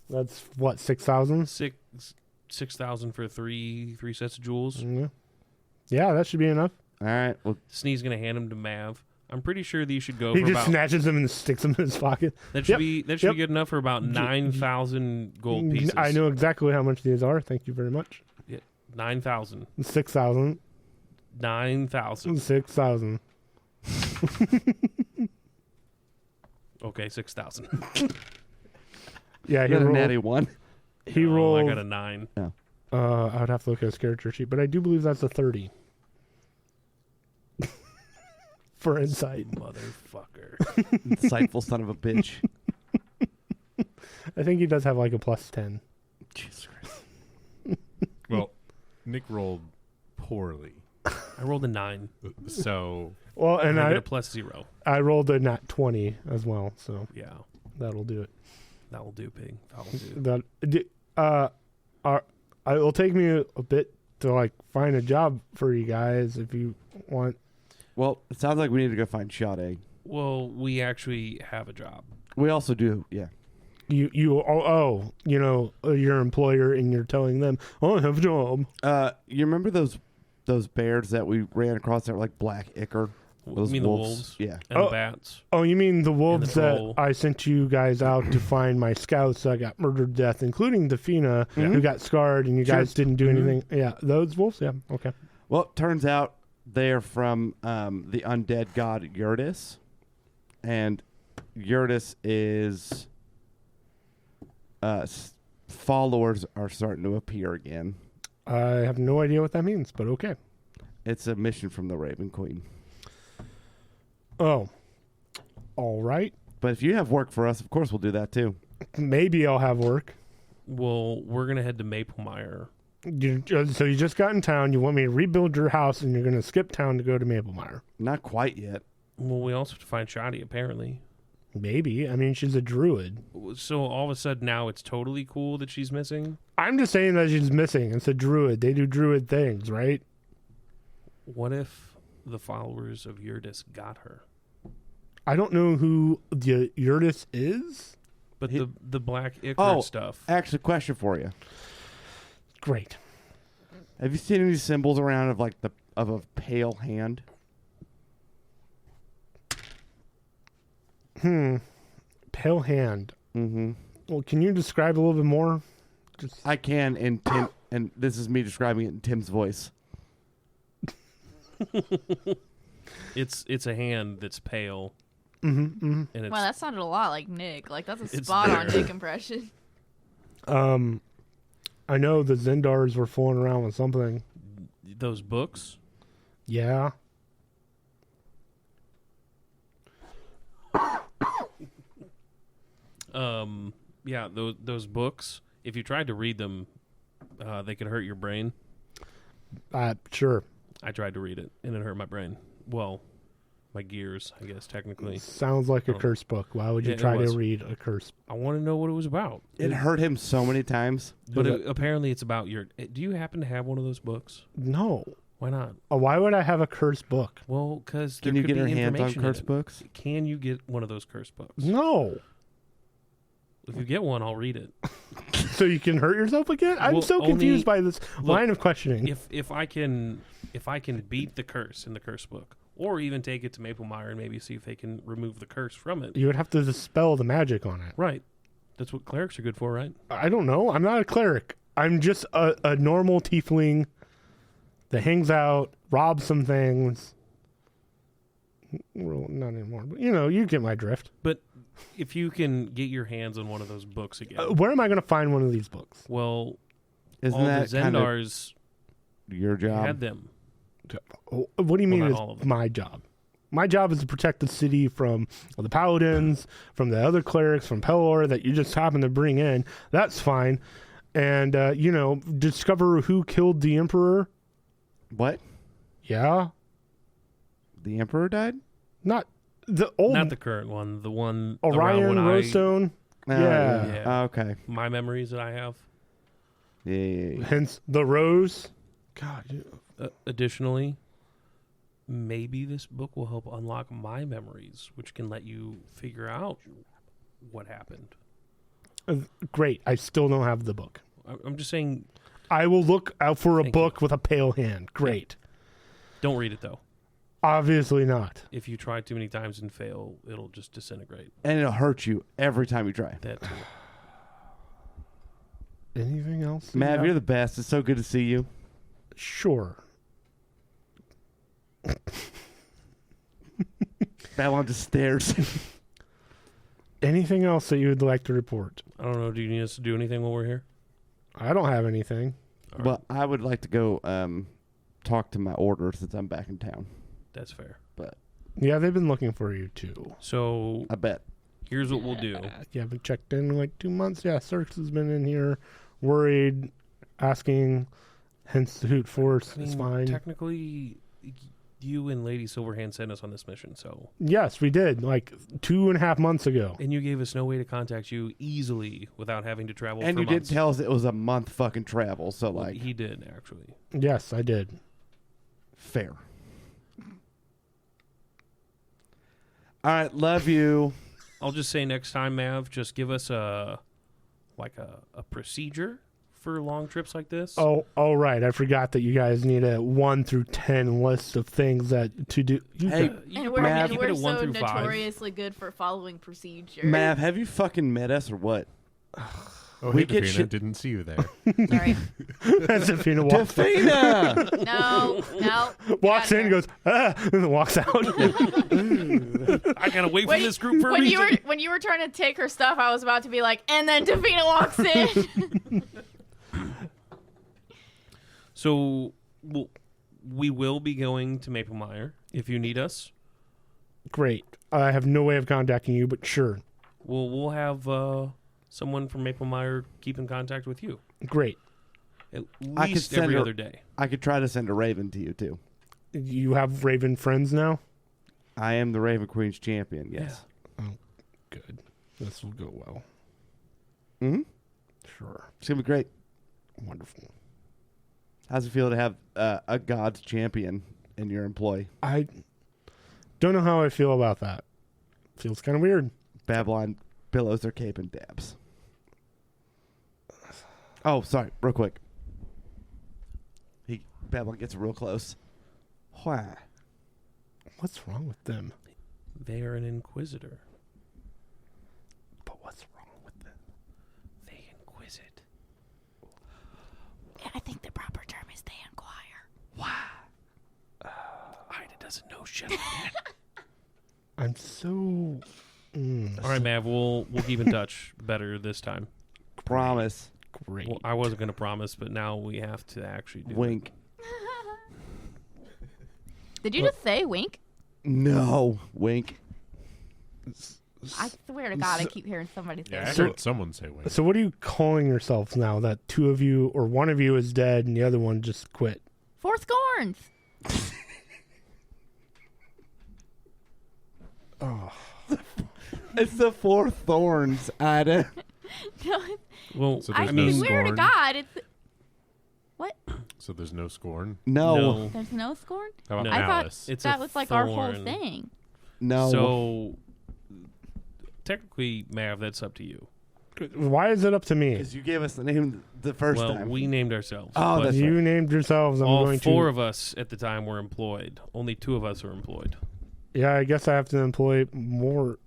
That's what, 6,000? 6,000 for three sets of jewels. Yeah, that should be enough. All right. Well, Snee's gonna hand them to Mav. I'm pretty sure these should go He for just about. snatches them and sticks them in his pocket. That should Yep. be Yep. good enough for about 9,000 gold pieces. I know exactly how much these are. Thank you very much. 9,000. 6,000. 9,000. 6,000. Okay, 6,000. Yeah, I he got a rolled. natty one. He No, rolled. I got a 9. I would have to look at his character sheet, but I do believe that's a 30 for insight. Motherfucker. Insightful son of a bitch. I think he does have like a plus 10. Jesus Christ. Well, Nick rolled poorly, I rolled a 9. so Well, and I get I a plus 0. I rolled a nat 20 as well, so Yeah, that'll do it. that will do, pig. That will do. It will take me a bit to like find a job for you guys if you want. Well, it sounds like we need to go find Sade. Well, we actually have a job. We also do, yeah. Your employer, and you're telling them, "Oh, I have a job." You remember those bears that we ran across that were like black ichor? Those You mean the wolves? Yeah. And the bats? Oh, you mean the wolves that troll. I sent you guys out to find my scouts that got murdered to death, including Defina, who got scarred, and you Sure. guys didn't do anything. Yeah, those wolves. Yeah, okay. Well, it turns out they're from the undead god Eurytus. And Eurytus is... followers are starting to appear again. I have no idea what that means, but okay. It's a mission from the Raven Queen. Oh, all right. But if you have work for us, of course we'll do that too. Maybe I'll have work. Well, we're gonna head to Maplemire. So you just got in town. You want me to rebuild your house, and you're going to skip town to go to Maplemire. Not quite yet. Well, we also have to find Shoddy, apparently. Maybe. I mean, she's a druid. So all of a sudden now it's totally cool that she's missing? I'm just saying that she's missing. It's a druid. They do druid things, right? What if the followers of Yurtis got her? I don't know who the Yurtis is. But the black ichor stuff. Actually, question for you. Great. Have you seen any symbols around of of a pale hand? Pale hand. Mm-hmm. Well, can you describe a little bit more? I can in Tim, and this is me describing it in Tim's voice. It's a hand that's pale. And it's, Wow, that sounded a lot like Nick. Like, that's a spot-on Nick impression. I know the Zendars were fooling around with something. those books. Yeah. Yeah, those books, if you tried to read them, they could hurt your brain. Sure. I tried to read it, and it hurt my brain. Well, my gears, I guess, technically. Sounds like a curse book. Why would you try to read a curse? I want to know what it was about. It hurt him so many times. But apparently it's about your... Do you happen to have one of those books? No. Why not? Why would I have a curse book? Well, because Can you get your hands on curse books? Can you get one of those curse books? No. If you get one, I'll read it. So you can hurt yourself again? I'm Well, so confused by this line of questioning. If I can beat the curse in the curse book, or even take it to Maplemire and maybe see if they can remove the curse from it. You would have to dispel the magic on it. Right. That's what clerics are good for, right? I don't know. I'm not a cleric. I'm just a normal tiefling that hangs out, robs some things. Well, not anymore. But, you get my drift. But if you can get your hands on one of those books again. Where am I going to find one of these books? Well, Isn't all that the Zendars your job? had them. What do you mean not it's all of them. my job? My job is to protect the city from the paladins, from the other clerics, from Pelor that you just happen to bring in. That's fine. And, discover who killed the Emperor. What? Yeah. The Emperor died? Not the old... Not the current one. The one Orion, around when Rosestone. Yeah. Yeah. Oh, okay. My memories that I have. Yeah. Hence the rose. God. Additionally, maybe this book will help unlock my memories, which can let you figure out what happened. Great. I still don't have the book. I'm just saying, I will look out for a Thank book with a pale hand. Great. don't read it, though. Obviously not. If you try too many times and fail, it'll just disintegrate. And it'll hurt you every time you try. That too. Anything else? Mav, you're the best. It's so good to see you. Sure. Babylon just stares. Anything else that you would like to report? I don't know. Do you need us to do anything while we're here? I don't have anything. Well, I would like to go talk to my order since I'm back in town. That's fair. But Yeah, they've been looking for you too. So I bet. here's what we'll do. You haven't checked in like 2 months. Yeah, Cirx has been in here, worried, asking. Hence, the Hoot Force is fine. Technically, you and Lady Silverhand sent us on this mission, so... Yes, we did, like 2.5 months ago. And you gave us no way to contact you easily without having to travel And for you months. did tell us it was a month fucking travel, so Well, like he did, actually. Yes, I did. fair. All right, love you. I'll just say next time, Mav, just give us a procedure for long trips like this. Oh, right. I forgot that you guys need a 1 through 10 list of things that to do. Hey, And we're, Mav, keep it at 1 so through 5. notoriously good for following procedure. Mav, have you fucking met us or what? Oh, We hey, get Davina, shit- didn't see you there. Sorry. As if you walks, Defina! No. walks Get in, out goes, and then walks out. I gotta wait for this group for a when reason. when you were trying to take her stuff, I was about to be like, and then Davina walks in. So we will be going to Maple Mire if you need us. Great. I have no way of contacting you, but sure. We'll have someone from Maple Mire keep in contact with you. Great. At I could least send every her- other day. I could try to send a raven to you too. You have Raven friends now? I am the Raven Queen's champion. Yes. Good. This will go well. Mm-hmm. Sure. It's gonna be great. Wonderful. How's it feel to have a God's champion in your employ? I don't know how I feel about that. Feels kind of weird. Babylon billows their cape and dabs. Oh, sorry, real quick. Babylon gets real close. Why? What's wrong with them? They are an inquisitor. But what's wrong with them? They inquisit. I think the proper term is they inquire. Ida doesn't know shit like that. I'm so... All right, Mav, we'll keep in touch better this time. Promise. Great. Well, I wasn't going to promise, but now we have to actually do Wink. Did you just say wink? No. Wink. I swear to God, I keep hearing somebody say Yeah, I that. heard someone say wait. So what are you calling yourselves now that two of you, or one of you is dead and the other one just quit? Four Thorns. It's the Four Thorns, Ida. No, Well, So I there's no swear to scorn. God, it's... What? So there's no scorn. No. There's no scorn? How about No. I thought malice? It's that a was like our whole thorn. thing. No. So technically, Mav, that's up to you. Why is it up to me? Because you gave us the name the first Well, time. we named ourselves. Oh, but that's You named yourselves. I'm all going four to... of us at the time were employed. Only two of us are employed. Yeah, I guess I have to employ more.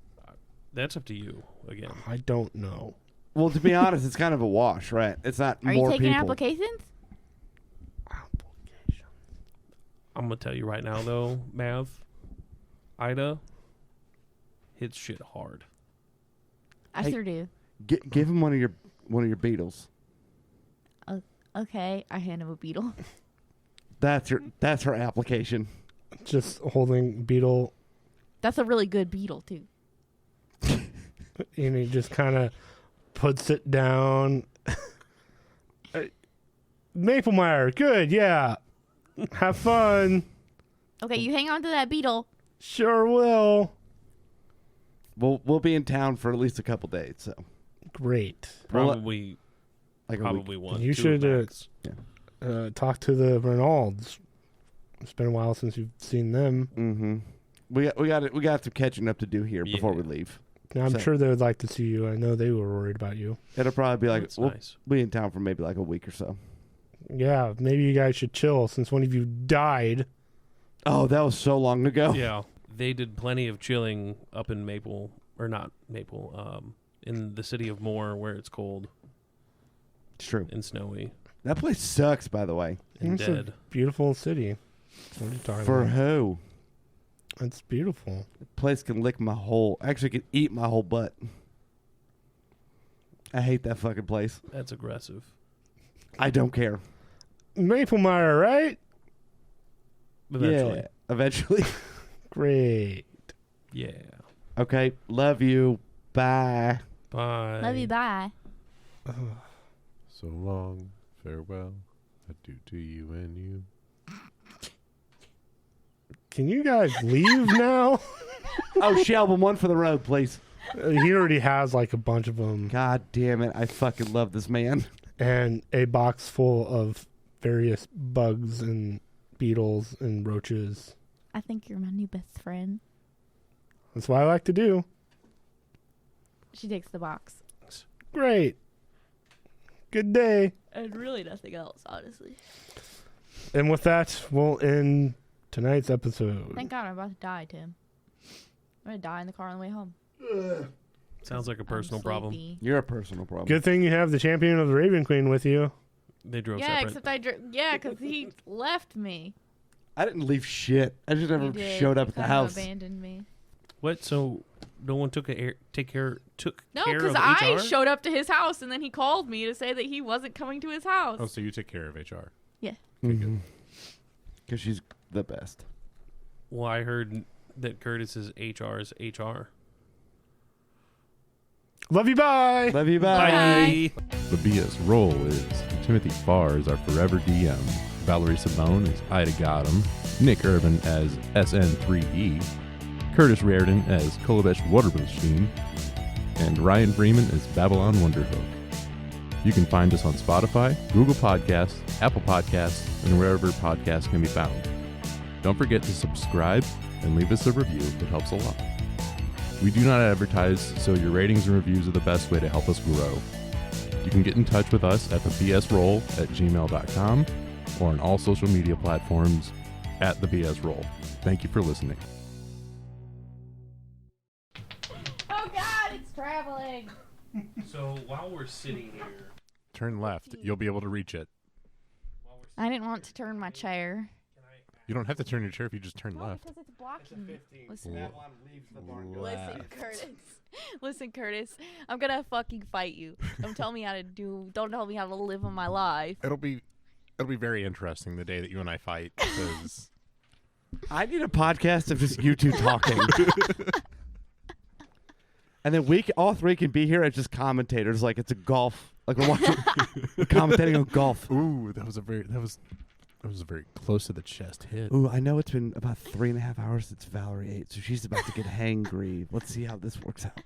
That's up to you again. I don't know. Well, to be honest, it's kind of a wash, right? It's not Are you more taking people. applications? I'm gonna tell you right now, though, Mav, Ida hits shit hard. I Hey. sure do. Give him one of your beetles. Okay, I hand him a beetle. That's her application. Just holding Beetle, That's a really good beetle, too. and he just kind of puts it down. Maple Mire, good, yeah. Have fun. Okay, you hang on to that beetle. Sure will. We'll be in town for at least a couple days, so Great. Well, Probably, like a week. probably one. You two should, max. Talk to the Reynolds. It's been a while since you've seen them. Mm-hmm. We got some catching up to do here before we Yeah. leave. I'm So- sure they would like to see you. I know they were worried about you. It'll probably be like That's we'll nice. be in town for maybe like a week or so. Yeah, maybe you guys should chill since one of you died. Oh, that was so long ago. Yeah, they did plenty of chilling up in Maple, or not Maple, in the city of Moore, where it's cold It's true. and snowy That place sucks, by the way. and It's a dead. beautiful city. What are you talking For about? who? It's beautiful. The place can lick my whole. Actually, can eat my whole butt. I hate that fucking place. That's aggressive. I don't care. Maple Mire, right? Eventually. Yeah, eventually. Great. Yeah. Okay, love you. Bye. Bye. Love you, bye. So long, farewell, adieu to you and you. Can you guys leave now? Oh, Shelby, one for the road, please. He already has like a bunch of them God damn it. I fucking love this man. and a box full of various bugs and beetles and roaches. I think you're my new best friend. That's what I like to do. She takes the box. Great. Good day. And really nothing else, honestly. And with that, we'll end tonight's episode. Thank God I'm about to die, Tim. I'm going to die in the car on the way home. Sounds like a I'm personal problem. sleepy. You're a personal problem. Good thing you have the champion of the Raven Queen with you. They drove Yeah, separate. except because he left me. I didn't leave shit. I just never You did. showed up You at the kind of house. abandoned me. What? So no one took care No, care because of I HR? showed up to his house and then he called me to say that he wasn't coming to his house. Oh, so you take care of HR. Yeah. Mhm. Because she's the best. Well, I heard that Curtis's HR is HR. Love you, bye. Love you, bye. The BS role is Timothy Farr as our forever DM, Valerie Simone as Ida Gotham, Nick Irvin as SN3E, Curtis Reardon as Kolovesh Water Machine, and Ryan Freeman as Babylon Wonderhook. You can find us on Spotify, Google Podcasts, Apple Podcasts, and wherever podcasts can be found. Don't forget to subscribe and leave us a review. It helps a lot. We do not advertise, so your ratings and reviews are the best way to help us grow. You can get in touch with us at thebsroll@gmail.com or on all social media platforms at thebsroll. Thank you for listening. Oh God, it's traveling. So while we're sitting here, Turn left. You'll be able to reach it. I didn't want to turn my chair. You don't have to turn your chair if you just turn No, left. because it's blocking me. Listen, Babylon leaves the barn. listen, Curtis. Listen, Curtis. I'm gonna fucking fight you. Don't tell me how to do. Don't tell me how to live in my life. It'll be very interesting the day that you and I fight because I need a podcast of just you two talking. And then all three can be here as just commentators, like it's a golf. Like we're watching, we're commentating on golf. ooh, that was a very close to the chest hit. Ooh, I know it's been about 3.5 hours since Valerie ate, so she's about to get hangry. Let's see how this works out.